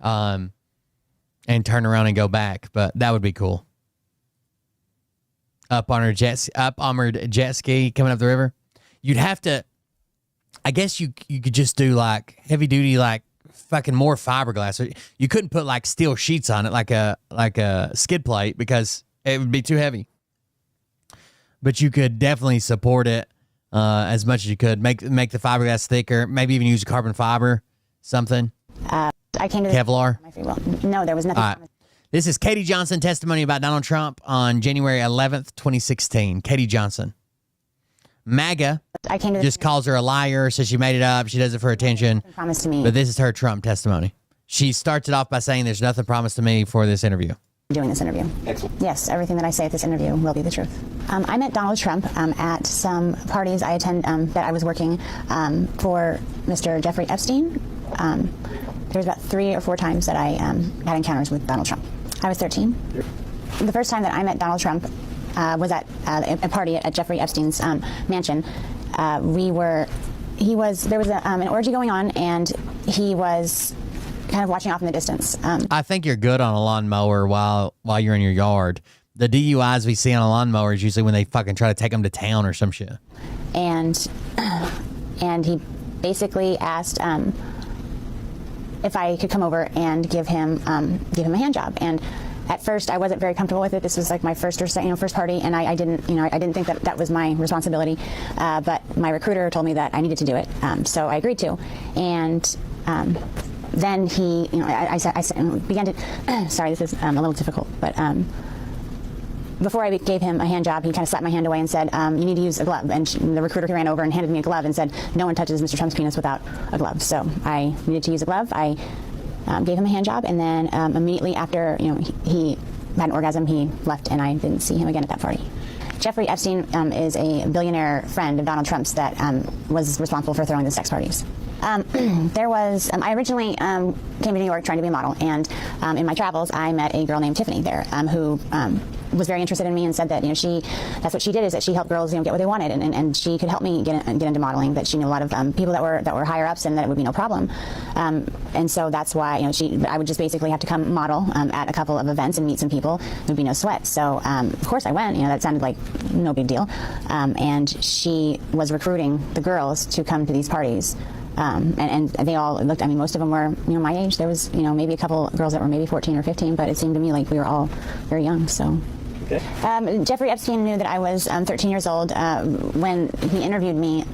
B: and turn around and go back. But that would be cool. Up-armored jet ski coming up the river. You'd have to... I guess you could just do, like, heavy-duty, like, fucking more fiberglass. You couldn't put like steel sheets on it like a skid plate because it would be too heavy. But you could definitely support it as much as you could. Make the fiberglass thicker. Maybe even use carbon fiber, something.
N: I came to
B: Kevlar.
N: My free will. No, there was nothing.
B: All right. This is Katie Johnson testimony about Donald Trump on January 11th, 2016. Katie Johnson. MAGA just calls her a liar, says she made it up, she does it for attention.
N: Promised to me.
B: But this is her Trump testimony. She starts it off by saying there's nothing promised to me for this interview.
N: Doing this interview. Excellent. Yes, everything that I say at this interview will be the truth. I met Donald Trump at some parties I attend that I was working for Mr. Jeffrey Epstein. There was about 3 or 4 times that I had encounters with Donald Trump. I was 13. The first time that I met Donald Trump was at a party at Jeffrey Epstein's mansion. There was an orgy going on, and he was kind of watching off in the distance.
B: I think you're good on a lawnmower while you're in your yard. The DUIs we see on a lawnmower is usually when they fucking try to take them to town or some shit.
N: And he basically asked if I could come over and give him a hand job. And at first, I wasn't very comfortable with it. This was like my first party, and I didn't think that was my responsibility. But my recruiter told me that I needed to do it, so I agreed to. And then he, I began to. Sorry, this is a little difficult, but before I gave him a hand job, he kind of slapped my hand away and said, "You need to use a glove." And the recruiter ran over and handed me a glove and said, "No one touches Mr. Trump's penis without a glove." So I needed to use a glove. I gave him a hand job, and then immediately after, he had an orgasm, he left, and I didn't see him again at that party. Jeffrey Epstein is a billionaire friend of Donald Trump's that was responsible for throwing the sex parties. I originally came to New York trying to be a model, and in my travels, I met a girl named Tiffany there who was very interested in me and said that that's what she did, is that she helped girls get what they wanted, and she could help me get into modeling. That she knew a lot of people that were higher ups, and that it would be no problem. And so that's why I would just basically have to come model at a couple of events and meet some people. There would be no sweat. So of course I went. That sounded like no big deal. And she was recruiting the girls to come to these parties. And they all looked, most of them were, my age. There was, maybe a couple girls that were maybe 14 or 15, but it seemed to me like we were all very young, so. Jeffrey Epstein knew that I was 13 years old. When he interviewed me,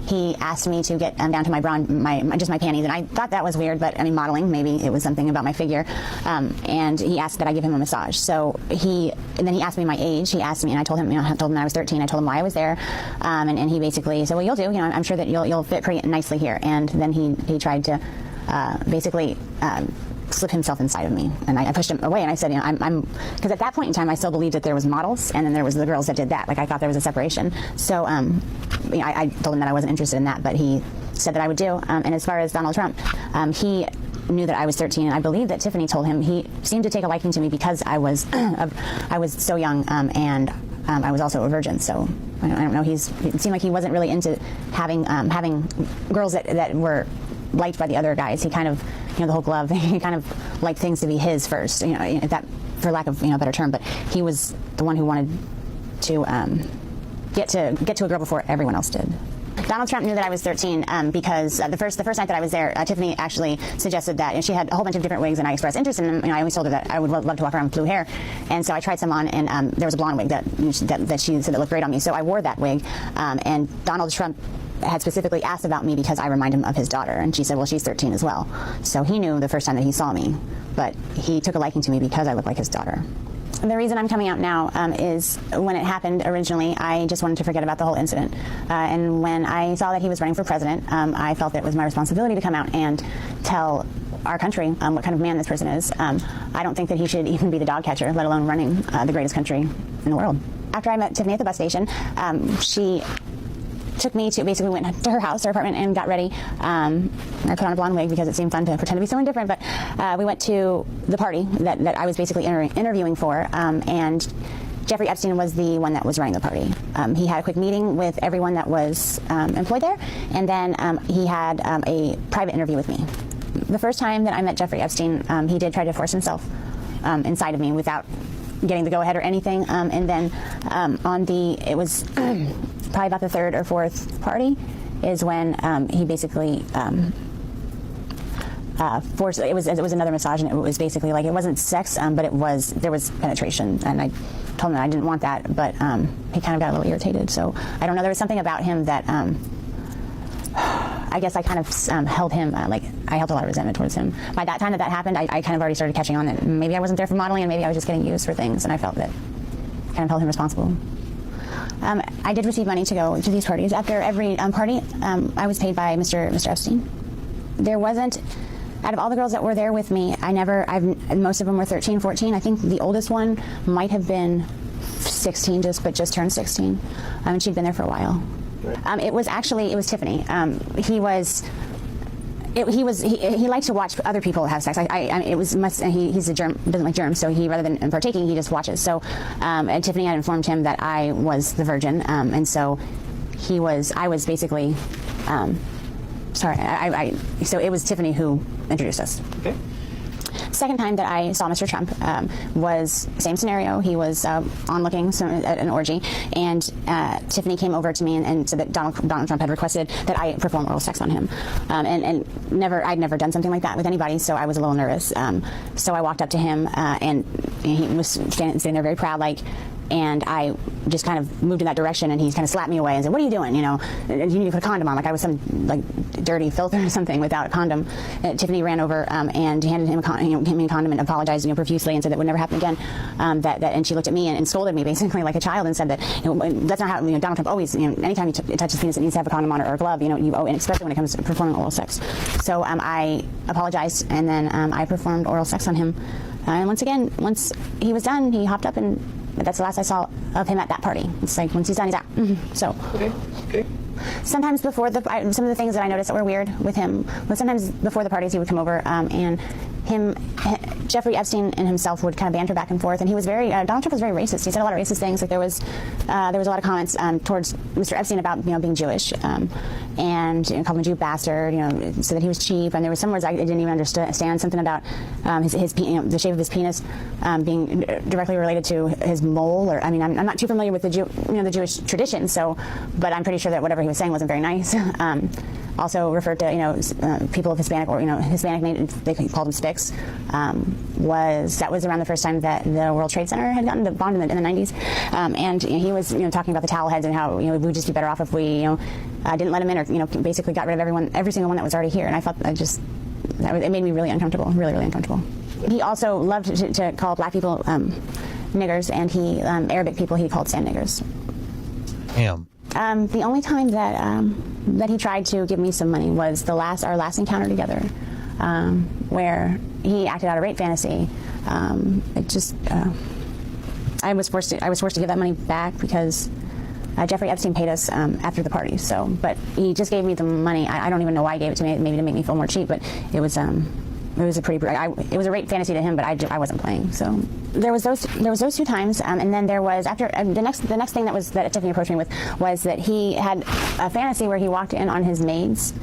N: he asked me to get down to just my panties, and I thought that was weird, but I mean, modeling, maybe it was something about my figure. And he asked that I give him a massage. So and then he asked me my age. He asked me, and I told him, I told him that I was 13. I told him why I was there, and he basically said, well, you'll do. I'm sure that you'll fit pretty nicely here. And then he tried to basically slip himself inside of me, and I pushed him away, and I said, I'm because at that point in time I still believed that there was models, and then there was the girls that did that. Like, I thought there was a separation. So I told him that I wasn't interested in that, but he said that I would do. And as far as Donald Trump, he knew that I was 13, and I believe that Tiffany told him. He seemed to take a liking to me because I was so young, and I was also a virgin. So I don't know. It seemed like he wasn't really into having girls that were liked by the other guys. He kind of, the whole glove, he kind of liked things to be his first, that, for lack of a better term, but he was the one who wanted to get to a girl before everyone else did. Donald Trump knew that I was 13 because the first night that I was there, Tiffany actually suggested that, and she had a whole bunch of different wigs, and I expressed interest in them. I always told her that I would love to walk around with blue hair, and so I tried some on, and there was a blonde wig that she said that looked great on me, so I wore that wig, and Donald Trump had specifically asked about me because I remind him of his daughter, and she said, well, she's 13 as well. So he knew the first time that he saw me, but he took a liking to me because I look like his daughter. The reason I'm coming out now is when it happened originally, I just wanted to forget about the whole incident. And when I saw that he was running for president, I felt that it was my responsibility to come out and tell our country what kind of man this person is. I don't think that he should even be the dog catcher, let alone running the greatest country in the world. After I met Tiffany at the bus station, she took me to, basically went to her house, her apartment, and got ready. I put on a blonde wig because it seemed fun to pretend to be someone different, but we went to the party that I was basically interviewing for, and Jeffrey Epstein was the one that was running the party. He had a quick meeting with everyone that was employed there, and then he had a private interview with me. The first time that I met Jeffrey Epstein, he did try to force himself inside of me without getting the go-ahead or anything, and then it was probably about the third or fourth party is when he basically forced. It was another massage, and it was basically like, it wasn't sex, but there was penetration, and I told him that I didn't want that, but he kind of got a little irritated. So I don't know, there was something about him that I guess I kind of held him, I held a lot of resentment towards him. By that time that happened, I kind of already started catching on that maybe I wasn't there for modeling, and maybe I was just getting used for things, and I felt that kind of held him responsible. I did receive money to go to these parties. After every party, I was paid by Mr. Epstein. There wasn't, out of all the girls that were there with me, most of them were 13, 14. I think the oldest one might have been 16, just turned 16, and she'd been there for a while. It was Tiffany. He likes to watch other people have sex. He's a germ, doesn't like germs, so rather than partaking, he just watches. So, and Tiffany had informed him that I was the virgin, and so I was basically, so it was Tiffany who introduced us. Okay. Second time that I saw Mr. Trump was same scenario. He was onlooking at an orgy, and Tiffany came over to me and said that Donald Trump had requested that I perform oral sex on him, and I'd never done something like that with anybody, so I was a little nervous. So I walked up to him, and he was sitting there very proud, and I just kind of moved in that direction, and he kind of slapped me away and said, "What are you doing? You need to put a condom on." Like I was some dirty filth or something without a condom. Tiffany ran over and handed him a condom and apologized profusely and said that would never happen again. And she looked at me and scolded me basically like a child and said that that's not how Donald Trump always, anytime he touches penis, it needs to have a condom on it or a glove. And especially when it comes to performing oral sex. So I apologized, and then I performed oral sex on him. And once he was done, he hopped up, and that's the last I saw of him at that party. It's like, once he's done, he's out. Mm-hmm. So, okay. Sometimes before some of the things that I noticed that were weird with him was sometimes before the parties he would come over, and Jeffrey Epstein and himself would kind of banter back and forth, and he was Donald Trump was very racist. He said a lot of racist things. Like there was a lot of comments towards Mr. Epstein about being Jewish, and called him a Jew bastard. So that he was cheap, and there were some words I didn't even understand. Something about the shape of his penis being directly related to his mole, or I'm not too familiar with the Jewish tradition, but I'm pretty sure that whatever he was saying wasn't very nice. also referred to, people of Hispanic or, Hispanic name, they called them SPICs, that was around the first time that the World Trade Center had gotten bombed in the 90s. And he was, talking about the towel heads and how, we would just be better off if we, didn't let them in or, basically got rid of every single one that was already here. And I felt it made me really uncomfortable, really, really uncomfortable. He also loved to call black people niggers, and Arabic people he called sand niggers.
B: Damn.
N: The only time that he tried to give me some money was our last encounter together, where he acted out a rape fantasy. I was forced to give that money back because Jeffrey Epstein paid us after the party. But he just gave me the money. I don't even know why he gave it to me. Maybe to make me feel more cheap. But it was it was a rape fantasy to him, but I wasn't playing. So there was those 2 times, and then there was after the next thing that Tiffany approached me with was that he had a fantasy where he walked in on his maids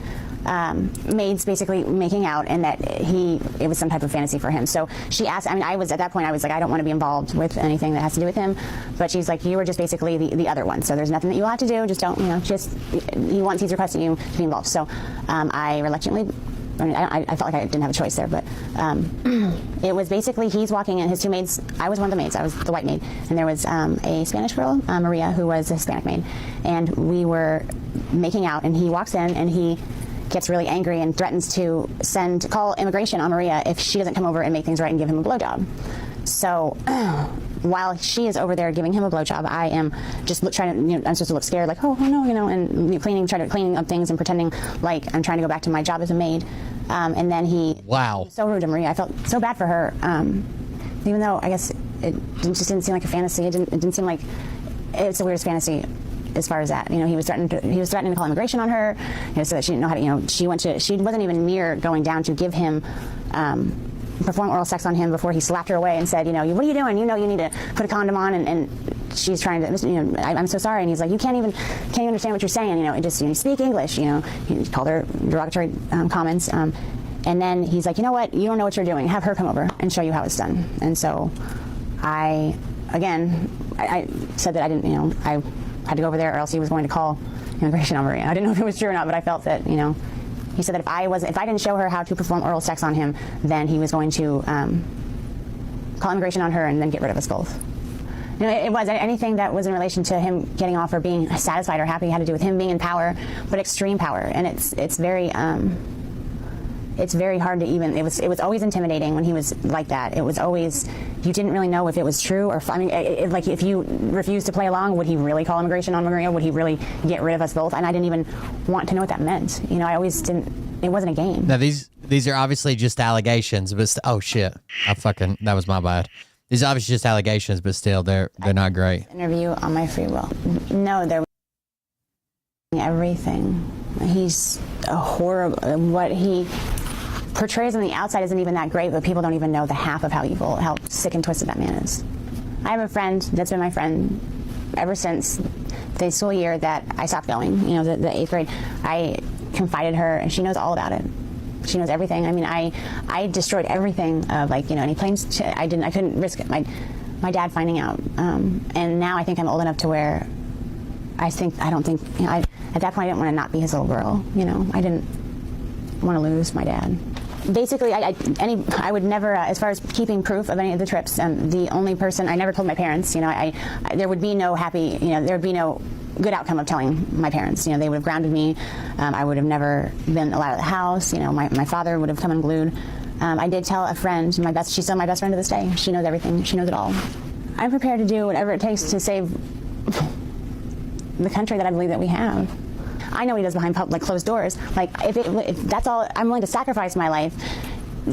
N: basically making out, and that it was some type of fantasy for him. So she asked, at that point I was like, I don't want to be involved with anything that has to do with him, but she's like, you were just basically the other one, so there's nothing that you'll have to do, just don't, he's requesting you to be involved. So I reluctantly, I felt like I didn't have a choice there, but it was basically he's walking in, his 2 maids, I was one of the maids, I was the white maid, and there was a Spanish girl, Maria, who was a Hispanic maid, and we were making out, and he walks in and he gets really angry and threatens to call immigration on Maria if she doesn't come over and make things right and give him a blowjob. So while she is over there giving him a blowjob, I am just trying to, I'm supposed to look scared, like, oh no, and cleaning up things and pretending like I'm trying to go back to my job as a maid. And then he was so rude to Maria. I felt so bad for her, even though I guess it just didn't seem like a fantasy. It didn't seem like it's the weirdest fantasy. As far as that, he was threatening to call immigration on her, so that she didn't know how to, she wasn't even near going down to give him, perform oral sex on him before he slapped her away and said, what are you doing? You need to put a condom on, and she's trying to, I'm so sorry, and he's like, you can't even understand what you're saying, you speak English, he called her derogatory comments, and then he's like, you know what, you don't know what you're doing, have her come over and show you how it's done. And so I said that I didn't, I had to go over there, or else he was going to call immigration on Maria. I didn't know if it was true or not, but I felt that, he said that if I didn't show her how to perform oral sex on him, then he was going to call immigration on her and then get rid of us both. It was anything that was in relation to him getting off or being satisfied or happy had to do with him being in power, but extreme power, and it's very hard to even. It was always intimidating when he was like that. It was always, you didn't really know if it was true or. Like if you refused to play along, would he really call immigration on Maria? Would he really get rid of us both? And I didn't even want to know what that meant. I always didn't. It wasn't a game.
B: Now these are obviously just allegations, but oh shit, that was my bad. These are obviously just allegations, but still they're not great.
N: Interview on my free will. No, they're everything. He's a horrible. What he portrays on the outside isn't even that great, but people don't even know the half of how evil, how sick and twisted that man is. I have a friend that's been my friend ever since the school year that I stopped going, the 8th grade. I confided her, and she knows all about it. She knows everything. I destroyed everything of any planes. I couldn't risk it. My dad finding out. And now I think I'm old enough to where at that point I didn't want to not be his little girl. I didn't want to lose my dad. Basically, I would never, as far as keeping proof of any of the trips, the only person, I never told my parents, there would be no happy, there would be no good outcome of telling my parents. They would have grounded me. I would have never been allowed out of the house. My father would have come unglued. I did tell a friend, she's still my best friend to this day. She knows everything. She knows it all. I'm prepared to do whatever it takes to save the country that I believe that we have. I know what he does behind closed doors. If that's all, I'm willing to sacrifice my life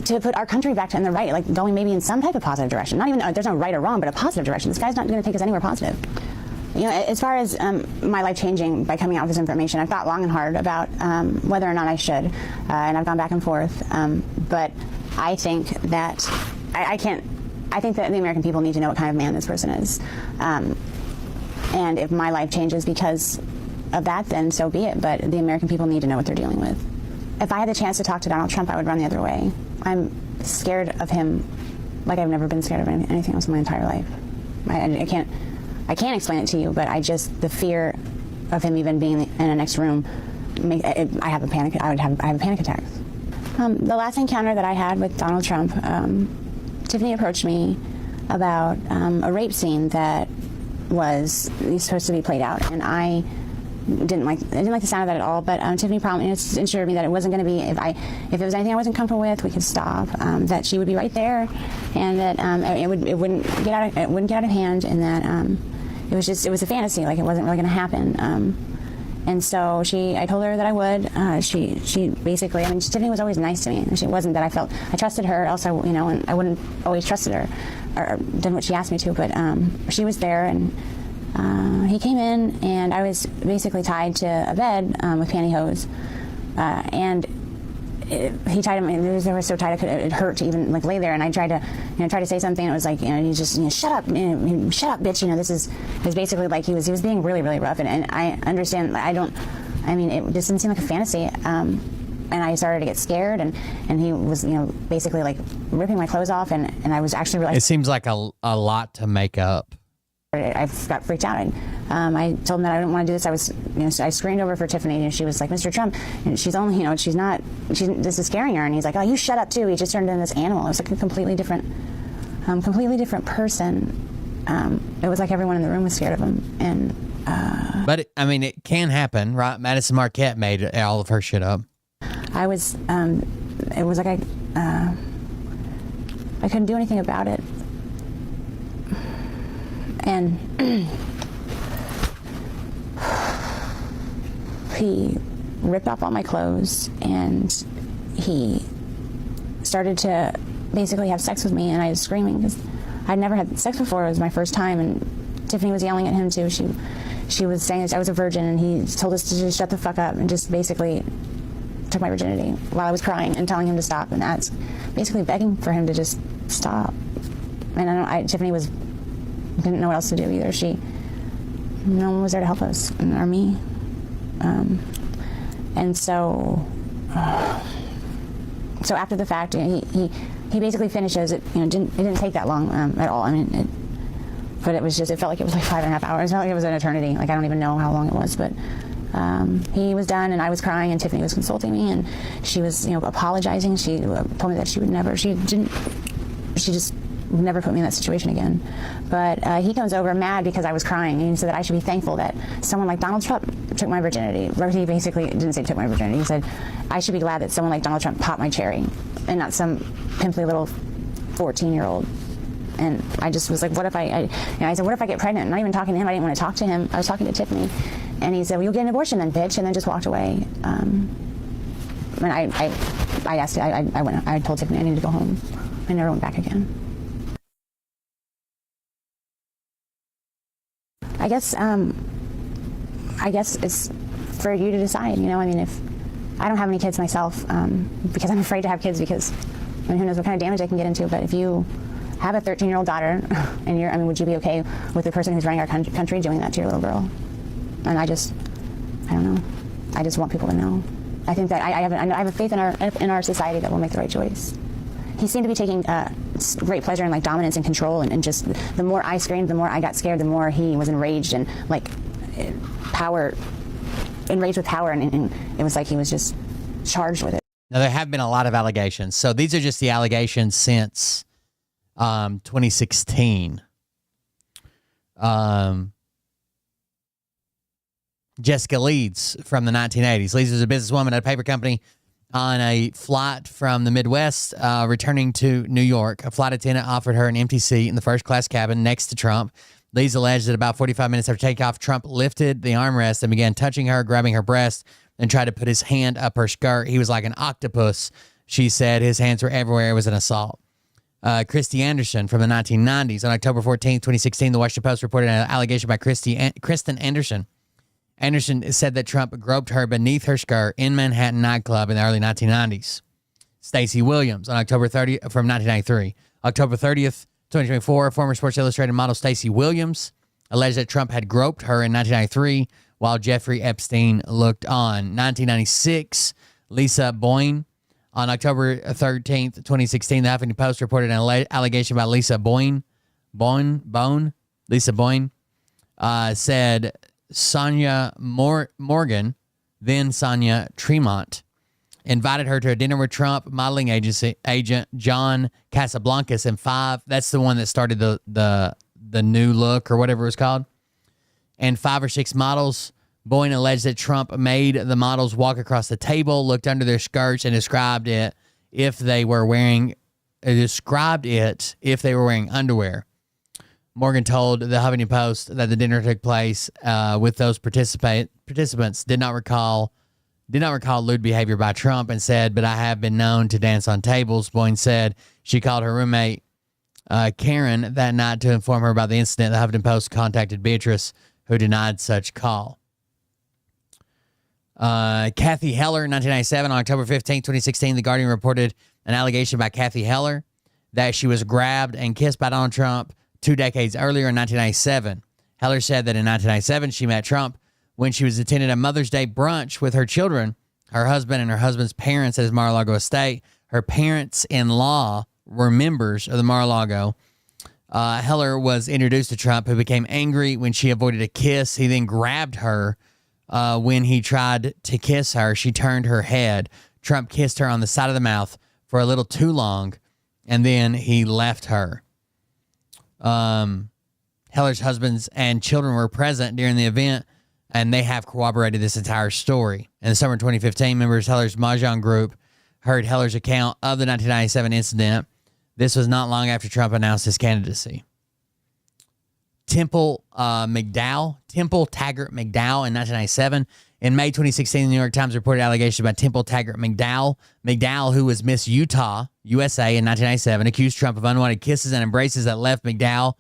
N: to put our country back in the right, going maybe in some type of positive direction. Not even, there's no right or wrong, but a positive direction. This guy's not going to take us anywhere positive. As far as my life changing by coming out with this information, I've thought long and hard about whether or not I should, and I've gone back and forth. But I think that I think that the American people need to know what kind of man this person is. And if my life changes because of that, then so be it. But the American people need to know what they're dealing with. If I had the chance to talk to Donald Trump, I would run the other way. I'm scared of him like I've never been scared of anything else in my entire life. I can't explain it to you, but the fear of him even being in the next room I have a panic. I have a panic attack. The last encounter that I had with Donald Trump, Tiffany approached me about a rape scene that was supposed to be played out, and I didn't like the sound of that at all. But Tiffany promised, assured me that it wasn't going to be, if there was anything I wasn't comfortable with, we could stop. That she would be right there, and that it wouldn't get out of hand, and that it was a fantasy, like it wasn't really going to happen. And so I told her that I would. She basically, Tiffany was always nice to me. It wasn't that I trusted her, else and I wouldn't always trusted her or done what she asked me to. But she was there, and he came in, and I was basically tied to a bed with pantyhose, and he tied him. They were so tight it hurt to even like lay there. And I tried to say something. It was like, you just shut up, shut up, bitch. This is basically like he was being really, really rough. And I understand. It just didn't seem like a fantasy. And I started to get scared, and he was basically like ripping my clothes off, and I was actually really.
B: It seems like a lot to make up.
N: I got freaked out. I told him that I didn't want to do this. I screamed over for Tiffany, and she was like, "Mr. Trump," and she's only, this is scaring her. And he's like, "Oh, you shut up too." He just turned into this animal. It was like a completely different person. It was like everyone in the room was scared of him. And
B: but it can happen, right? Madison Marquette made all of her shit up.
N: I was, it was like I couldn't do anything about it. And he ripped off all my clothes, and he started to basically have sex with me, and I was screaming because I'd never had sex before. It was my first time, and Tiffany was yelling at him too. She was saying that I was a virgin, and he told us to just shut the fuck up, and just basically took my virginity while I was crying and telling him to stop, and that's basically begging for him to just stop. And Tiffany didn't know what else to do either. No one was there to help us, or me. And so after the fact, he basically finishes it. It didn't take that long at all. But it felt like it was like 5.5 hours. It felt like it was an eternity. Like I don't even know how long it was, but he was done, and I was crying, and Tiffany was consulting me, and she was apologizing. She told me that she just never put me in that situation again. But he comes over mad because I was crying, and he said that I should be thankful that someone like Donald Trump took my virginity. He basically didn't say took my virginity. He said I should be glad that someone like Donald Trump popped my cherry and not some pimply little 14-year-old. And I just was like, what if I said, what if I get pregnant? I'm not even talking to him. I didn't want to talk to him. I was talking to Tiffany. And he said, well, you'll get an abortion then, bitch, and then just walked away. And I told Tiffany I needed to go home. I never went back again. I guess it's for you to decide, if I don't have any kids myself, because I'm afraid to have kids because who knows what kind of damage I can get into. But if you have a 13-year-old daughter and would you be okay with the person who's running our country doing that to your little girl? And I don't know. I just want people to know. I think that I have a faith in our society that we'll make the right choice. He seemed to be taking great pleasure in dominance and control, and just the more I screamed, the more I got scared, the more he was enraged and enraged with power, and it was like he was just charged with it.
B: Now there have been a lot of allegations, so these are just the allegations since 2016. Jessica Leeds from the 1980s. Leeds was a businesswoman at a paper company. On a flight from the Midwest, returning to New York, a flight attendant offered her an empty seat in the first-class cabin next to Trump. Leeds alleged that about 45 minutes after takeoff, Trump lifted the armrest and began touching her, grabbing her breast, and tried to put his hand up her skirt. He was like an octopus, she said. His hands were everywhere. It was an assault. Christy Anderson from the 1990s. On October 14th, 2016, the Washington Post reported an allegation by Kristen Anderson. Anderson said that Trump groped her beneath her skirt in Manhattan nightclub in the early 1990s. Stacey Williams on October 30th from 1993. October 30th, 2024, former Sports Illustrated model Stacey Williams alleged that Trump had groped her in 1993 while Jeffrey Epstein looked on. 1996, Lisa Boyne. On October 13th, 2016, the Huffington Post reported an allegation about Lisa Boyne. Lisa Boyne said Sonia Morgan, then Sonia Tremont, invited her to a dinner with Trump modeling agency agent John Casablancas and 5. That's the one that started the new look or whatever it was called. And 5 or 6 models. Boyne alleged that Trump made the models walk across the table, looked under their skirts, and described it if they were wearing underwear. Morgan told the Huffington Post that the dinner took place with those participants. Did not recall lewd behavior by Trump and said, "But I have been known to dance on tables." Boyne said she called her roommate Karen that night to inform her about the incident. The Huffington Post contacted Beatrice, who denied such call. Kathy Heller, 1997, on October 15, 2016, The Guardian reported an allegation by Kathy Heller that she was grabbed and kissed by Donald Trump 2 decades earlier in 1997. Heller said that in 1997, she met Trump when she was attending a Mother's Day brunch with her children, her husband, and her husband's parents at his Mar-a-Lago estate. Her parents-in-law were members of the Mar-a-Lago. Heller was introduced to Trump, who became angry when she avoided a kiss. He then grabbed her. When he tried to kiss her, she turned her head. Trump kissed her on the side of the mouth for a little too long, and then he left her. Heller's husbands and children were present during the event, and they have corroborated this entire story. In the summer of 2015, members of Heller's Mahjong group heard Heller's account of the 1997 incident. This was not long after Trump announced his candidacy. Temple Taggart McDowell in 1997. In May 2016, the New York Times reported allegations about Temple Taggart McDowell. McDowell, who was Miss Utah, USA in 1997, accused Trump of unwanted kisses and embraces that left McDowell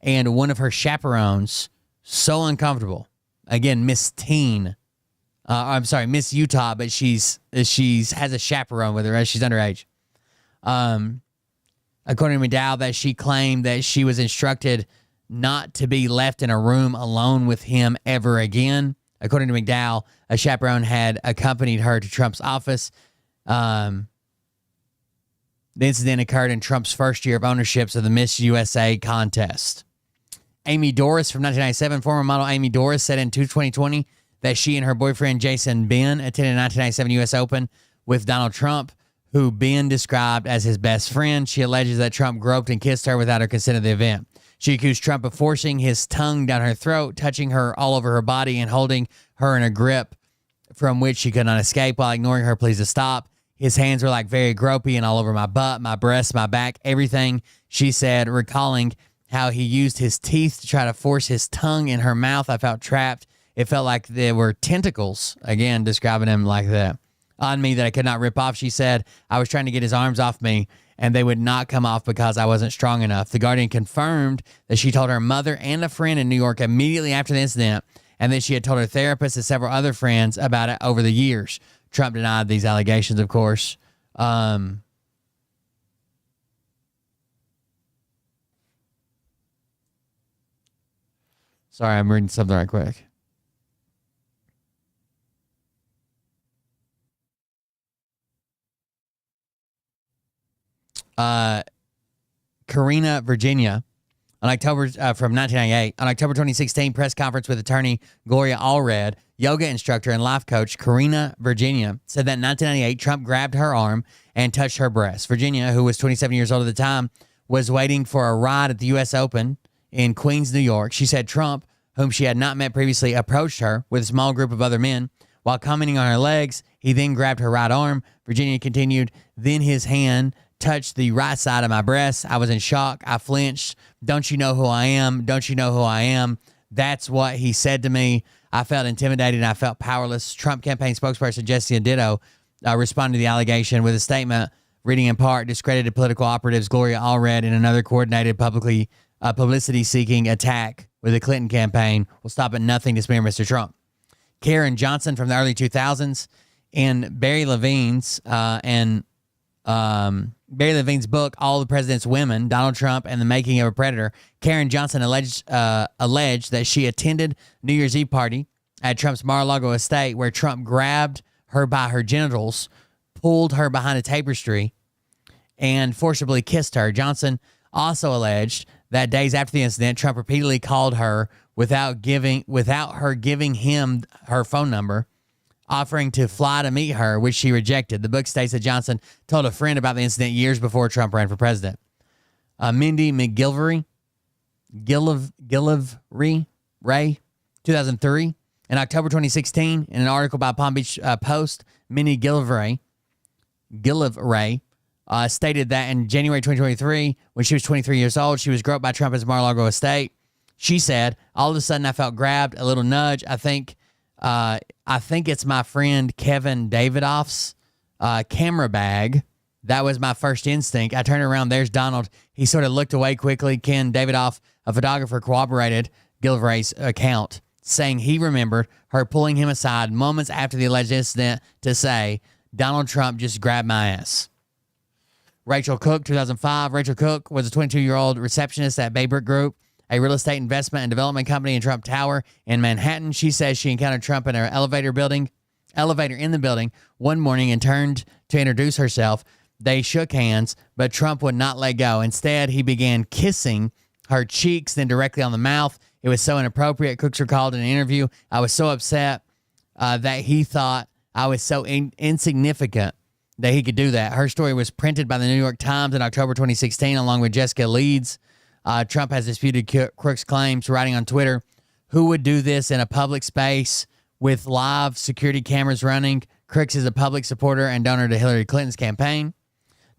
B: and one of her chaperones so uncomfortable. Again, Miss Utah, but she's has a chaperone with her as she's underage. According to McDowell, that she claimed that she was instructed not to be left in a room alone with him ever again. According to McDowell, a chaperone had accompanied her to Trump's office. The incident occurred in Trump's first year of ownership of the Miss USA contest. Amy Doris from 1997, former model Amy Doris, said in 2020 that she and her boyfriend Jason Ben attended the 1997 U.S. Open with Donald Trump, who Ben described as his best friend. She alleges that Trump groped and kissed her without her consent at the event. She accused Trump of forcing his tongue down her throat, touching her all over her body, and holding her in a grip from which she could not escape while ignoring her pleas to stop. His hands were like very gropey and all over my butt, my breasts, my back, everything, she said, recalling how he used his teeth to try to force his tongue in her mouth. I felt trapped. It felt like there were tentacles, again, describing him like that, on me that I could not rip off, she said. I was trying to get his arms off me, and they would not come off because I wasn't strong enough. The Guardian confirmed that she told her mother and a friend in New York immediately after the incident, and that she had told her therapist and several other friends about it over the years. Trump denied these allegations, of course. Sorry, I'm reading something right quick. Karina, Virginia, on October from 1998. On October 2016, press conference with attorney Gloria Allred, yoga instructor and life coach Karina, Virginia, said that in 1998, Trump grabbed her arm and touched her breast. Virginia, who was 27 years old at the time, was waiting for a ride at the U.S. Open in Queens, New York. She said Trump, whom she had not met previously, approached her with a small group of other men. While commenting on her legs, he then grabbed her right arm. Virginia continued, then his hand touched the right side of my breast. I was in shock. I flinched. Don't you know who I am? Don't you know who I am? That's what he said to me. I felt intimidated and I felt powerless. Trump campaign spokesperson Jessica Ditto responded to the allegation with a statement reading in part, discredited political operatives Gloria Allred in another coordinated publicity-seeking attack with the Clinton campaign will stop at nothing to smear Mr. Trump. Karen Johnson from the early 2000s in Barry Levine's book, All the President's Women, Donald Trump and the Making of a Predator. Karen Johnson alleged that she attended New Year's Eve party at Trump's Mar-a-Lago estate where Trump grabbed her by her genitals, pulled her behind a tapestry, and forcibly kissed her. Johnson also alleged that days after the incident, Trump repeatedly called her without her giving him her phone number. offering to fly to meet her, which she rejected. The book states that Johnson told a friend about the incident years before Trump ran for president. Mindy McGillivray, Ray, 2003. In October 2016, in an article by Palm Beach Post, Mindy Gillivray stated that in January 2023, when she was 23 years old, she was groped by Trump at his Mar-a-Lago estate. She said, all of a sudden I felt grabbed, a little nudge. I think it's my friend Kevin Davidoff's camera bag. That was my first instinct. I turned around. There's Donald. He sort of looked away quickly. Ken Davidoff, a photographer, corroborated Gillivray's account, saying he remembered her pulling him aside moments after the alleged incident to say, Donald Trump just grabbed my ass. Rachel Cook, 2005. Rachel Cook was a 22-year-old receptionist at Baybrook Group, a real estate investment and development company in Trump Tower in Manhattan. She says she encountered Trump in her elevator in the building one morning and turned to introduce herself. They shook hands, but Trump would not let go. Instead, he began kissing her cheeks, then directly on the mouth. It was so inappropriate. Cooks recalled in an interview, I was so upset that he thought I was so insignificant that he could do that. Her story was printed by the New York Times in October 2016, along with Jessica Leeds. Trump has disputed Crook's claims, writing on Twitter, who would do this in a public space with live security cameras running? Crooks is a public supporter and donor to Hillary Clinton's campaign.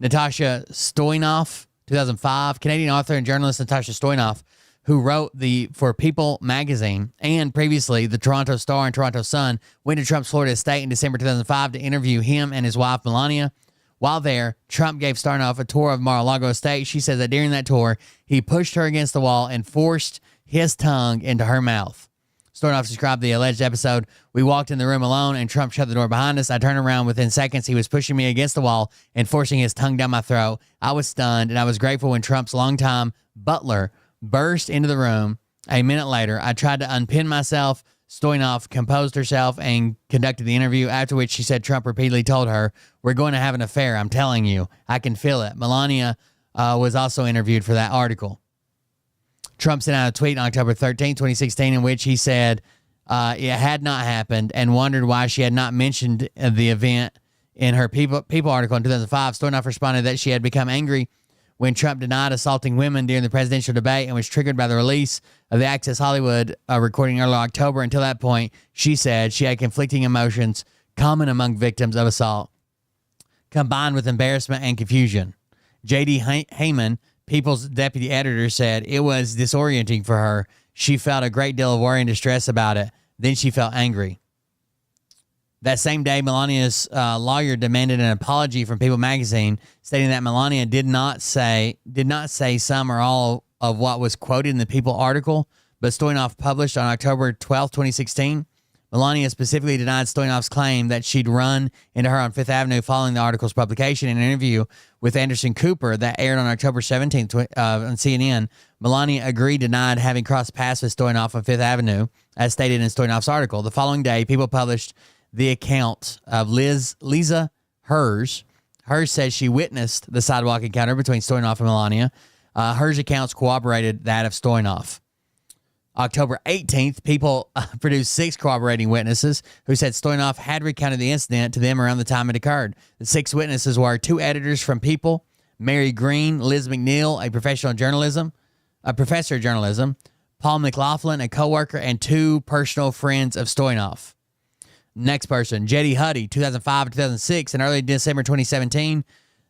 B: Natasha Stoynoff, 2005, Canadian author and journalist Natasha Stoynoff, who wrote for People magazine and previously the Toronto Star and Toronto Sun, went to Trump's Florida estate in December 2005 to interview him and his wife, Melania. While there, Trump gave Stoynoff a tour of Mar-a-Lago estate. She says that during that tour, he pushed her against the wall and forced his tongue into her mouth. Stoynoff described the alleged episode. We walked in the room alone and Trump shut the door behind us. I turned around within seconds. He was pushing me against the wall and forcing his tongue down my throat. I was stunned and I was grateful when Trump's longtime butler burst into the room. A minute later, I tried to unpin myself. Stoynoff composed herself and conducted the interview, after which she said Trump repeatedly told her, we're going to have an affair. I'm telling you. I can feel it. Melania was also interviewed for that article. Trump sent out a tweet on October 13, 2016, in which he said it had not happened and wondered why she had not mentioned the event in her People article in 2005. Stoynoff responded that she had become angry when Trump denied assaulting women during the presidential debate and was triggered by the release of the Access Hollywood recording early October. Until that point, she said she had conflicting emotions common among victims of assault, combined with embarrassment and confusion. J.D. Heyman, People's deputy editor, said it was disorienting for her. She felt a great deal of worry and distress about it. Then she felt angry. That same day, Melania's lawyer demanded an apology from People magazine, stating that Melania did not say some or all of what was quoted in the People article, but Stoynoff published on October 12, 2016. Melania specifically denied Stoynoff's claim that she'd run into her on Fifth Avenue following the article's publication. In an interview with Anderson Cooper that aired on October 17th on CNN, Melania denied having crossed paths with Stoynoff on Fifth Avenue, as stated in Stoynoff's article. The following day, People published the account of Lisa Hers. Hers says she witnessed the sidewalk encounter between Stoynoff and Melania. Hers accounts corroborated that of Stoynoff. October 18th, People produced 6 corroborating witnesses who said Stoynoff had recounted the incident to them around the time it occurred. The 6 witnesses were 2 editors from People, Mary Green, Liz McNeil, a professor of journalism, Paul McLaughlin, a co-worker, and 2 personal friends of Stoynoff. Next person, Jetty Huddy, 2005 to 2006. In early December 2017,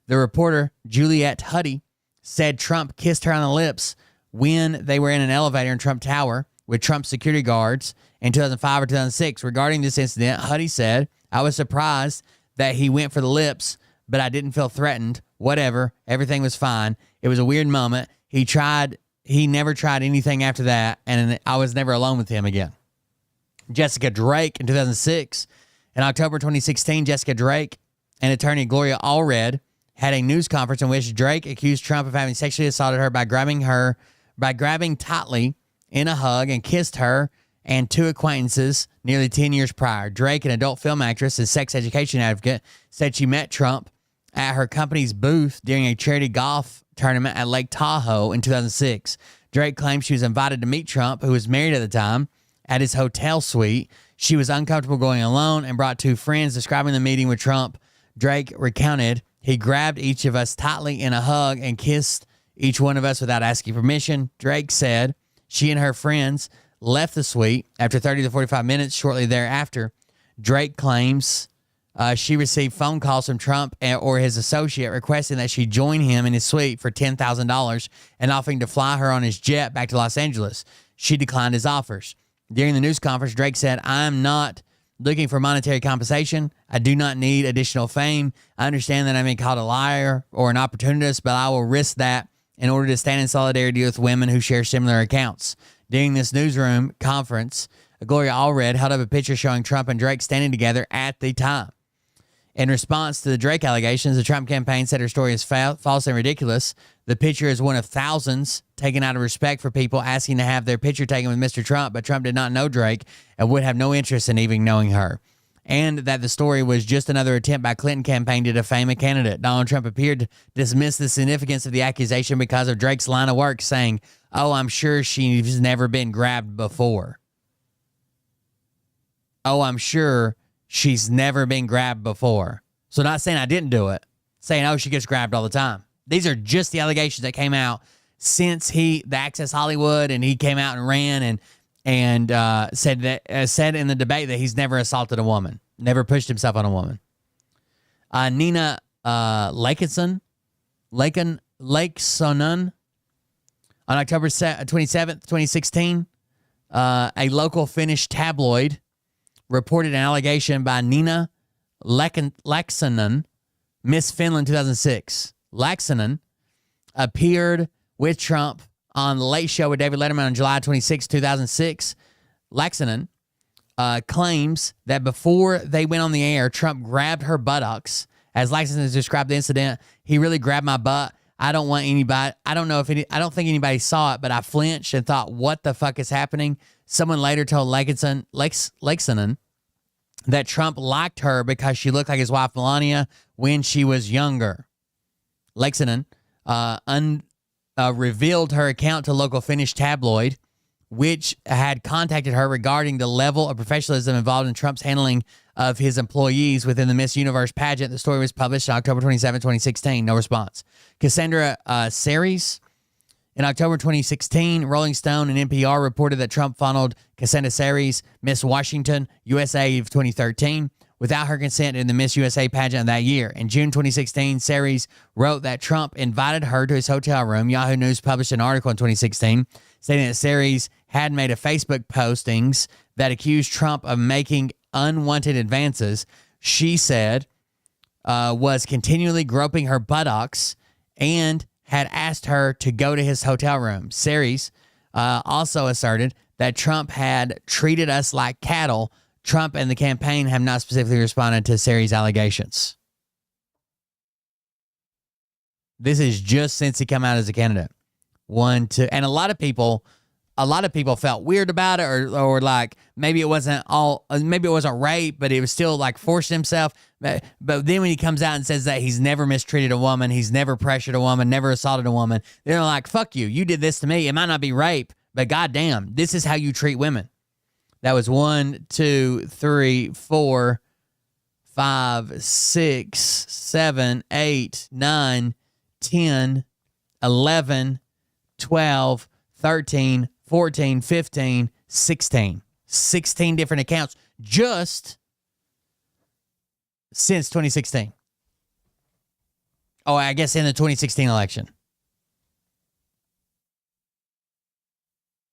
B: the reporter Juliette Huddy said Trump kissed her on the lips when they were in an elevator in Trump Tower with Trump security guards in 2005 or 2006. Regarding this incident, Huddy said, I was surprised that he went for the lips, but I didn't feel threatened. Whatever. Everything was fine. It was a weird moment. He never tried anything after that, and I was never alone with him again. Jessica Drake in 2006. In October 2016, Jessica Drake and attorney Gloria Allred had a news conference in which Drake accused Trump of having sexually assaulted her by grabbing tightly in a hug and kissed her and 2 acquaintances nearly 10 years prior. Drake, an adult film actress and sex education advocate, said she met Trump at her company's booth during a charity golf tournament at Lake Tahoe in 2006. Drake claimed she was invited to meet Trump, who was married at the time, at his hotel suite. She was uncomfortable going alone and brought 2 friends. Describing the meeting with Trump, Drake recounted, he grabbed each of us tightly in a hug and kissed each one of us without asking permission. Drake said she and her friends left the suite after 30 to 45 minutes. Shortly thereafter, Drake claims she received phone calls from Trump or his associate requesting that she join him in his suite for $10,000 and offering to fly her on his jet back to Los Angeles. She declined his offers. During the news conference, Drake said, "I'm not looking for monetary compensation. I do not need additional fame. I understand that I'm being called a liar or an opportunist, but I will risk that in order to stand in solidarity with women who share similar accounts." During this newsroom conference, Gloria Allred held up a picture showing Trump and Drake standing together at the time. In response to the Drake allegations, the Trump campaign said her story is false and ridiculous. The picture is one of thousands taken out of respect for people asking to have their picture taken with Mr. Trump, but Trump did not know Drake and would have no interest in even knowing her. And that the story was just another attempt by Clinton campaign to defame a candidate. Donald Trump appeared to dismiss the significance of the accusation because of Drake's line of work, saying, "Oh, I'm sure she's never been grabbed before." Oh, I'm sure she's never been grabbed before. So not saying I didn't do it, saying, oh, she gets grabbed all the time. These are just the allegations that came out since the Access Hollywood, and he came out and ran and said in the debate that he's never assaulted a woman, never pushed himself on a woman. Nina Lakesonen on October 27th, 2016, a local Finnish tabloid reported an allegation by Nina Laaksonen, Miss Finland 2006. Laaksonen appeared with Trump on The Late Show with David Letterman on July 26, 2006. Laaksonen claims that before they went on the air, Trump grabbed her buttocks. As Laaksonen has described the incident, he really grabbed my butt. I don't think anybody saw it, but I flinched and thought, what the fuck is happening? Someone later told Laaksonen that Trump liked her because she looked like his wife Melania when she was younger. Laaksonen revealed her account to local Finnish tabloid, which had contacted her regarding the level of professionalism involved in Trump's handling of his employees within the Miss Universe pageant. The story was published on October 27, 2016. No response. Cassandra Ceres. In October 2016, Rolling Stone and NPR reported that Trump funneled Cassandra Ceres, Miss Washington, USA of 2013, without her consent in the Miss USA pageant of that year. In June 2016, Ceres wrote that Trump invited her to his hotel room. Yahoo News published an article in 2016 stating that Ceres had made a Facebook postings that accused Trump of making unwanted advances. She said was continually groping her buttocks and had asked her to go to his hotel room. Ceres also asserted that Trump had treated us like cattle. Trump and the campaign have not specifically responded to Ceres' allegations. This is just since he came out as a candidate. And a lot of people felt weird about it, or like maybe it wasn't rape, but it was still like forcing himself. But then when he comes out and says that he's never mistreated a woman, he's never pressured a woman, never assaulted a woman, they're like, fuck you. You did this to me. It might not be rape, but goddamn, this is how you treat women. That was 1, 2, 3, 4, 5, 6, 7, 8, 9, 10, 11, 12, 13, 14, 15, 16. 16 different accounts just since 2016. Oh, I guess in the 2016 election.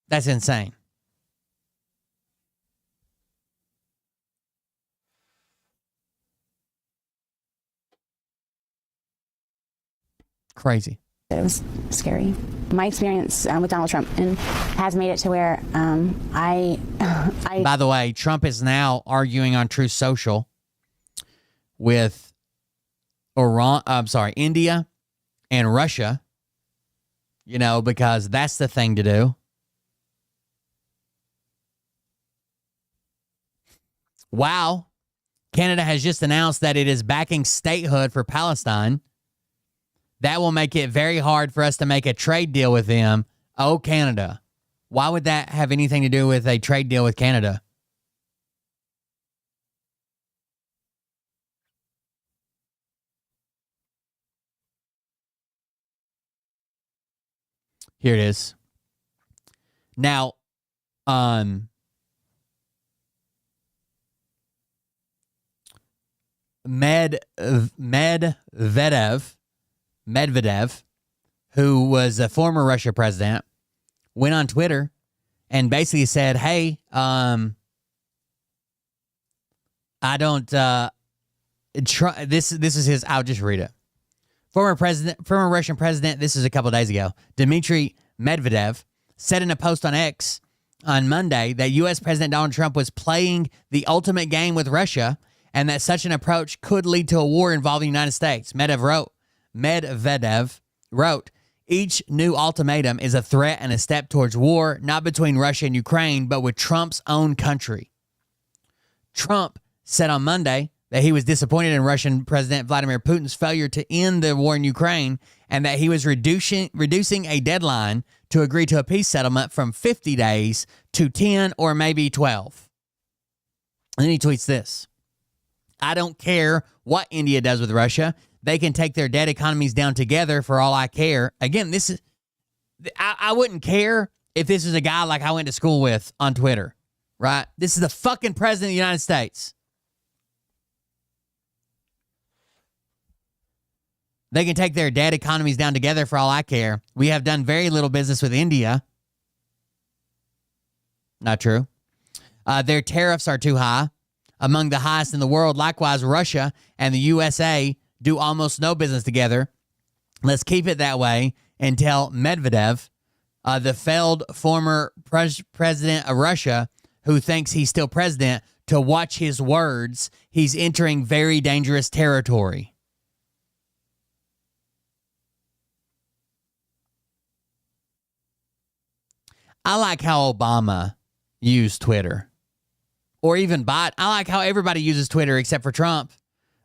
B: That's insane. Crazy.
N: It was scary. My experience with Donald Trump has made it to where I.
B: By the way, Trump is now arguing on Truth Social with India and Russia, because that's the thing to do. Wow. Canada has just announced that it is backing statehood for Palestine. That will make it very hard for us to make a trade deal with them. Oh, Canada. Why would that have anything to do with a trade deal with Canada? Here it is. Now, Medvedev, who was a former Russia president, went on Twitter and basically said, hey, I don't, this is his, I'll just read it. Former Russian president, this is a couple days ago, Dmitry Medvedev, said in a post on X on Monday that U.S. President Donald Trump was playing the ultimate game with Russia and that such an approach could lead to a war involving the United States. Medvedev wrote, each new ultimatum is a threat and a step towards war, not between Russia and Ukraine, but with Trump's own country. Trump said on Monday that he was disappointed in Russian President Vladimir Putin's failure to end the war in Ukraine and that he was reducing a deadline to agree to a peace settlement from 50 days to 10 or maybe 12. And then he tweets this. I don't care what India does with Russia. They can take their dead economies down together for all I care. Again, this is, I wouldn't care if this is a guy like I went to school with on Twitter, right? This is the fucking president of the United States. They can take their dead economies down together for all I care. We have done very little business with India. Not true. Their tariffs are too high, among the highest in the world. Likewise, Russia and the USA do almost no business together. Let's keep it that way and tell Medvedev, the failed former president of Russia, who thinks he's still president, to watch his words. He's entering very dangerous territory. I like how Obama used Twitter. Or even Biden. I like how everybody uses Twitter except for Trump.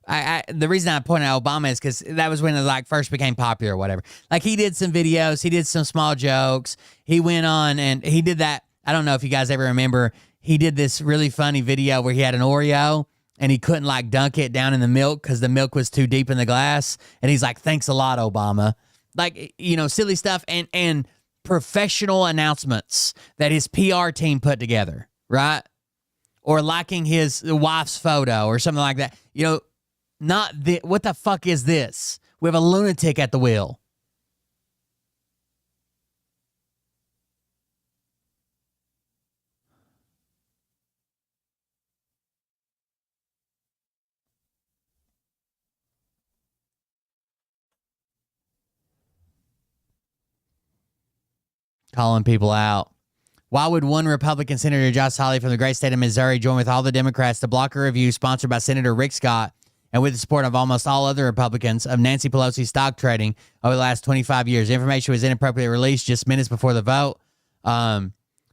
B: The reason I pointed out Obama is because that was when it like first became popular or whatever. Like he did some videos. He did some small jokes. He went on and he did that. I don't know if you guys ever remember. He did this really funny video where he had an Oreo and he couldn't like dunk it down in the milk because the milk was too deep in the glass. And he's like, thanks a lot, Obama. Like, you know, silly stuff and professional announcements that his PR team put together, right? Or liking his wife's photo or something like that. You know, what the fuck is this? We have a lunatic at the wheel. Calling people out. Why would one Republican Senator Josh Hawley from the great state of Missouri join with all the Democrats to block a review sponsored by Senator Rick Scott and with the support of almost all other Republicans of Nancy Pelosi's stock trading over the last 25 years? Information was inappropriately released just minutes before the vote.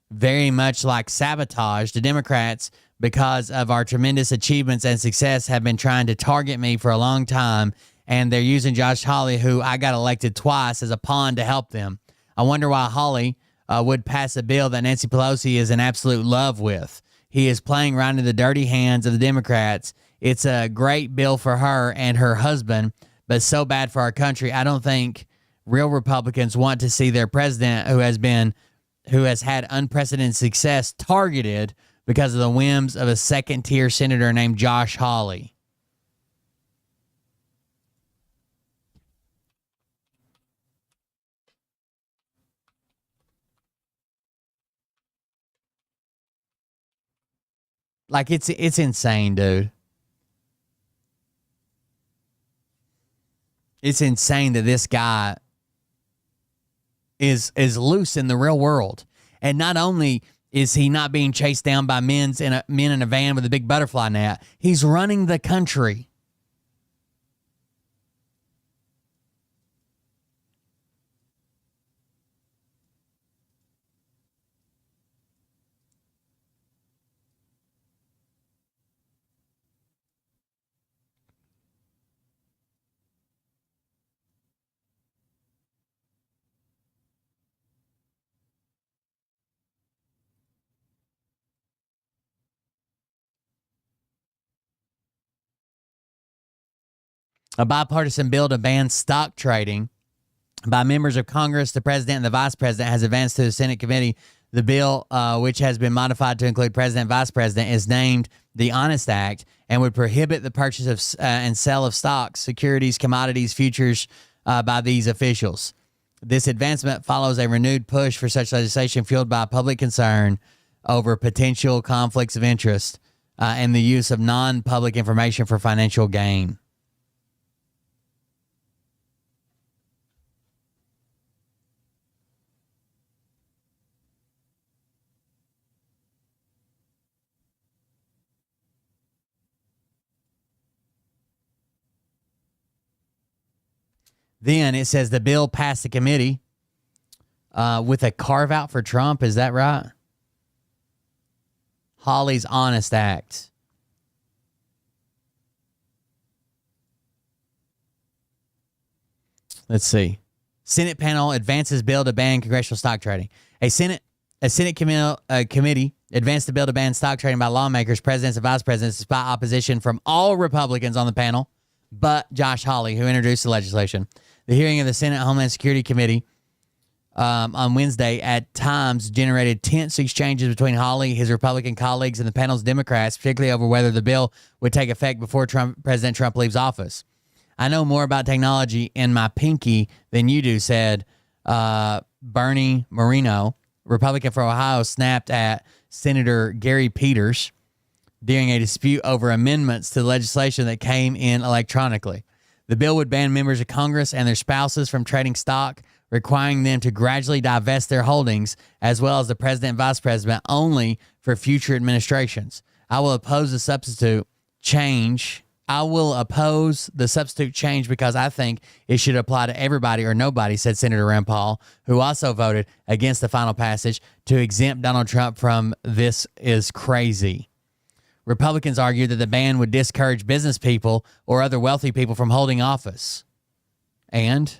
B: Very much like sabotage. The Democrats, because of our tremendous achievements and success, have been trying to target me for a long time, and they're using Josh Hawley, who I got elected twice, as a pawn to help them. I wonder why Hawley would pass a bill that Nancy Pelosi is in absolute love with. He is playing right into the dirty hands of the Democrats. It's a great bill for her and her husband, but so bad for our country. I don't think real Republicans want to see their president, who has had unprecedented success, targeted because of the whims of a second-tier senator named Josh Hawley. Like, it's insane, dude. It's insane that this guy is loose in the real world. And not only is he not being chased down by men in a van with a big butterfly net, he's running the country. A bipartisan bill to ban stock trading by members of Congress, the president and the vice president has advanced to the Senate committee. The bill, which has been modified to include president and vice president, is named the Honest Act and would prohibit the purchase of and sale of stocks, securities, commodities, futures by these officials. This advancement follows a renewed push for such legislation fueled by public concern over potential conflicts of interest and the use of non-public information for financial gain. Then it says the bill passed the committee with a carve out for Trump. Is that right? Hawley's Honest Act. Let's see. Senate panel advances bill to ban congressional stock trading. A Senate committee advanced the bill to ban stock trading by lawmakers, presidents, and vice presidents despite opposition from all Republicans on the panel, but Josh Hawley, who introduced the legislation. The hearing of the Senate Homeland Security Committee on Wednesday at times generated tense exchanges between Hawley, his Republican colleagues, and the panel's Democrats, particularly over whether the bill would take effect before President Trump leaves office. I know more about technology in my pinky than you do, said Bernie Moreno, Republican from Ohio, snapped at Senator Gary Peters during a dispute over amendments to the legislation that came in electronically. The bill would ban members of Congress and their spouses from trading stock, requiring them to gradually divest their holdings, as well as the president and vice president, only for future administrations. I will oppose the substitute change. Because I think it should apply to everybody or nobody, said Senator Rand Paul, who also voted against the final passage to exempt Donald Trump from this is crazy. Republicans argued that the ban would discourage business people or other wealthy people from holding office. And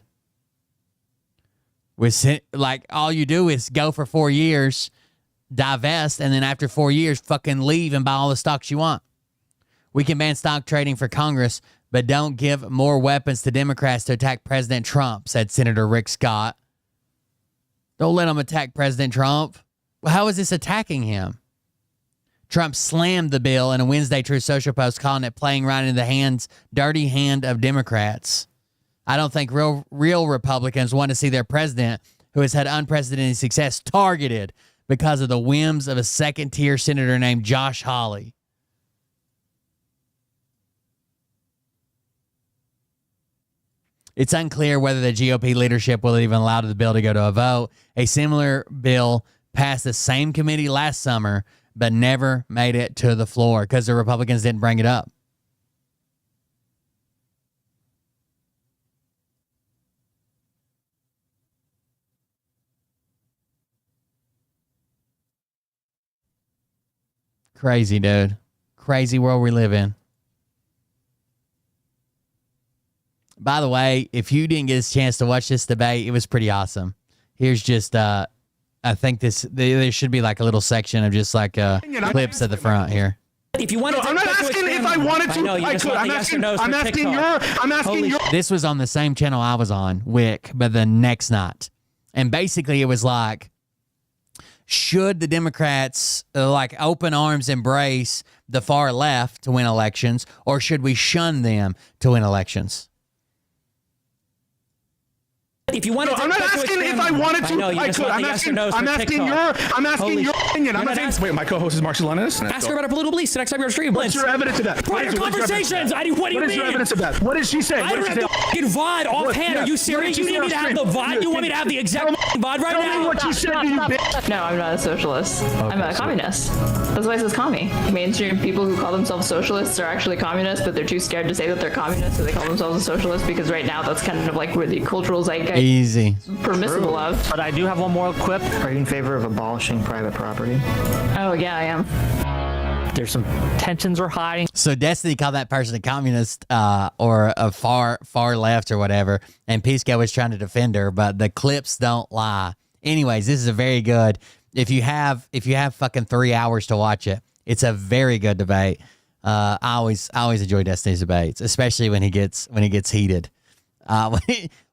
B: all you do is go for 4 years, divest, and then after 4 years, fucking leave and buy all the stocks you want. We can ban stock trading for Congress, but don't give more weapons to Democrats to attack President Trump, said Senator Rick Scott. Don't let them attack President Trump. How is this attacking him? Trump slammed the bill in a Wednesday Truth Social post, calling it playing right into the dirty hand of Democrats. I don't think real Republicans want to see their president, who has had unprecedented success, targeted because of the whims of a second-tier senator named Josh Hawley. It's unclear whether the GOP leadership will even allow the bill to go to a vote. A similar bill passed the same committee last summer, but never made it to the floor because the Republicans didn't bring it up. Crazy, dude. Crazy world we live in. By the way, if you didn't get a chance to watch this debate, it was pretty awesome. Here's just, I think there should be like a little section of just like clips at the front here.
A: If you wanted to,
Y: I'm not asking if I wanted to. I could. I'm asking your.
B: This was on the same channel I was on, Wick, but the next night, and basically it was like, should the Democrats open arms embrace the far left to win elections, or should we shun them to win elections?
A: If you wanted to,
Y: I'm not asking if I wanted to. I could. I'm asking your opinion. I'm not asking. Wait, my co-host is Marcy Leninist.
A: Ask her about her political beliefs the next time you're streaming.
Y: What's your evidence of that?
A: Prior conversations. What do you mean?
Y: What is your evidence of that? What did she say?
A: I don't have the fucking VOD offhand. Are you serious? You need me to have the VOD? You want me to have the exact VOD right now?
Y: Tell me what you said to you, bitch.
J: No, I'm not a socialist. I'm a communist. That's why it says commie. Mainstream people who call themselves socialists are actually communists, but they're too scared to say that they're communists, so they call themselves a socialist because right now that's kind of like where the cultural zeitgeist
B: easy
J: permissible of.
C: But I do have one more quip. Are you in favor of abolishing private property?
J: Oh yeah, I am.
C: There's some tensions are high.
B: So Destiny called that person a communist or a far left or whatever, and Pisco was trying to defend her, but the clips don't lie. Anyways, this is a very good. If you have fucking 3 hours to watch it, it's a very good debate. I always enjoy Destiny's debates, especially when he gets heated.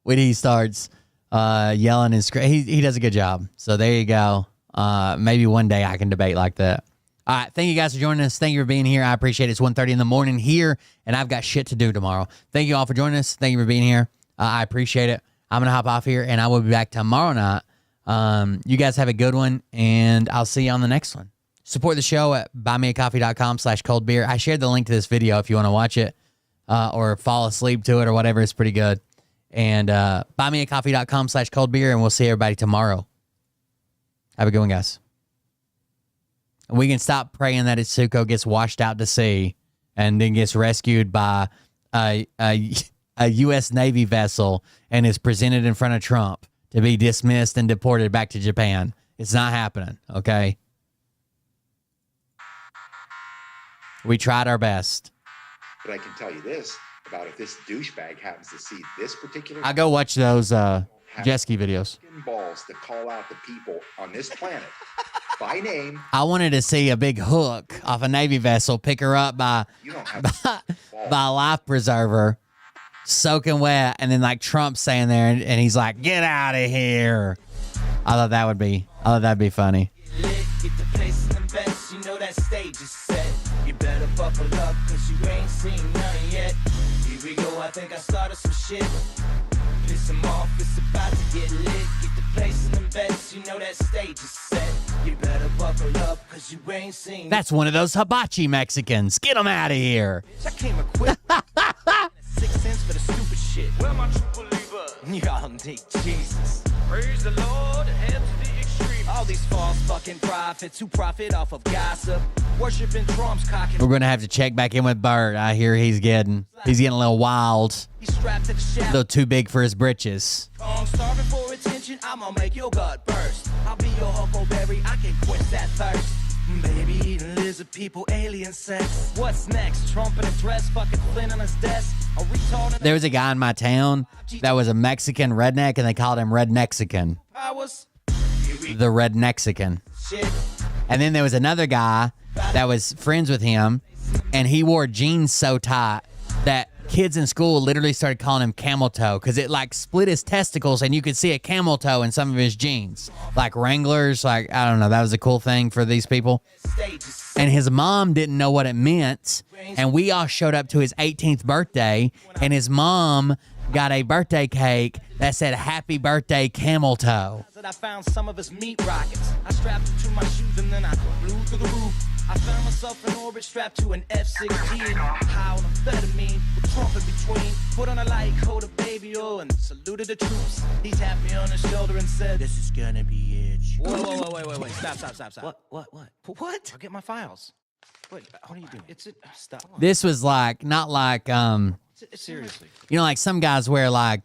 B: When he starts Yelling is great. He does a good job. So there you go. Maybe one day I can debate like that. All right. Thank you guys for joining us. Thank you for being here. I appreciate it. It's 1:30 in the morning here, and I've got shit to do tomorrow. Thank you all for joining us. Thank you for being here. I appreciate it. I'm going to hop off here, and I will be back tomorrow night. You guys have a good one, and I'll see you on the next one. Support the show at buymeacoffee.com/coldbeer. I shared the link to this video if you want to watch it or fall asleep to it or whatever. It's pretty good. And buymeacoffee.com/coldbeer, and we'll see everybody tomorrow. Have a good one, guys. We can stop praying that Itsuko gets washed out to sea and then gets rescued by a U.S. Navy vessel and is presented in front of Trump to be dismissed and deported back to Japan. It's not happening, okay? We tried our best.
D: But I can tell you this about if this douchebag happens to see this particular...
B: I go watch those jet ski videos.
D: ...balls to call out the people on this planet by name.
B: I wanted to see a big hook off a Navy vessel pick her up by a life preserver, soaking wet, and then like Trump saying there, and he's like, "Get out of here." I thought that'd be funny.
O: Get the place in the best, you know that stage is set. You better buckle up, cause you ain't seen none yet. Here we go, I think I started some shit. Piss them off, it's about to get lit. Get the place in the best, you know that stage is set. You better buckle up, cause you ain't seen.
B: That's one of those hibachi Mexicans. Get them out of here.
O: I came equipped. 6 cents for the stupid shit. Where my true believer? Y'all need Jesus. Praise the Lord, head to the extreme. All these false fucking prophets who profit off of gossip, worshiping Trump's cocking.
B: We're gonna have to check back in with Bert. I hear he's getting a little wild.
O: He's strapped to the shaft.
B: A little too big for his britches.
O: I'm starving for attention. I'm gonna make your gut burst. I'll be your huckleberry. I can quench that thirst. Baby eating lizard people, alien sex. What's next? Trump in a dress, fucking Flynn on his desk. A retard.
B: There was a guy in my town that was a Mexican redneck, and they called him Rednexican. The Rednexican.
O: Shit.
B: And then there was another guy that was friends with him, and he wore jeans so tight that kids in school literally started calling him camel toe because it like split his testicles and you could see a camel toe in some of his jeans. Like Wranglers, like, I don't know, that was a cool thing for these people. And his mom didn't know what it meant, and we all showed up to his 18th birthday, and his mom got a birthday cake that said "Happy Birthday, Camel Toe."
O: I found some of his meat rockets. I strapped them to my shoes and then I flew through the roof. I found myself in orbit strapped to an F-16. High on amphetamine with Trump in between. Put on a light coat of baby oil and saluted the troops. He tapped me on the shoulder and said, "This is gonna be it." Whoa, wait. Stop. What? I'll get my files. Wait, what are you doing? Stop.
B: This was like, not like,
O: Seriously.
B: you know, like some guys wear like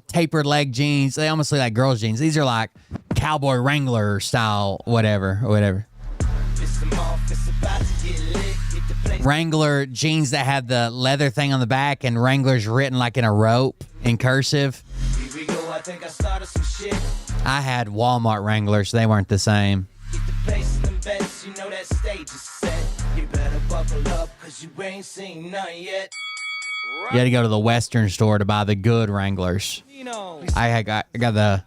B: tapered leg jeans. They almost look like girls' jeans. These are like cowboy Wrangler style, whatever. Wrangler jeans that have the leather thing on the back and Wrangler's written like in a rope in cursive.
O: Here we go, I think I started some shit.
B: I had Walmart Wranglers. They weren't the same.
O: Get the place in the best, you know that stage is set. You better buckle up, cause you ain't seen none yet.
B: You had to go to the Western store to buy the good Wranglers. I got the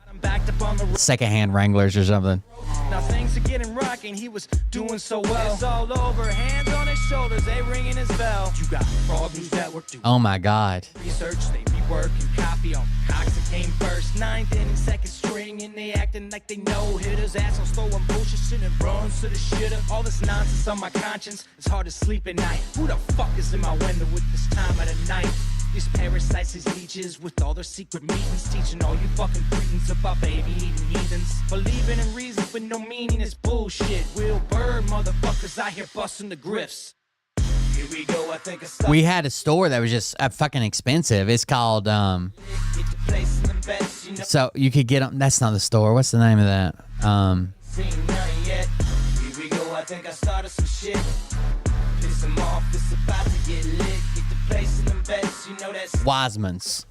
B: secondhand Wranglers or something.
O: Now things are getting rocking, he was doing so well. It's all over, hands on his shoulders, they ringing his bell. You got Frog News Network doing
B: Oh my God.
O: research, they be working copy on Cox that came first, 9th inning, second string, and they acting like they know hitters. Assholes throwing bullshit, sending runs to the shitter. All this nonsense on my conscience, it's hard to sleep at night. Who the fuck is in my window with this time of the night? These parasites, these leeches, with all their secret meetings, teaching all you fucking cretins about baby eating heathens. Believing in reasons with no meaning is bullshit. Will Bird motherfuckers out here busting the grifts. Here we go, I think I stopped.
B: We had a store that was just fucking expensive. It's called, so you could get them. That's not the store. What's the name of that?
O: Seen none yet. Here we go, I think I started some shit. Piss them off, it's about to get lit. Get the place in the best, you know that's
B: Wiseman's.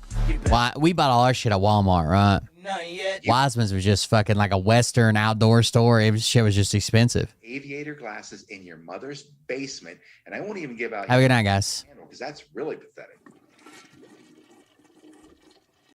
B: We bought all our shit at Walmart, right?
O: none yet.
B: Wiseman's was just fucking like a Western outdoor store. Shit was just expensive.
D: Aviator glasses in your mother's basement, and I won't even give out.
B: Have a good night, guys.
D: Because that's really pathetic.